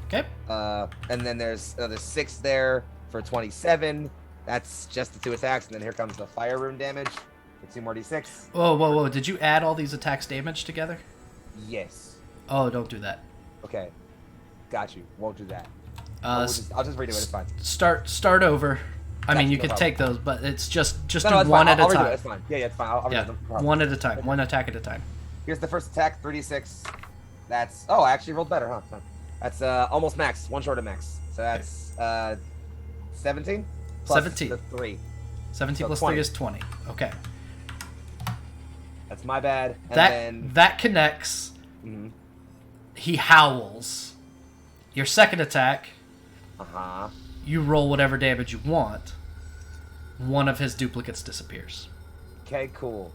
Okay. And then there's another 6 there for 27. That's just the 2 attacks, and then here comes the Fire Rune damage for 2 more d6. Whoa. Did you add all these attacks damage together? Yes. Oh, don't do that. Okay. Got you. Won't do that. Uh, I'll just redo it. It's fine. Start over. I mean, Gotcha, you no could problem. take those, but it's just do No, it's one fine. at a I'll redo time. it. It's fine. Yeah, it's fine. I'll redo Yeah, it. No problem. one at a time. One attack at a time. Here's the first attack, 3d6. That's I actually rolled better, huh? That's almost max, one short of max. So that's 17 plus 17. the 3. 17 So plus 20. 3 is 20. Okay. That's my bad. And That connects. Mhm. He howls. Your second attack, you roll whatever damage you want. One of his duplicates disappears. Okay, cool.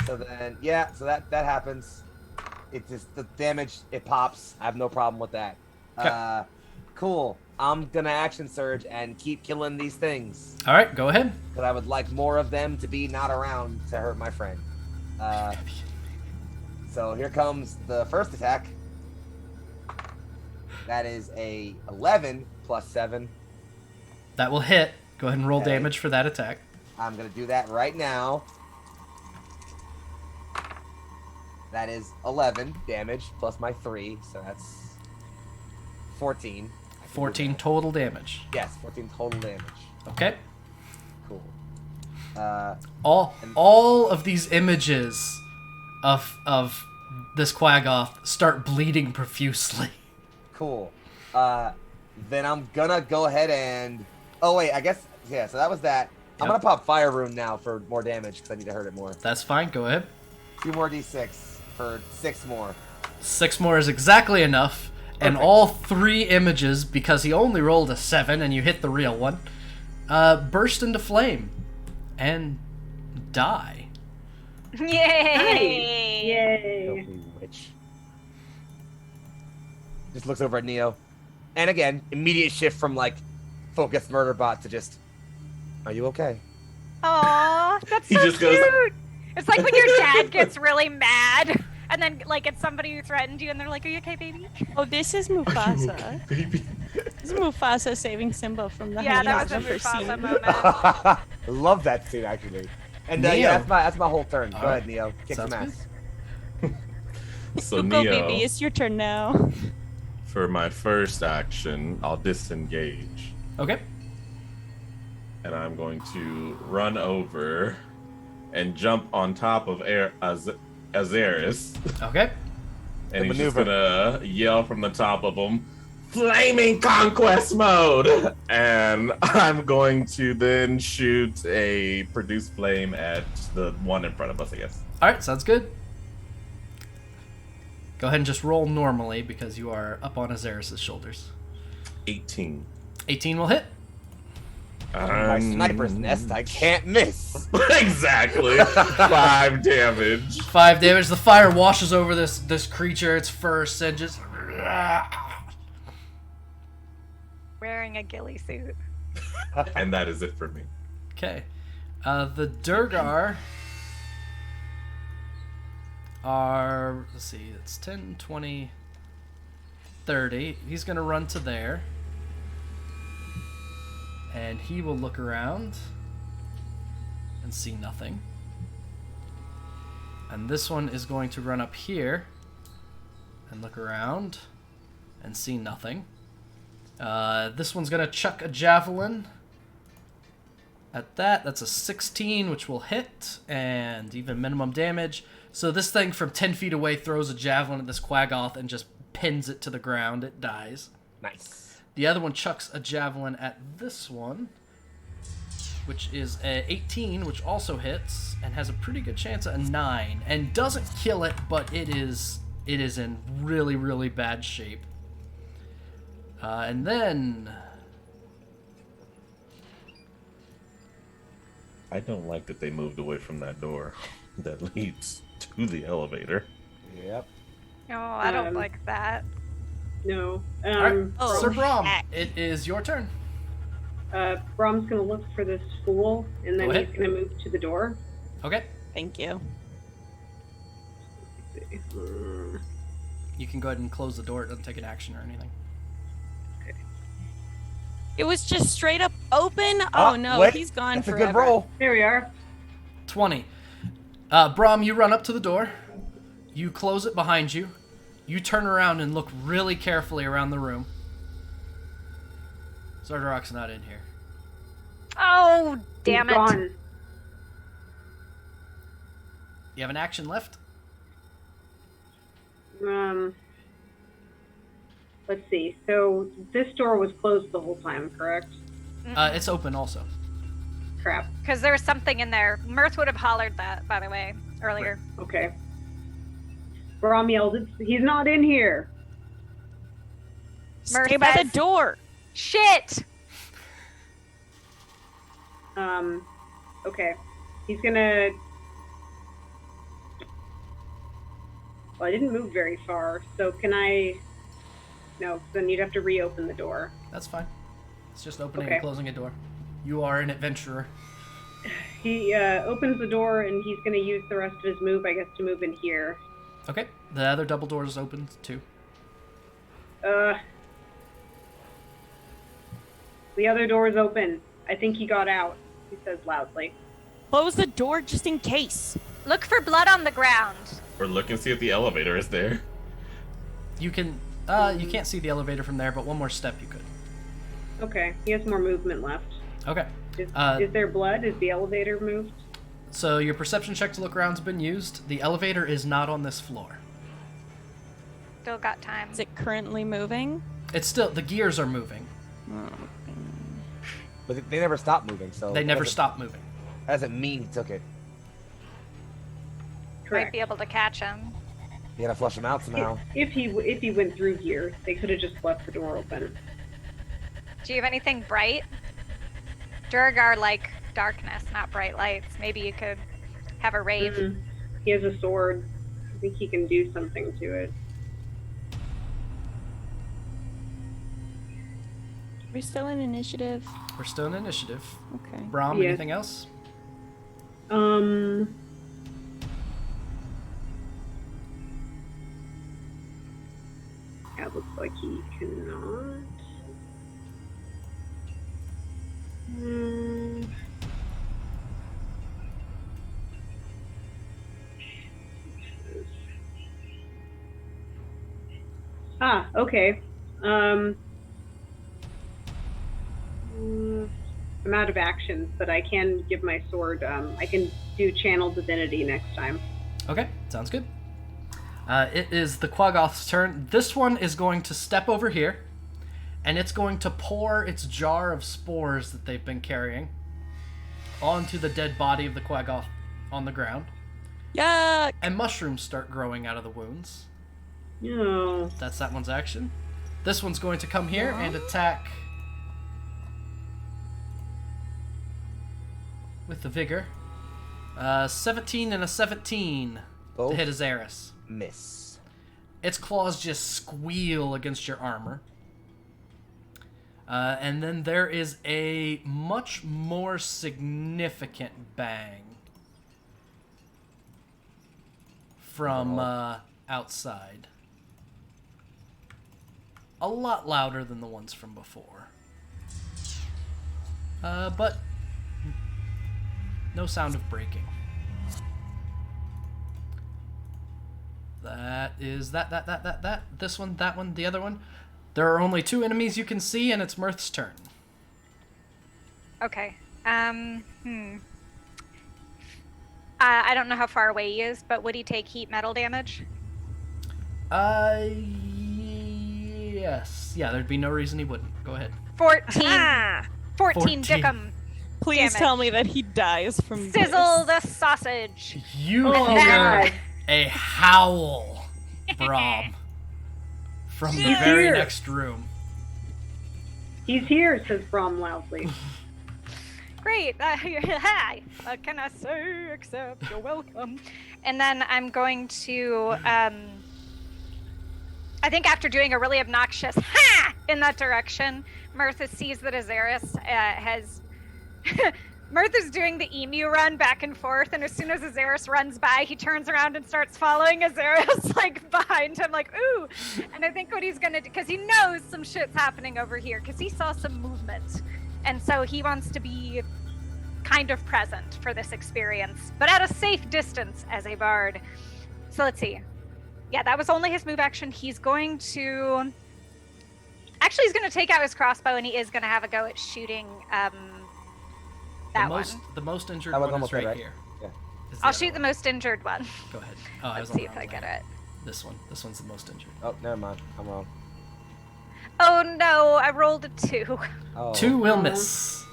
So then, so that happens. It just, the damage, it pops. I have no problem with that. Okay. Cool. I'm gonna action surge and keep killing these things. All right, go ahead. Because I would like more of them to be not around to hurt my friend. So here comes the first attack. That is a 11 plus 7. That will hit. Go ahead and roll Okay. damage for that attack. I'm gonna do that right now. That is 11 damage plus my 3, so that's 14. 14 total damage. Yes, 14 total damage. Okay. Cool. All of these images of this Quagoth start bleeding profusely. Cool. Then I'm gonna go ahead and. Oh wait, I guess so that was that. I'm gonna pop Fire Rune now for more damage because I need to hurt it more. That's fine. Go ahead. 2 more d6 for 6 more. 6 more is exactly enough. And Perfect. all 3 images, because he only rolled a 7 and you hit the real one, burst into flame and die. Yay! Yay! Filthy witch. Just looks over at Neo. And again, immediate shift from like focused murder bot to just, are you okay? Aw, that's He so just goes cute. It's like when your dad gets really mad, and then like it's somebody who threatened you, and they're like, "Are you okay, baby?" Oh, this is Mufasa. Baby. This is Mufasa saving Simba from the Yeah, that hyenas was a I've ever Mufasa seen. moment. I love that scene actually. And Neo. yeah, that's my whole turn. Go All right. ahead, Neo. Kick some Sounds ass. So Go, Neo, baby, it's your turn now. for my first action, I'll disengage. Okay. And I'm going to run over and jump on top of Azerus. Okay. And The he's just maneuver. gonna yell from the top of him, "Flaming Conquest Mode!" And I'm going to then shoot a Produce Flame at the one in front of us, I guess. All right, sounds good. Go ahead and just roll normally because you are up on Azerus' shoulders. 18. 18 will hit. My sniper's nest, I can't miss. Exactly. 5 damage. 5 damage. The fire washes over this creature, its fur singes. Wearing a ghillie suit. And that is it for me. Okay. The Duergar are, let's see, it's 10, 20, 30. He's going to run to there. And he will look around and see nothing. And this one is going to run up here and look around and see nothing. This one's going to chuck a javelin at that. That's a 16, which will hit, and even minimum damage. So this thing from 10 feet away throws a javelin at this Quagoth and just pins it to the ground. It dies. Nice. The other one chucks a javelin at this one, which is a 18, which also hits and has a pretty good chance at a 9, and doesn't kill it, but it is in really, really bad shape. And then I don't like that they moved away from that door that leads to the elevator. Yep. Oh, I don't Um, like that. No. all right, Oh, Sir Brom, heck. it is your turn. Brom's gonna look for this fool, and then Go ahead. he's gonna move to the door. Okay, Thank you. you can go ahead and close the door. It doesn't take an action or anything. It was just straight up open. Ah, Oh no, wait, he's gone That's forever. a good roll. There we are. 20. Brom, you run up to the door. You close it behind you. You turn around and look really carefully around the room. Xardarok's not in here. Oh, damn He's it. gone. You have an action left? Let's see. So this door was closed the whole time, correct? It's open also. Crap. Because there was something in there. Mirth would have hollered that, by the way, earlier. Okay. Brom yelled, "He's not in here." Stay by the says- door. Shit! Okay. He's gonna. Well, I didn't move very far, so can I? No, then you'd have to reopen the door. That's fine. It's just opening Okay. and closing a door. You are an adventurer. He opens the door, and he's gonna use the rest of his move, I guess, to move in here. Okay. The other double door is open too. The other door is open. I think he got out, he says loudly. Close the door just in case. Look for blood on the ground. Or look and see if the elevator is there. You can you can't see the elevator from there, but one more step you could. Okay, he has more movement left. Okay. Is there blood? Is the elevator moved? So your perception check to look around's been used. The elevator is not on this floor. Still got time. Is it currently moving? It's still, the gears are moving. But they never stopped moving, so They never that doesn't- stop moving. That doesn't mean he took it. Might Correct. be able to catch him. You gotta flush him out somehow. If he went through here, they could have just left the door open. Do you have anything bright? Duergar like darkness, not bright lights. Maybe you could have a rave. Mm-mm. He has a sword. I think he can do something to it. We're still in initiative. We're still in initiative. Okay. Brom, Yes. anything else? That looks like he cannot. Okay. I'm out of actions, but I can give my sword. I can do Channel Divinity next time. Okay, sounds good. It is the Quagoth's turn. This one is going to step over here, and it's going to pour its jar of spores that they've been carrying onto the dead body of the Quagoth on the ground. Yuck! And mushrooms start growing out of the wounds. No. That's that one's action. This one's going to come here and attack with the vigor. 17 and a 17 Both to hit Azerus. miss. Its claws just squeal against your armor. And then there is a much more significant bang from outside. A lot louder than the ones from before. But no sound of breaking. That That is that. This one, that one, the other one. There are only 2 enemies you can see, and it's Mirth's turn. Okay. I don't know how far away he is, but would he take heat metal damage? Yes. Yeah, there'd be no reason he wouldn't. Go ahead. 14. 14 dickum. Please damage. tell me that he dies from Sizzle this. the sausage. You Oh, hear God. a howl, Brom, from the He's very here. next room. He's here, says Brom loudly. Great. Hi. What can I say except you're welcome? And then I'm going to, I think after doing a really obnoxious ha in that direction, Mirth sees that Azerus has... Mirth is doing the emu run back and forth, and as soon as Azerus runs by, he turns around and starts following Azerus, like, behind him, like, ooh! And I think what he's gonna do, because he knows some shit's happening over here, because he saw some movement. And so he wants to be kind of present for this experience, but at a safe distance as a bard. So let's see. Yeah, that was only his move action. He's going to... Actually, he's going to take out his crossbow, and he is going to have a go at shooting that one. The most injured That was one is almost right right. here. Yeah. Is I'll other shoot the one. most injured one. Go ahead. Oh, I was Let's on see the if I wrong get way. it. This one. This one's the most injured. Oh, never mind. I'm wrong. Oh no, I rolled a 2. Oh. 2 will miss.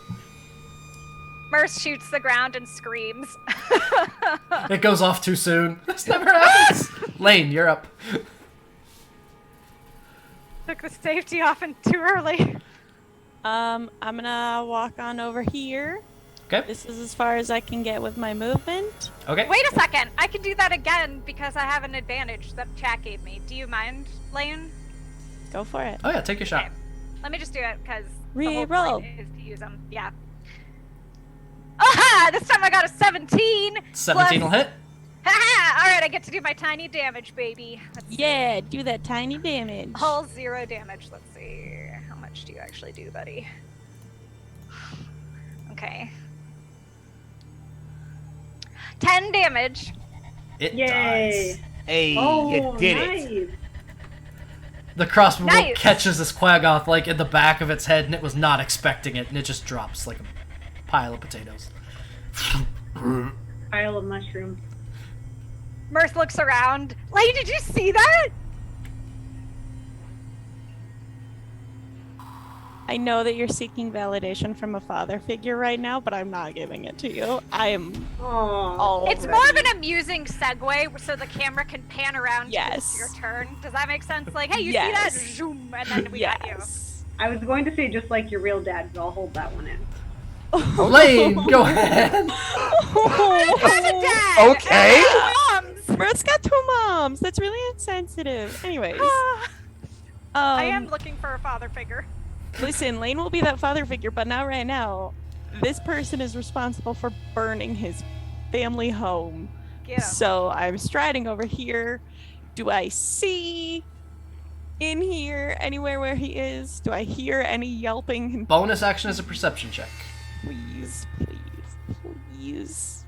Mirth shoots the ground and screams. It goes off too soon. This never happens. Lane, you're up. Took the safety off and too early. I'm gonna walk on over here. Okay. This is as far as I can get with my movement. Okay. Wait a second, I can do that again because I have an advantage that chat gave me. Do you mind, Lane? Go for it. Oh yeah, take your shot. Okay. Let me just do it because the whole Reroll. point is to use them. Yeah. Aha! This time I got a 17. 17 will hit. Haha! All right, I get to do my tiny damage, baby. Let's see. Yeah, do that tiny damage. All 0 damage. Let's see. How much do you actually do, buddy? Okay. 10 damage. It Yay! dies. Hey, Oh, you did nice. it. The crossbow bolt Nice. catches this Quagoth like in the back of its head, and it was not expecting it, and it just drops like a pile of potatoes. Pile of mushrooms. Mirth looks around. Lane, did you see that? I know that you're seeking validation from a father figure right now, but I'm not giving it to you. I am Oh. all It's more of an amusing segue so the camera can pan around Yes. to your turn. Does that make sense? Like, hey, you Yes. see that? Zoom, and then we got you. yes. I was going to say just like your real dad, but I'll hold that one in. Lane, go ahead. Dad! Okay. Moms! Mirth's got 2 moms. That's really insensitive. Anyways, I am looking for a father figure. listen, Lane will be that father figure, but not right now. This person is responsible for burning his family home. Get 'em. So I'm striding over here. Do I see in here anywhere where he is? Do I hear any yelping? Bonus action is a perception check. Please, please, please.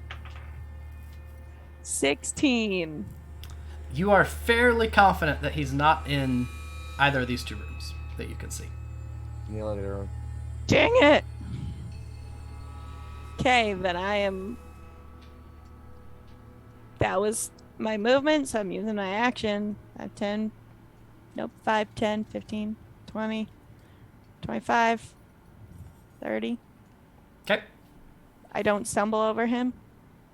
16. You are fairly confident that he's not in either of these 2 rooms that you can see. In the elevator room. Dang it! Okay, then I am... That was my movement, so I'm using my action. 5, 10... Nope, 5, 10, 15, 20, 25, 30. Okay. I don't stumble over him.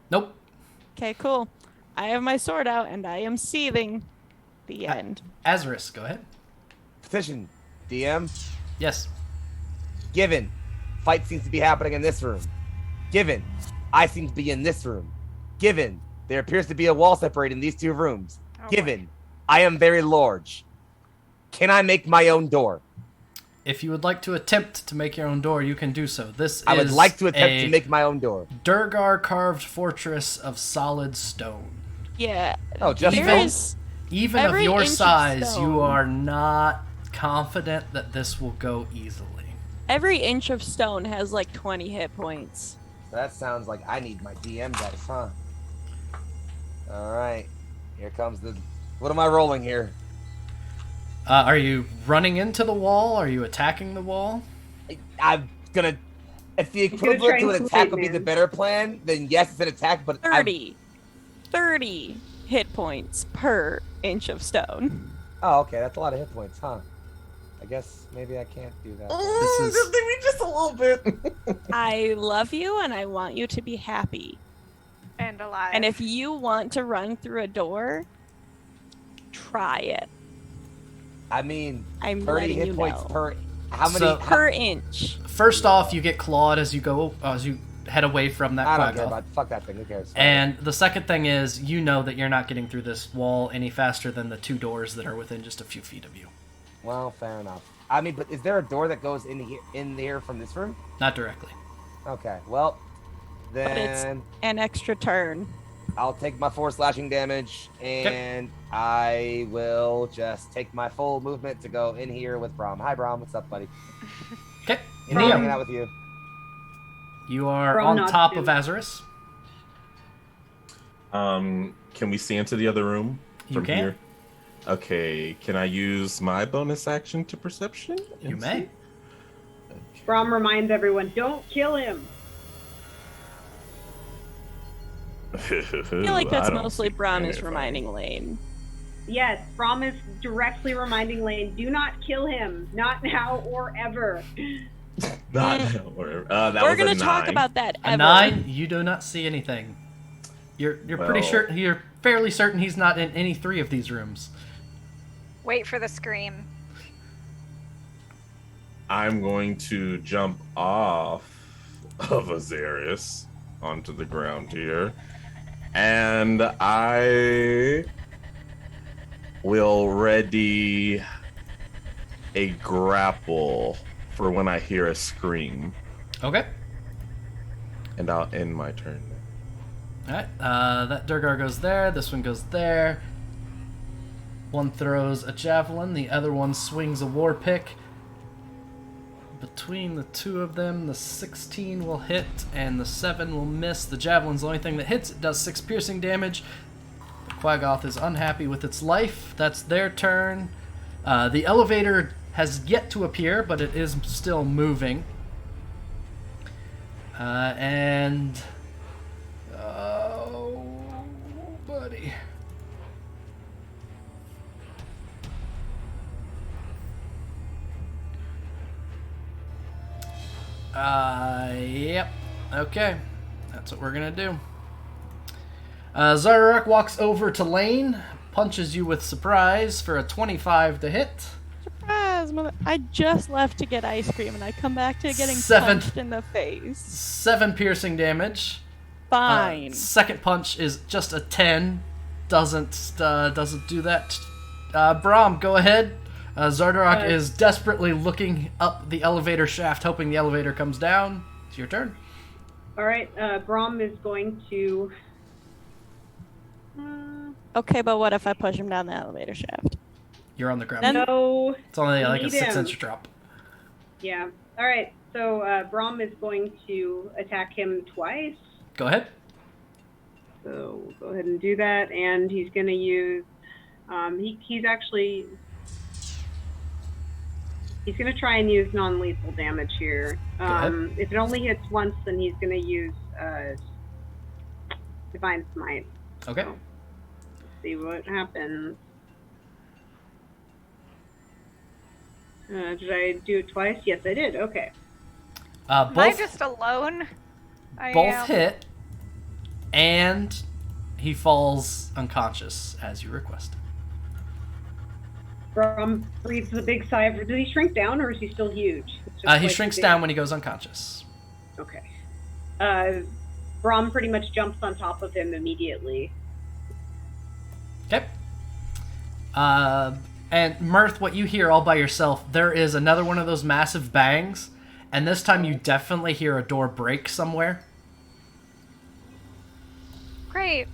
Nope. Okay, cool. I have my sword out, and I am seething. The end. Azerus, go ahead. Petition. DM. Yes. Given. Fight seems to be happening in this room. Given. I seem to be in this room. Given. There appears to be a wall separating these 2 rooms. Oh, Given. I am very large. Can I make my own door? If you would like to attempt to make your own door, you can do so. This I would is like to attempt a to make my own door. Duergar carved fortress of solid stone. Yeah. Oh, just Even- There is... Even of Every your inch of size, stone. you are not confident that this will go easily. Every inch of stone has like 20 hit points. That sounds like I need my DM dice, huh? Alright. Here comes the What am I rolling here? Are you running into the wall? Are you attacking the wall? I'm gonna. If the gonna equivalent try to an and attack save would be the man. better plan, then yes, it's an attack. But 30 hit points per inch of stone. Oh, okay, that's a lot of hit points, huh? I guess maybe I can't do that. This is- Just maybe just a little bit. I love you and I want you to be happy. And alive. And if you want to run through a door, try it. I mean, I'm 30 letting hit you points know. per. How many? So- Per inch. First off, you get clawed as you head away from that I don't care Quagoth. about. Fuck that thing. Who cares? And the second thing is, you know that you're not getting through this wall any faster than the 2 doors that are within just a few feet of you. Well, fair enough. I mean, but is there a door that goes in there from this room? Not directly. Okay. Well, But it's then an extra turn. I'll take my 4 slashing damage, and I will just take my full movement to go in here with Braum. Hi, Braum. What's up, buddy? Okay. Hanging Neo, out with you. you are Braum on nods top too. of Azerus. Can we see into the other room You from can. here? Okay, can I use my bonus action to perception? You and may. Brom reminds everyone, don't kill him. I I feel like that's mostly Braum is reminding Lane. Yes, Brom is directly reminding Lane, do not kill him. Not now or ever. Not whatever. That We're was gonna a talk 9. about that A ever. 9, you do not see anything. You're pretty Well- sure. You're fairly certain he's not in any 3 of these rooms. Wait for the scream. I'm going to jump off of Azerus onto the ground here, and I will ready a grapple for when I hear a scream, Okay. and I'll end my turn. Alright, that Duergar goes there, this one goes there. One throws a javelin, the other one swings a war pick. Between the 2 of them, the 16 will hit and the 7 will miss. The javelin's the only thing that hits. It does 6 piercing damage. The Quagoth is unhappy with its life. That's their turn. The elevator has yet to appear, but it is still moving. Oh, buddy. Yep. Okay. That's what we're gonna do. Xardarok walks over to Lane, punches you with surprise for a 25 to hit. Surprise, mother! I just left to get ice cream, and I come back to getting 7. punched in the face. 7 piercing damage. Fine. Second punch is just a 10. Doesn't do that. Braum, go ahead. Xardarok is desperately looking up the elevator shaft, hoping the elevator comes down. It's your turn. All right, Brom is going to. Okay, but what if I push him down the elevator shaft? You're on the ground. Then- No. It's only like a Need 6-inch him. drop. Yeah. All right. So Brom is going to attack him twice. Go ahead. So we'll go ahead and do that, and he's going to use. He's going to try and use non-lethal damage here. ahead. If it only hits once, then he's going to use Divine Smite. Okay. So, let's see what happens. Did I do it twice? Yes, I did. Okay. Am I Both just alone? I both am. hit, and he falls unconscious as you requested. Brom breathes a big sigh of. Does he shrink down, or is he still huge? It's just He like shrinks big- down when he goes unconscious. Okay. Brom pretty much jumps on top of him immediately. Okay. And Mirth, what you hear all by yourself, there is another one of those massive bangs, and this time you definitely hear a door break somewhere. Great.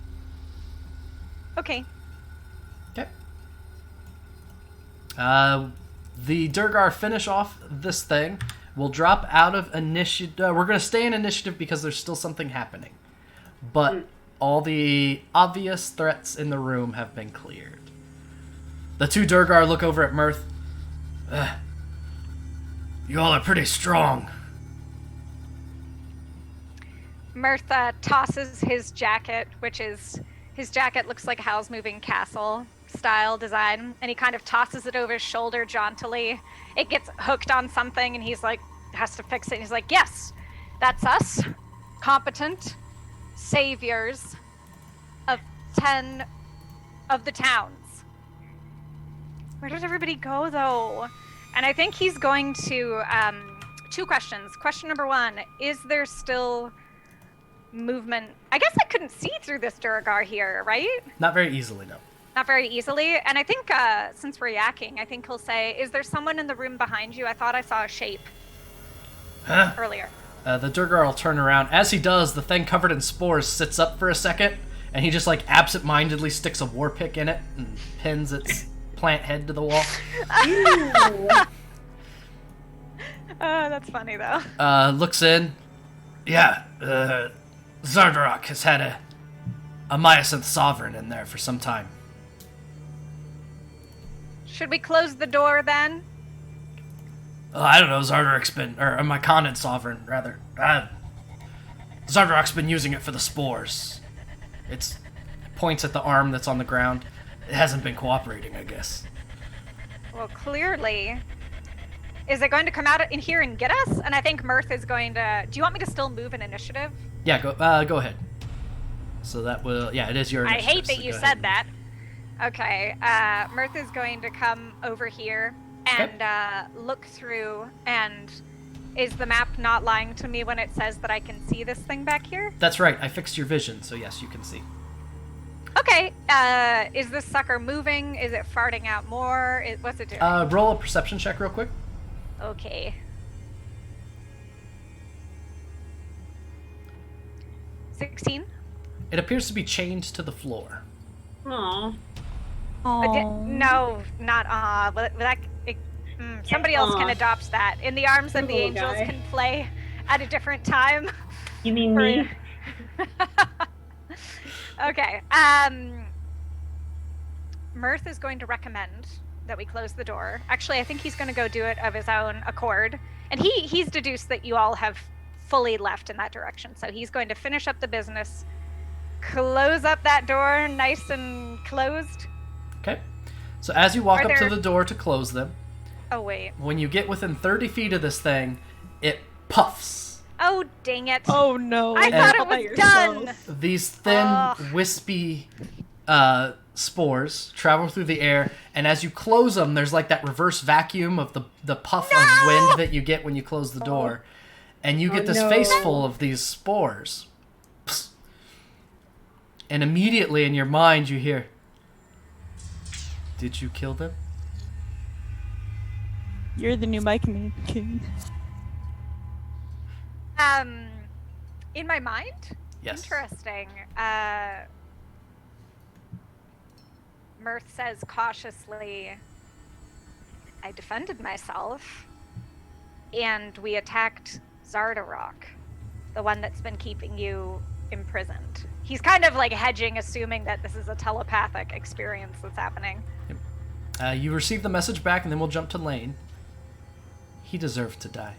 Okay. Okay. The Duergar finish off this thing. We'll drop out of initiative. We're going to stay in initiative because there's still something happening. But all the obvious threats in the room have been cleared. The two Duergar look over at Mirth. You all are pretty strong. Mirth tosses his jacket, which is his jacket looks like Hal's Moving Castle style design, and he kind of tosses it over his shoulder jauntily. It gets hooked on something, and he's like, has to fix it. And he's like, yes, that's us, competent saviors of 10 of the towns. Where did everybody go, though? And I think he's going to, 2 questions. Question number 1, is there still movement? I guess I couldn't see through this Duergar here, right? Not very easily, no. Not very easily. And I think, since we're yakking, I think he'll say, is there someone in the room behind you? I thought I saw a shape earlier. The Duergar will turn around. As he does, the thing covered in spores sits up for a second, and he just, like, absent-mindedly sticks a war pick in it and pins its plant head to the wall. That's funny, though. Looks in. Yeah, Xardarok has had a Myconid Sovereign in there for some time. Should we close the door, then? I don't know, Xardarok's been... Or a Myconid Sovereign, rather. Xardarok's been using it for the spores. It points at the arm that's on the ground. It hasn't been cooperating, I guess. Well, clearly. Is it going to come out in here and get us? And I think Mirth is going to... Do you want me to still move an initiative? Yeah, go ahead. So that will... Yeah, it is your initiative. I hate that so you go said ahead. that. Okay, Mirth is going to come over here and look through, and is the map not lying to me when it says that I can see this thing back here? That's right, I fixed your vision, so yes, you can see. Okay, is this sucker moving? Is it farting out more? What's it doing? Roll a perception check real quick. Okay. 16? It appears to be chained to the floor. Aww. No, not somebody else can adopt that. In the arms of the Little angels guy. can play at a different time. You mean me? Okay. Mirth is going to recommend that we close the door. Actually, I think he's going to go do it of his own accord. And he's deduced that you all have fully left in that direction. So he's going to finish up the business, close up that door nice and closed. Okay. So as you walk Are up to there- the door to close them, Oh, wait. when you get within 30 feet of this thing, it puffs. Oh, dang it. Oh no. I thought it was done. These thin, wispy spores travel through the air, and as you close them, there's like that reverse vacuum of the puff of wind that you get when you close the door. And you get this face full of these spores. Psst. And immediately in your mind you hear, "Did you kill them?" You're the new Myconid king. In my mind? Yes. Interesting. Mirth says cautiously, I defended myself, and we attacked Xardarok, the one that's been keeping you imprisoned. He's kind of like hedging, assuming that this is a telepathic experience that's happening. You receive the message back, and then we'll jump to Lane. He deserved to die.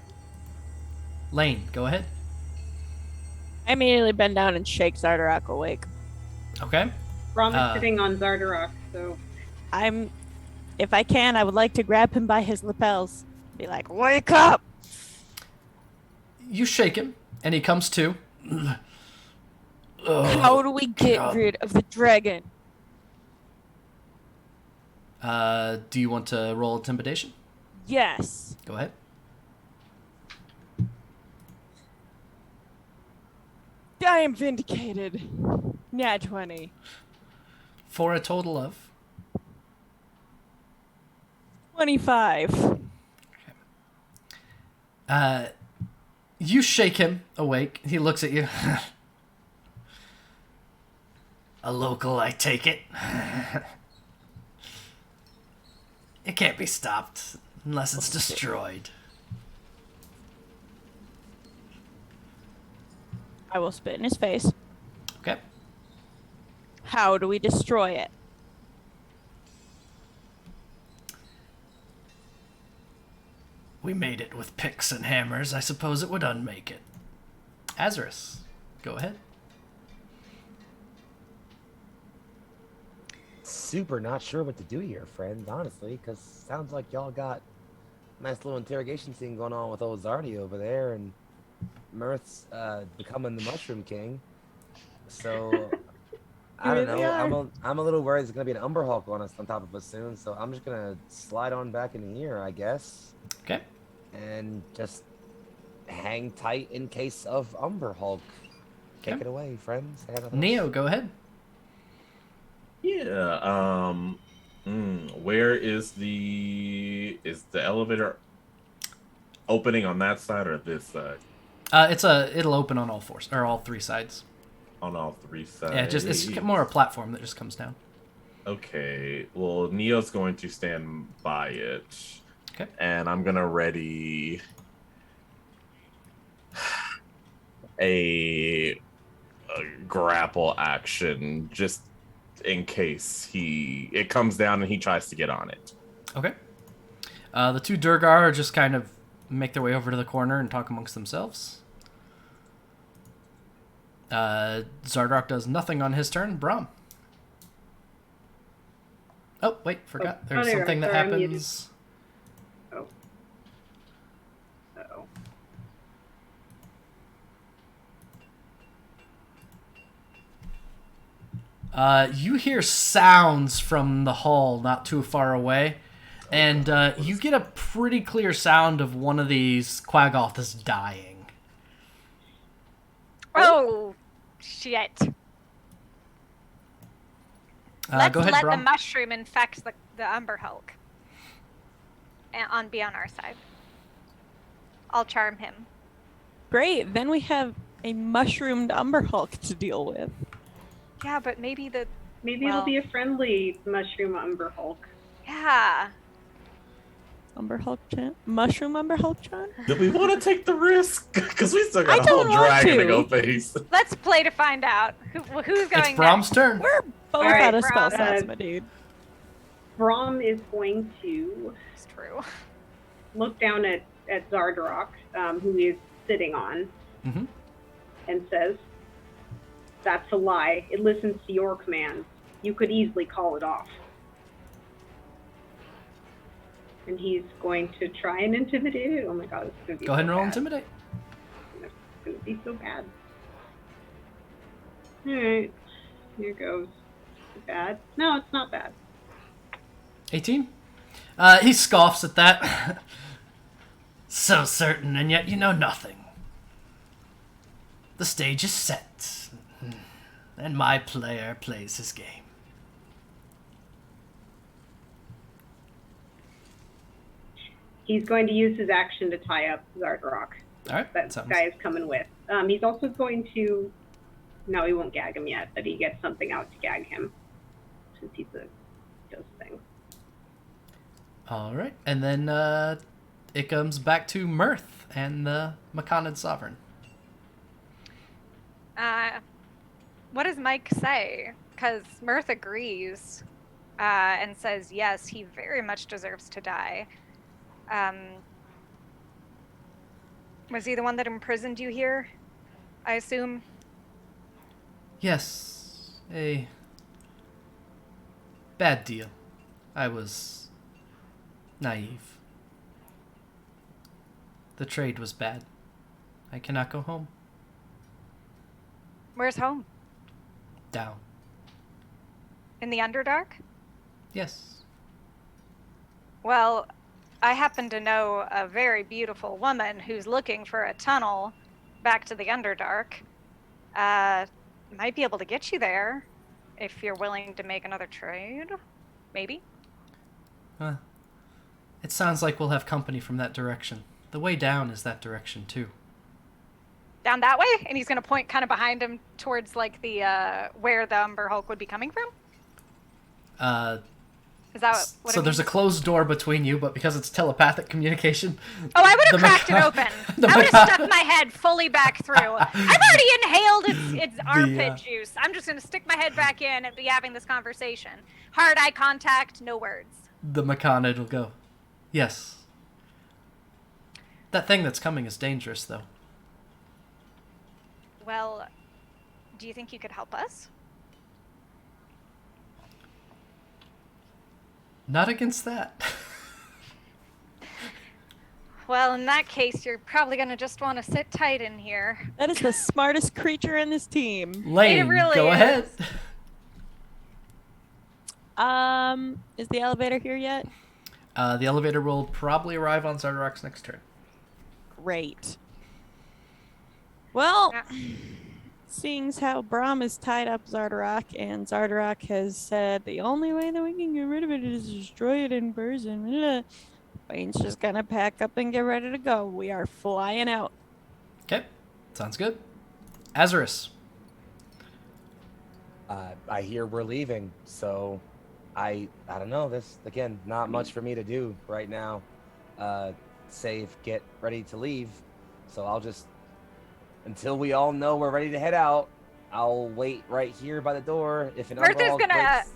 Lane, go ahead. I immediately bend down and shake Xardarok awake. Okay. Rom is sitting on Xardarok, so If I can, I would like to grab him by his lapels. Be like, wake up! You shake him, and he comes to. How do we get rid of the dragon? Do you want to roll intimidation? Yes. Go ahead. I am vindicated. Nat 20. For a total of. 25. You shake him awake. He looks at you. A local, I take it. It can't be stopped unless it's destroyed. I will spit in his face. Okay. How do we destroy it? we made it with picks and hammers, I suppose it would unmake it. Azerus, go ahead. Super not sure what to do here, friends, honestly, because sounds like y'all got a nice little interrogation scene going on with old Zardy over there, and Mirth's becoming the Mushroom King. So, I don't know. I'm a little worried there's going to be an Umber Hulk on us on top of us soon, so I'm just going to slide on back in here, I guess. Okay. And just hang tight in case of Umber Hulk. Take it away, friends. Neo, go ahead. Yeah. Where is the elevator opening on that side or this side? It'll open on all three sides. On all three sides. Yeah, it's more a platform that just comes down. Okay. Well, Neo's going to stand by it. Okay. And I'm gonna ready a grapple action just in case it comes down and he tries to get on it. Okay. The two Duergar just kind of make their way over to the corner and talk amongst themselves. Xardarok does nothing on his turn. Braum. Oh, wait, forgot. There's something that happens. Oh. Uh-oh. You hear sounds from the hall not too far away, and you get a pretty clear sound of one of these Quagoth is dying. Oh, shit. Let's go ahead, let Braum. the mushroom infect the Umber Hulk. And be on our side. I'll charm him. Great. Then we have a mushroomed Umber Hulk to deal with. Yeah, but maybe it'll be a friendly mushroom Umber Hulk. Yeah. Umber Hulk Chan? Mushroom Umber Hulk Chan? Do we want to take the risk? Because we still got I a whole don't want dragon to to. go face. Let's play to find out who's going It's Braum's next. turn. We're both Alright, out of spell Braum, slots, my dude. Braum is going to It's true. look down at Xardarok, who he is sitting on, Mm-hmm. and says, "That's a lie. It listens to your commands. You could easily call it off." And he's going to try and intimidate it. Oh my god, it's going to be Go ahead and roll bad. Intimidate. It's going to be so bad. Alright, here goes. Is it bad? No, it's not bad. 18? He scoffs at that. So certain, and yet you know nothing. The stage is set, and my player plays his game. He's going to use his action to tie up Xardarok. Alright, That guy is coming with. He's also going to... No, he won't gag him yet, but he gets something out to gag him. Since he does things. Alright, and then it comes back to Mirth and the Myconid Sovereign. What does Mike say? Because Mirth agrees and says, yes, he very much deserves to die. Was he the one that imprisoned you here? I assume? Yes, a bad deal. I was naive. The trade was bad. I cannot go home. Where's home? Down. In the Underdark? Yes. Well, I happen to know a very beautiful woman who's looking for a tunnel back to the Underdark. Might be able to get you there if you're willing to make another trade. Maybe. It sounds like we'll have company from that direction. The way down is that direction too. Down that way? And he's going to point kind of behind him towards like the where the Umber Hulk would be coming from? Is that what So it there's a means? closed door between you, but because it's telepathic communication... Oh, I would have the cracked it Mycon- open. the I would have Mycon- stuck my head fully back through. I've already inhaled its armpit juice. I'm just going to stick my head back in and be having this conversation. Hard eye contact, no words. The Myconid will go, yes. That thing that's coming is dangerous, though. Well, do you think you could help us? Not against that. Well, in that case, you're probably gonna just want to sit tight in here. That is the smartest creature in this team. Lane, really go is. ahead. Is the elevator here yet? The elevator will probably arrive on Xardarok's next turn. Great. Well, Yeah. seeing as how Braum has tied up Xardarok, and Xardarok has said the only way that we can get rid of it is destroy it in person, Lane's just gonna pack up and get ready to go. We are flying out. Okay, sounds good. Azerus. I hear we're leaving, so I don't know. This again, not much for me to do right now. Save, get ready to leave. So I'll just until we all know we're ready to head out. I'll wait right here by the door. If an Mirth is umbrella gonna- breaks-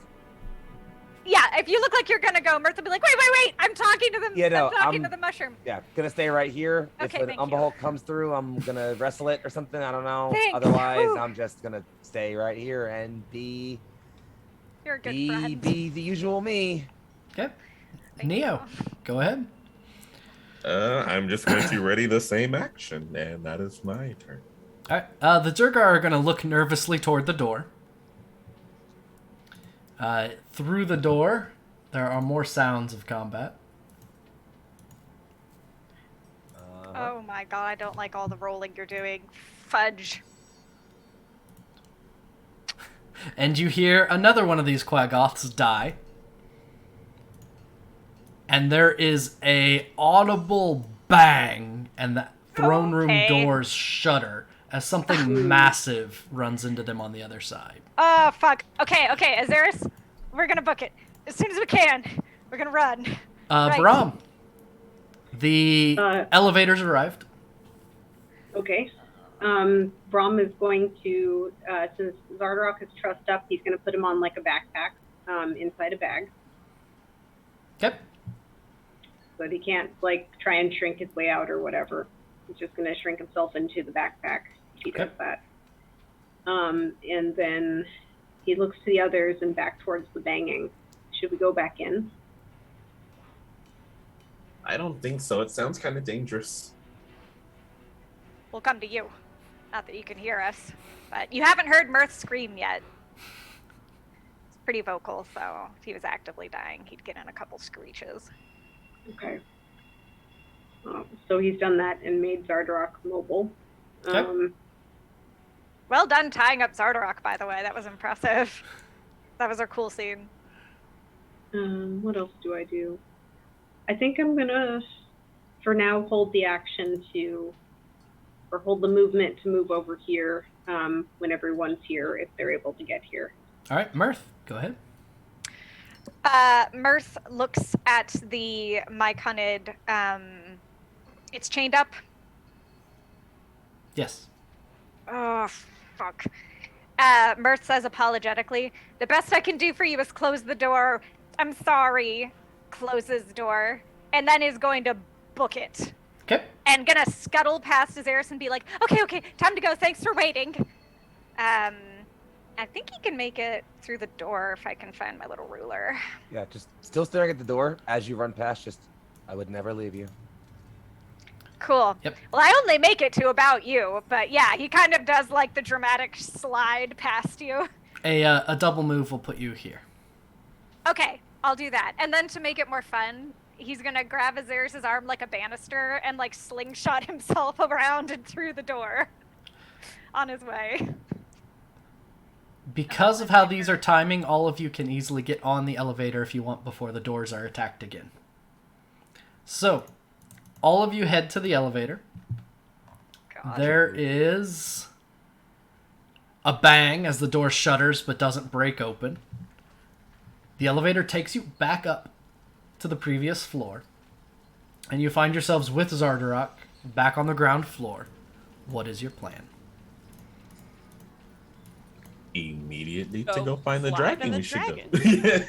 Yeah, if you look like you're gonna go, Mirth will be like, wait, I'm talking to them. Yeah, no, I'm talking I'm- to the mushroom. Yeah, gonna stay right here. Okay, if an thank you. Umberhulk comes through, I'm gonna wrestle it or something. I don't know. Thanks. Otherwise, Whew. I'm just gonna stay right here and be You're a good friend. the usual me. Okay. Thank Neo, you. go ahead. I'm just going to ready the same action, and that is my turn. All right. The Duergar are going to look nervously toward the door. Through the door, there are more sounds of combat. Oh my god, I don't like all the rolling you're doing. Fudge. And you hear another one of these Quagoths die. And there is a audible bang, and the throne room Okay. doors shudder as something massive runs into them on the other side. Oh, fuck. Okay, Azerus, we're gonna book it. As soon as we can. We're gonna run. Right. Braum, the elevators arrived. Okay. Braum is going to, since Xardarok is trussed up, he's going to put him on like a backpack inside a bag. Okay. So that he can't like try and shrink his way out or whatever. He's just going to shrink himself into the backpack if he does that. And then he looks to the others and back towards the banging. Should we go back in? I don't think so. It sounds kind of dangerous. We'll come to you. Not that you can hear us, but you haven't heard Mirth scream yet. It's pretty vocal, so if he was actively dying, he'd get in a couple screeches. Okay. So he's done that and made Xardarok mobile. Okay. Well done tying up Xardarok, by the way. That was impressive. That was a cool scene. What else do I do? I think I'm gonna, for now, hold the action to, or hold the movement to move over here when everyone's here, if they're able to get here. All right, Mirth, go ahead. Mirth looks at the Myconid. It's chained up. Yes. Oh, fuck. Mirth says apologetically, the best I can do for you is close the door. I'm sorry. Closes the door. And then is going to book it. Okay. And gonna scuttle past Azerus and be like, okay, time to go. Thanks for waiting. I think he can make it through the door if I can find my little ruler. Yeah, just still staring at the door as you run past. Just, I would never leave you. Cool. Yep. Well, I only make it to about you, but yeah, he kind of does like the dramatic slide past you. A double move will put you here. Okay, I'll do that. And then to make it more fun, he's gonna grab Azerus' arm like a banister and like slingshot himself around and through the door on his way. Because of how these are timing, all of you can easily get on the elevator if you want before the doors are attacked again. So, all of you head to the elevator. God. There is a bang as the door shutters but doesn't break open. The elevator takes you back up to the previous floor, and you find yourselves with Xardarok back on the ground floor. What is your plan? Immediately to Go go find the fly to dragon. the We should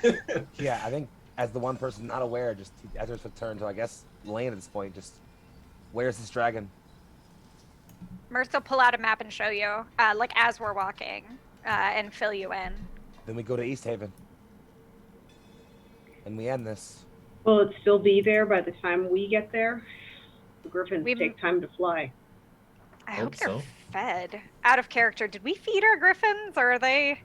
dragon. go. Yeah, I think as the one person not aware, just Azerus would turn to, I guess, Lane at this point. Just Where's this dragon? Mirth will pull out a map and show you, like as we're walking, and fill you in. Then we go to East Haven. And we end this. Will it still be there by the time we get there? The griffins take time to fly. I hope they're so. fed. Out of character, did we feed our griffins, or are they?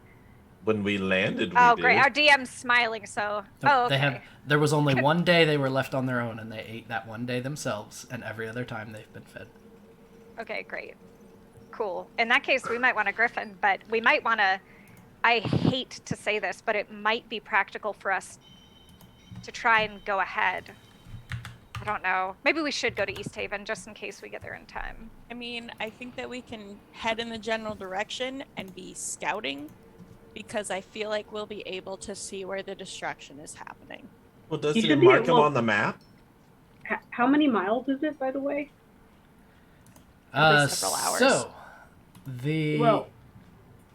When we landed, we Oh, did. great! Our DM's smiling. So, Nope, okay. There was only one day they were left on their own, and they ate that one day themselves, and every other time they've been fed. Okay, great. Cool. In that case, we might want a griffin, but we might want to. I hate to say this, but it might be practical for us to try and go ahead. I don't know. Maybe we should go to East Haven just in case we get there in time. I mean, I think that we can head in the general direction and be scouting, because I feel like we'll be able to see where the destruction is happening. Well, does You it should be mark able- him on the map? How many miles is it, by the way? Probably several hours. So,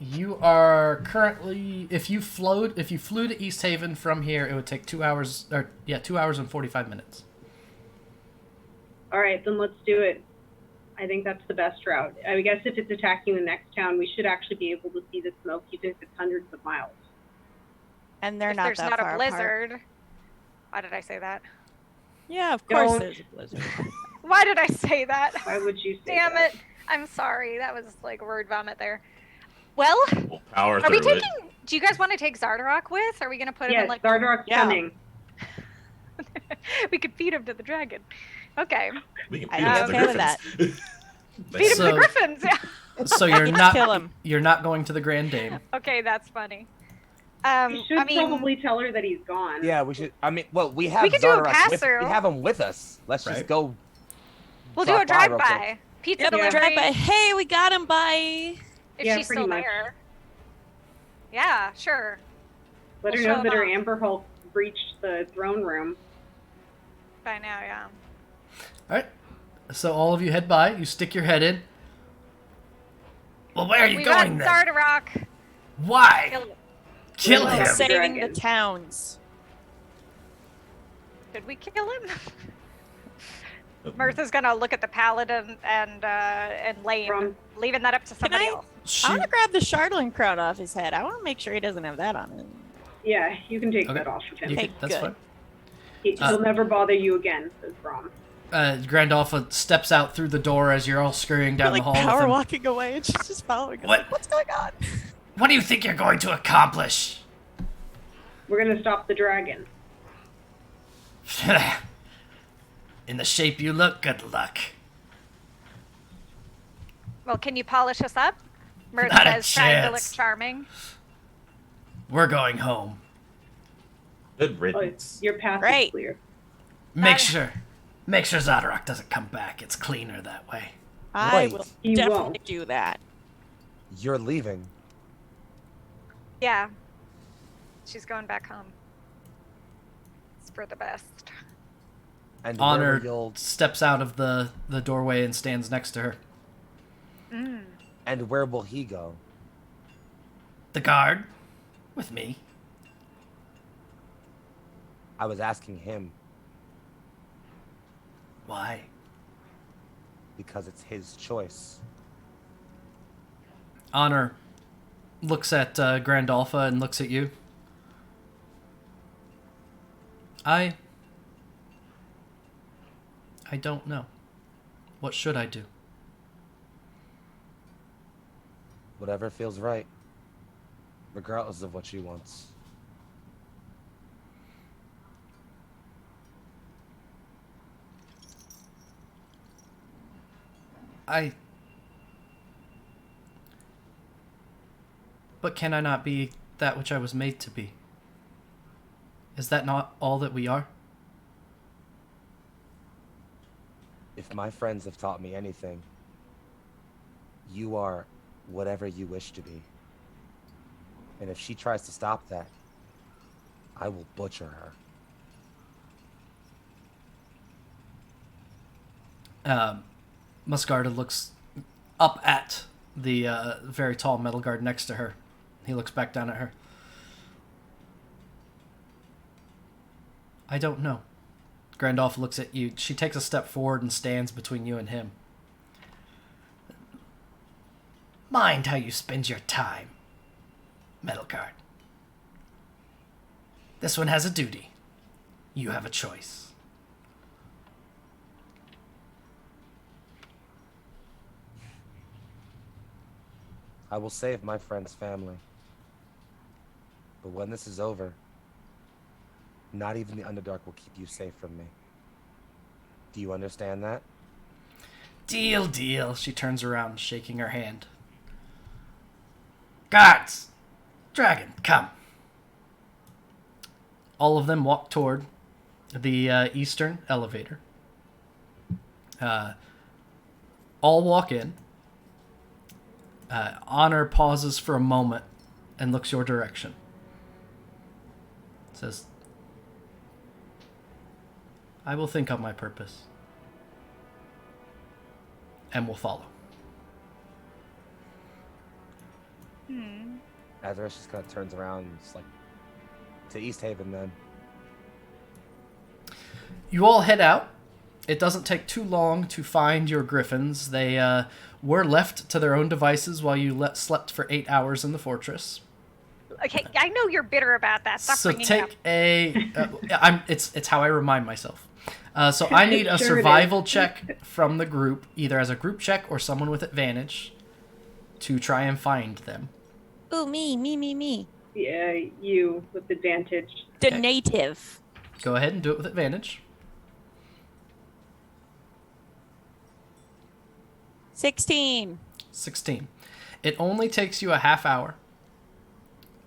you are currently, if you flew to East Haven from here, it would take 2 hours, 2 hours and 45 minutes. All right, then let's do it. I think that's the best route. I guess if it's attacking the next town, we should actually be able to see the smoke, even if it's hundreds of miles. And they're If not there's that not far a apart. blizzard. Why did I say that? Yeah, of course Don't. there's a blizzard. Why did I say that? Why would you say Damn that? it! I'm sorry. That was like word vomit there. Well, We'll power are we through it. taking? Do you guys want to take Xardarok with? Are we gonna put him Yes, in like? Xardarok's Yeah. coming. We could feed him to the dragon. Okay. We can I'd feed be him to the okay with griffins. Feed him to So- the griffins. Yeah. So you're Let's not kill him. You're not going to the Grand Dame. Okay, that's funny. We should I mean, probably tell her that he's gone. Yeah, we should. I mean, well, we have We could do a Xardarok with, pass-through. we have him with us. Let's Right. just go. we'll do a stop by real quick. drive-by. Pizza Yep, delivery. drive by. Hey, we got him by. If Yeah, she's pretty still much. there. Yeah, sure. Let her We'll know show that her them. Amber Hulk breached the throne room. By now, yeah. All right. So all of you head by. You stick your head in. Well, where are you We going got then? Xardarok. Why? Kill him. Kill We're him. gonna Saving the dragon. towns. Did we kill him? Mirth is gonna look at the paladin and Lane, From- leaving that up to somebody I- else. I want to grab the Chardalyn crown off his head. I want to make sure he doesn't have that on him. Yeah, you can take Okay. that off of him. You Okay, can- that's good. fine. He'll never bother you again, says Brom. Grandolpha steps out through the door as you're all scurrying down We're like the hall with power him. walking away, and she's just following us. What? Like, what's going on? What do you think you're going to accomplish? We're gonna stop the dragon. In the shape you look, good luck. Well, can you polish us up? Mirth Not a says, trying to look chance. charming. We're going home. Good Oh, riddance. your path Great. is clear. Make sure Xardarok doesn't come back. It's cleaner that way. I Wait. will He definitely won't. do that. You're leaving. Yeah. She's going back home. It's for the best. And where Honor you'll steps out of the doorway and stands next to her. Mm. and where will he go? The guard, with me. I was asking him Why? because it's his choice. Honor looks at Grandolpha and looks at you. I don't know. What should I do? Whatever feels right, regardless of what she wants. But can I not be that which I was made to be? Is that not all that we are? If my friends have taught me anything, you are whatever you wish to be. And if she tries to stop that, I will butcher her. Muscarda looks up at the very tall metal guard next to her. He looks back down at her. I don't know. Grandolph looks at you. She takes a step forward and stands between you and him. Mind how you spend your time, Metalcard. This one has a duty. You have a choice. I will save my friend's family. But when this is over, not even the Underdark will keep you safe from me. Do you understand that? Deal, deal. She turns around, shaking her hand. Guards! Dragon, come. All of them walk toward the eastern elevator. All walk in. Honor pauses for a moment and looks your direction. Says, I will think on my purpose. And will follow. Azerus just kind of turns around and just like, to East Haven then. You all head out. It doesn't take too long to find your griffins. They were left to their own devices while you slept for 8 hours in the fortress. Okay, I know you're bitter about that. Stop So bringing it up. take it's how I remind myself. So I need a Sure it survival is. check from the group, either as a group check or someone with advantage, to try and find them. Ooh, me. Yeah, you with advantage. The Okay. native. Go ahead and do it with advantage. 16. 16. It only takes you a half hour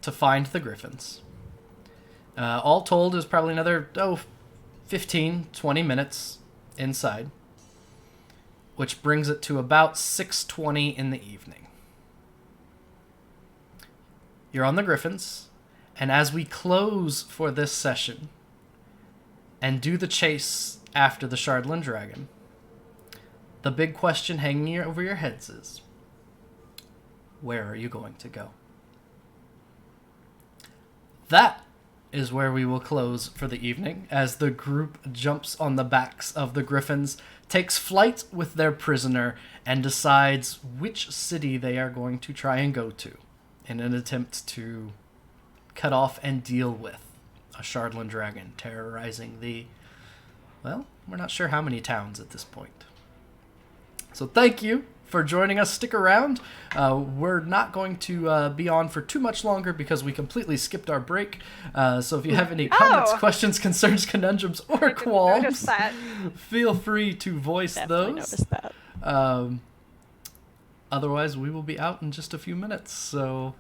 to find the griffins. All told is probably another 15, 20 minutes inside, which brings it to about 6:20 in the evening. You're on the griffins, and as we close for this session and do the chase after the Chardalyn dragon, the big question hanging over your heads is, where are you going to go? That is where we will close for the evening, as the group jumps on the backs of the griffins, takes flight with their prisoner, and decides which city they are going to try and go to in an attempt to cut off and deal with a Chardalyn dragon terrorizing well, we're not sure how many towns at this point. So thank you for joining us. Stick around. We're not going to be on for too much longer because we completely skipped our break. So if you have any comments, questions, concerns, conundrums, or Notice qualms, that. feel free to voice Definitely those. noticed that. Otherwise, we will be out in just a few minutes. So,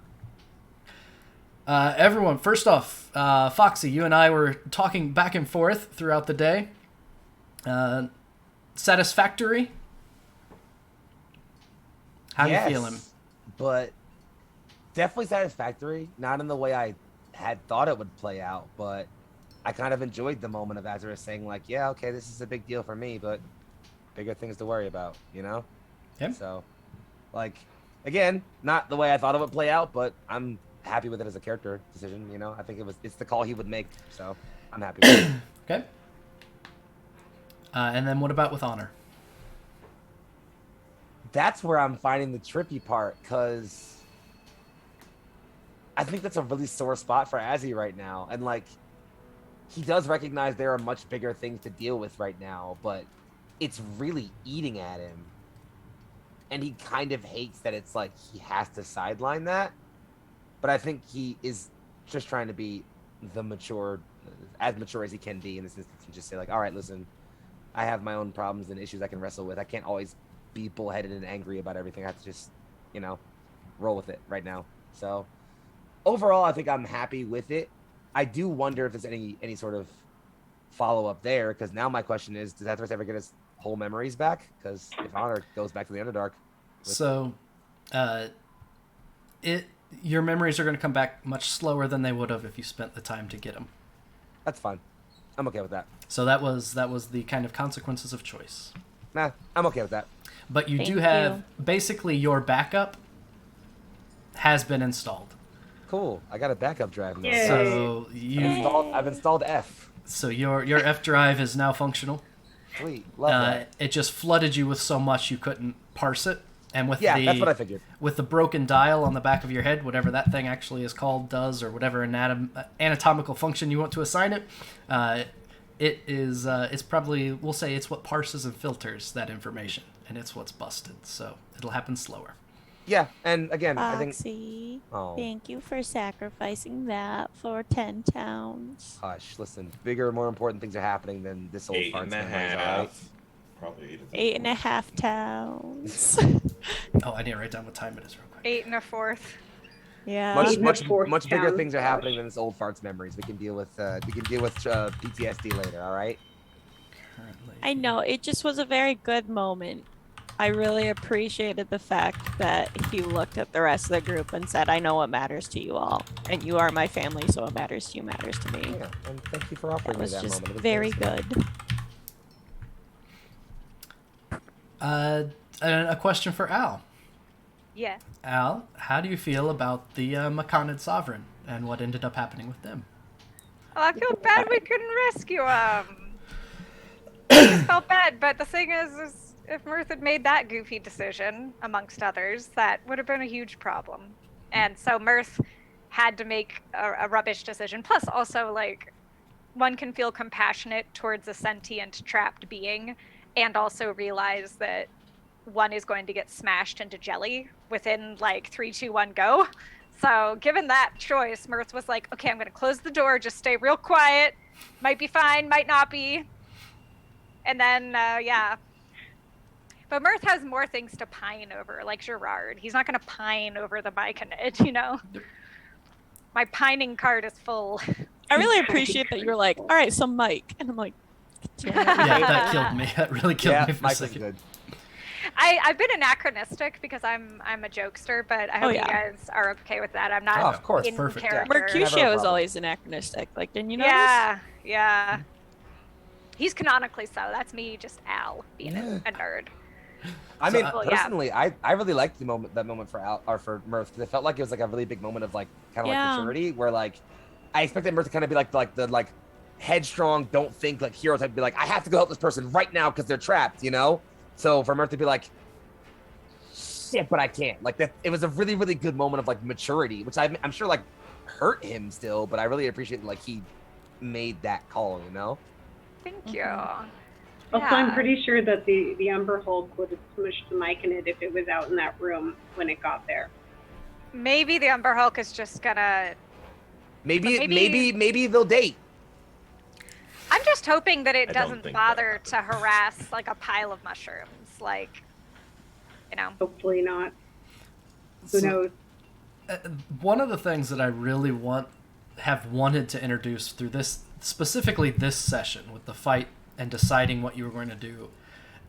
everyone, first off, Foxy, you and I were talking back and forth throughout the day. Satisfactory? How Yes, you feeling? But definitely satisfactory. Not in the way I had thought it would play out, but I kind of enjoyed the moment of Azerus saying like, yeah, okay, this is a big deal for me, but bigger things to worry about, you know? Yeah. So, like, again, not the way I thought it would play out, but I'm happy with it as a character decision, you know? I think it's the call he would make, so I'm happy with it. Okay. And then what about with honor? That's where I'm finding the trippy part, because I think that's a really sore spot for Azzy right now. And, like, he does recognize there are much bigger things to deal with right now, but it's really eating at him. And he kind of hates that it's like he has to sideline that. But I think he is just trying to be as mature as he can be in this instance, and just say, like, all right, listen, I have my own problems and issues I can wrestle with. I can't always be bullheaded and angry about everything. I have to just, you know, roll with it right now. So overall, I think I'm happy with it. I do wonder if there's any sort of follow-up there, because now my question is, does Azerus ever get his whole memories back? Because if Honor goes back to the Underdark... So, your memories are going to come back much slower than they would have if you spent the time to get them. That's fine. I'm okay with that. So that was the kind of consequences of choice. Nah, I'm okay with that. But you Thank do have, basically, your backup has been installed. Cool. I got a backup drive now. Yay. So I've installed F. So your F drive is now functional. Sweet, love that. It just flooded you with so much you couldn't parse it, and with That's what I figured. With the broken dial on the back of your head, whatever that thing actually is called, does, or whatever anatomical function you want to assign it, it's probably, we'll say it's what parses and filters that information, and it's what's busted. So it'll happen slower. Yeah, and again, I think. Foxy, Oh. thank you for sacrificing that for 10 towns. Hush, listen. Bigger, more important things are happening than this old 8 fart's and a memories, half. alright? Probably 8.5 towns. Oh, I need to write down what time it is real quick. 8 1/4. Yeah. Much bigger town. things are happening than this old fart's memories. We can deal with PTSD later, alright? Currently. I know, it just was a very good moment. I really appreciated the fact that he looked at the rest of the group and said, I know what matters to you all. And you are my family, so what matters to you matters to me. Yeah, and thank you for That offering me was that just moment. It was very sweet. good. A question for Al. Yeah. Al, how do you feel about the Myconid Sovereign and what ended up happening with them? Oh, I feel bad we couldn't rescue him. I just felt bad, but the thing is if Mirth had made that goofy decision, amongst others, that would have been a huge problem. And so Mirth had to make a rubbish decision. Plus, also, like, one can feel compassionate towards a sentient, trapped being, and also realize that one is going to get smashed into jelly within, like, 3, 2, 1, go. So, given that choice, Mirth was like, okay, I'm going to close the door, just stay real quiet. Might be fine, might not be. And then, yeah. But Mirth has more things to pine over, like Gerard. He's not going to pine over the Myconid, you know? My pining card is full. I really appreciate that you're like, all right, so Mike. And I'm like, damn it. Yeah, that killed me. That really killed me for a Mike was second. good. I've been anachronistic because I'm a jokester, but I hope you guys are okay with that. I'm not Oh, of course, in perfect. character. Never a Mercutio is problem. always anachronistic. Like, didn't you know this? Yeah. He's canonically so. That's me, just Al, being Yeah. a nerd. I So, mean, yeah. personally, I really liked that moment for Al or for Mirth because it felt like it was like a really big moment of like kind of Yeah. like maturity where like I expected Mirth to kind of be like the headstrong, don't think like hero type, be like I have to go help this person right now because they're trapped, you know. So for Mirth to be like, shit, but I can't. Like that, it was a really really good moment of like maturity, which I'm sure like hurt him still, but I really appreciate like he made that call, you know. Thank you. Also, I'm Yeah. pretty sure that the Umber Hulk would have smushed the Myconid if it was out in that room when it got there. Maybe the Umber Hulk is just gonna. Maybe they'll date. I'm just hoping that it I don't doesn't think bother that to harass like a pile of mushrooms, like, you know. Hopefully not. Who So- knows? One of the things that I really have wanted to introduce through this, specifically this session with the fight and deciding what you were going to do,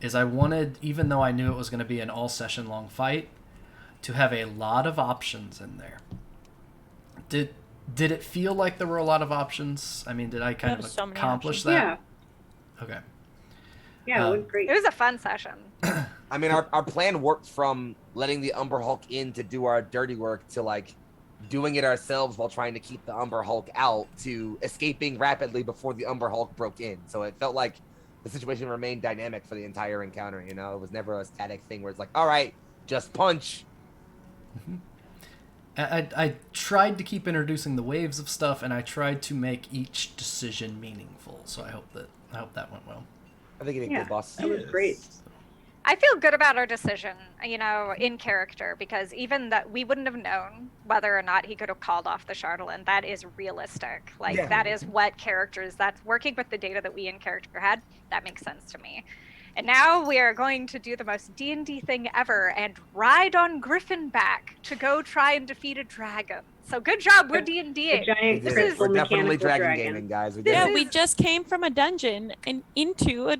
is I wanted, even though I knew it was going to be an all session long fight, to have a lot of options in there. Did it feel like there were a lot of options? I mean, did I kind have of so many accomplish options. that? Yeah. Okay. Yeah, it was great. It was a fun session. I mean, our plan worked from letting the Umber Hulk in to do our dirty work to like doing it ourselves while trying to keep the Umber Hulk out to escaping rapidly before the Umber Hulk broke in. So it felt like the situation remained dynamic for the entire encounter. You know, it was never a static thing where it's like, all right, just punch. I tried to keep introducing the waves of stuff, and I tried to make each decision meaningful. So I hope that went well. I think it did Yeah. good, boss. That was great. I feel good about our decision, you know, in character, because even that we wouldn't have known whether or not he could have called off the Chardalyn. That is realistic. Like, Yeah. that is what characters, that's working with the data that we in character had. That makes sense to me. And now we are going to do the most D&D thing ever and ride on Griffin back to go try and defeat a dragon. So good job, we're A D&Ding. giant This crystal We're definitely mechanical dragon gaming, guys. We did Yeah, it. we just came from a dungeon and into a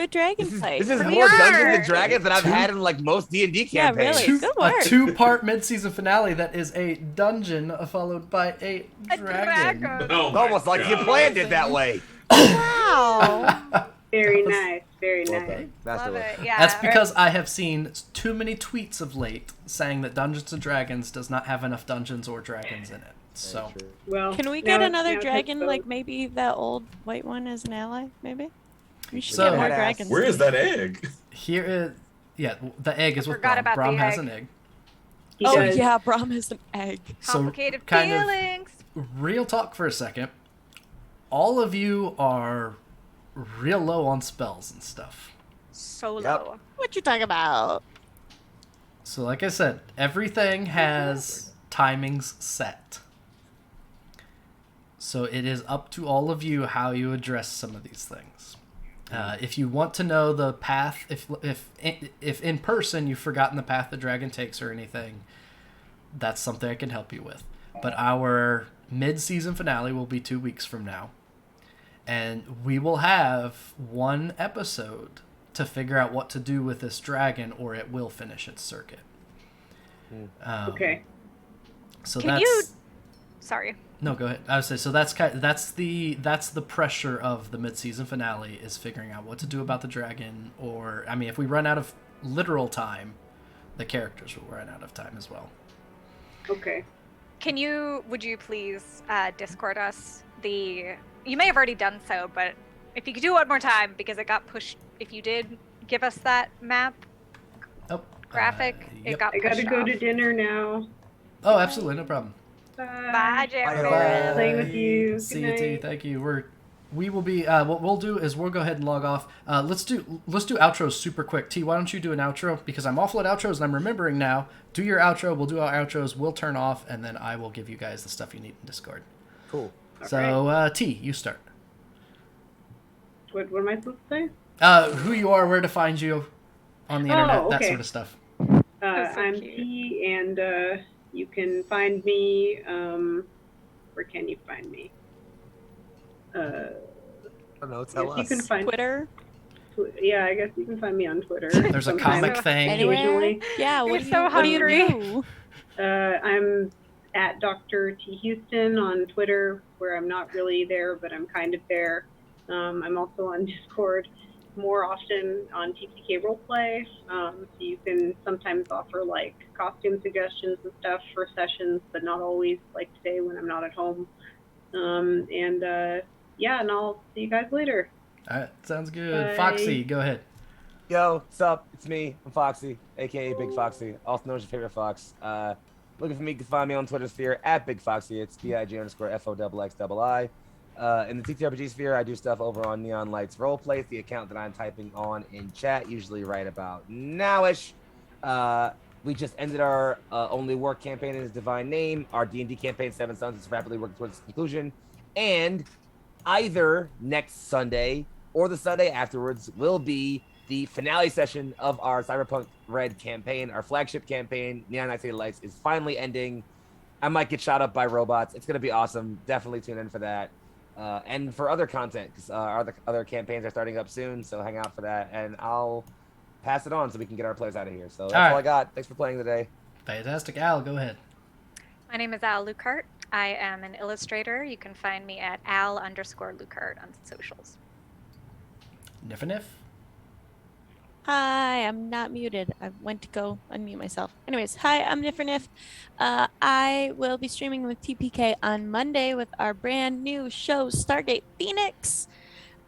dragon fight. This is We more Dungeons are. and Dragons than I've had in like most D&D Yeah, campaigns. really. Good work. A 2-part mid-season finale that is a dungeon followed by a A dragon. dragon. Oh It's almost like you God. planned it that way. Wow. Very nice, very Well nice. done. Master Love work. it, yeah. That's because I have seen too many tweets of late saying that Dungeons and Dragons does not have enough dungeons or dragons in it. So true. Well, Can we get now- another now it dragon, takes like maybe that old white one as an ally, maybe? We should So- get more Badass. dragons. Where is that egg? here is, yeah, the egg is with Forgot Brom. about Brom the has egg. an egg. He Oh does. yeah, Brahm has an egg. So Complicated kind of feelings. real talk for a second. All of you are real low on spells and stuff. So Yep. low. What you talking about? So like I said, everything has timings set. So it is up to all of you how you address some of these things. If you want to know the path, if in person you've forgotten the path the dragon takes or anything, that's something I can help you with. But our mid-season finale will be 2 weeks from now. And we will have one episode to figure out what to do with this dragon, or it will finish its circuit. Okay. So Can that's you- Sorry. no. Go ahead. I would say so. That's the pressure of the mid-season finale is figuring out what to do about the dragon, or I mean, if we run out of literal time, the characters will run out of time as well. Okay. Would you please Discord us you may have already done so, but if you could do it one more time, because it got pushed, if you did give us that map Oh, graphic, yep. it got I pushed gotta go off. to dinner now. Oh, absolutely, no problem. Bye, Jeremy. Bye. Playing with you. See Good you, T. night. Thank you. We will be. What we'll do is we'll go ahead and log off. Let's do outros super quick. T, why don't you do an outro, because I'm awful at outros and I'm remembering now. Do your outro. We'll do our outros. We'll turn off, and then I will give you guys the stuff you need in Discord. Cool. So T, you start. What am I supposed to say? Who you are, where to find you on the internet, that okay. sort of stuff. That's so I'm cute. T, and you can find me. Where can you find me? I don't know. Tell Yes, you us. can find. Twitter? Yeah, I guess you can find me on Twitter. There's a sometimes. comic thing. Anywhere? Occasionally. Yeah, You're what do so you hungry. do? I'm at Dr. T Houston on Twitter, where I'm not really there, but I'm kind of there. I'm also on Discord more often on TPK Roleplay, so you can sometimes offer like costume suggestions and stuff for sessions, but not always, like today when I'm not at home. Yeah, and I'll see you guys later. All right, sounds good. Bye. Foxy, go ahead. Yo, what's up? It's me. I'm Foxy, aka Big Foxy, also known as your favorite fox. Looking for me, you can find me on Twitter sphere at Big Foxy. It's BIG_FOXXII. In the TTRPG sphere, I do stuff over on Neon Lights Roleplay. It's the account that I'm typing on in chat, usually right about nowish. We just ended our Only War campaign in His Divine Name. Our D&D campaign, Seven Sons, is rapidly working towards its conclusion. And either next Sunday or the Sunday afterwards will be the finale session of our Cyberpunk Red campaign. Our flagship campaign, Neon Night City Lights, is finally ending. I might get shot up by robots. It's going to be awesome. Definitely tune in for that. And for other content, because our other campaigns are starting up soon, so hang out for that. And I'll pass it on so we can get our players out of here. So that's all I got. Thanks for playing today. Fantastic. Al, go ahead. My name is Al Lucart. I am an illustrator. You can find me at Al_Lucart on socials. Niff. Hi, I'm not muted. I went to go unmute myself. Anyways, hi, I'm Nifferniff. I will be streaming with TPK on Monday with our brand new show, Stargate Phoenix.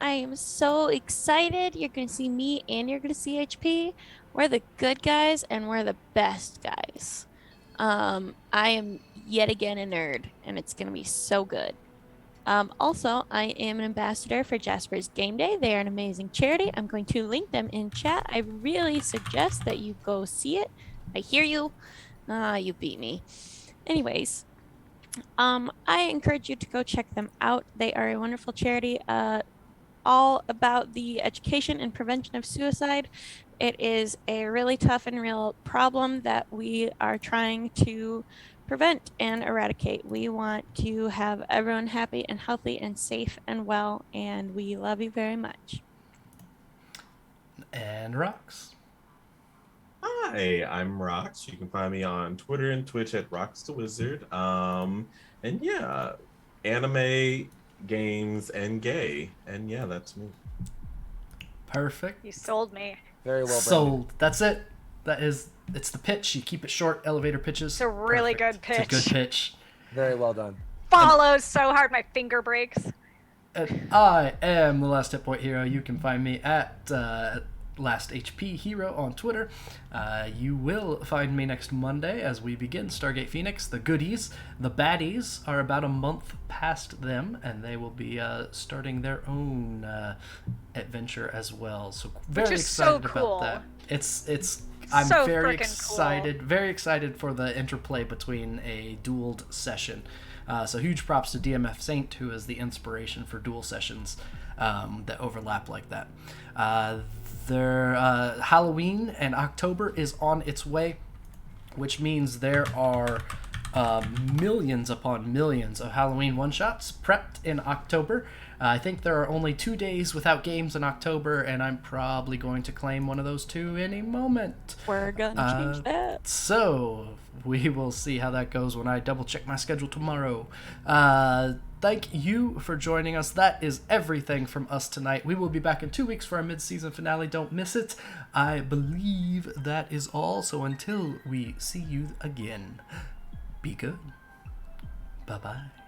I am so excited. You're going to see me and you're going to see HP. We're the good guys and we're the best guys. I am yet again a nerd and it's going to be so good. Also, I am an ambassador for Jasper's Game Day. They are an amazing charity. I'm going to link them in chat. I really suggest that you go see it. I hear you. You beat me. Anyways, I encourage you to go check them out. They are a wonderful charity, all about the education and prevention of suicide. It is a really tough and real problem that we are trying to prevent and eradicate. We want to have everyone happy and healthy and safe and well, and we love you very much. And Rox. Hi, I'm Rox. You can find me on Twitter and Twitch at Rox the Wizard. And yeah, anime, games, and gay. And yeah, that's me. Perfect. You sold me. Very well branded. Sold. That's it. It's the pitch. You keep it short, elevator pitches. It's a really Perfect. good It's a good pitch. pitch. Very well done. Follows so hard my finger breaks. And I am the Last Hit Point Hero. You can find me at Last HP Hero on Twitter. You will find me next Monday as we begin Stargate Phoenix. The goodies, the baddies are about a month past them, and they will be starting their own adventure as well. So very Which is excited so cool. about that. I'm So very frickin' excited, very excited for the interplay between a dueled session. So huge props to DMF Saint, who is the inspiration for duel sessions that overlap like that. Their Halloween and October is on its way, which means there are millions upon millions of Halloween one-shots prepped in October. I think there are only 2 days without games in October, and I'm probably going to claim one of those 2 any moment. We're gonna change that. So we will see how that goes when I double check my schedule tomorrow. Thank you for joining us. That is everything from us tonight. We will be back in 2 weeks for our mid-season finale. Don't miss it. I believe that is all. So until we see you again, be good. Bye-bye.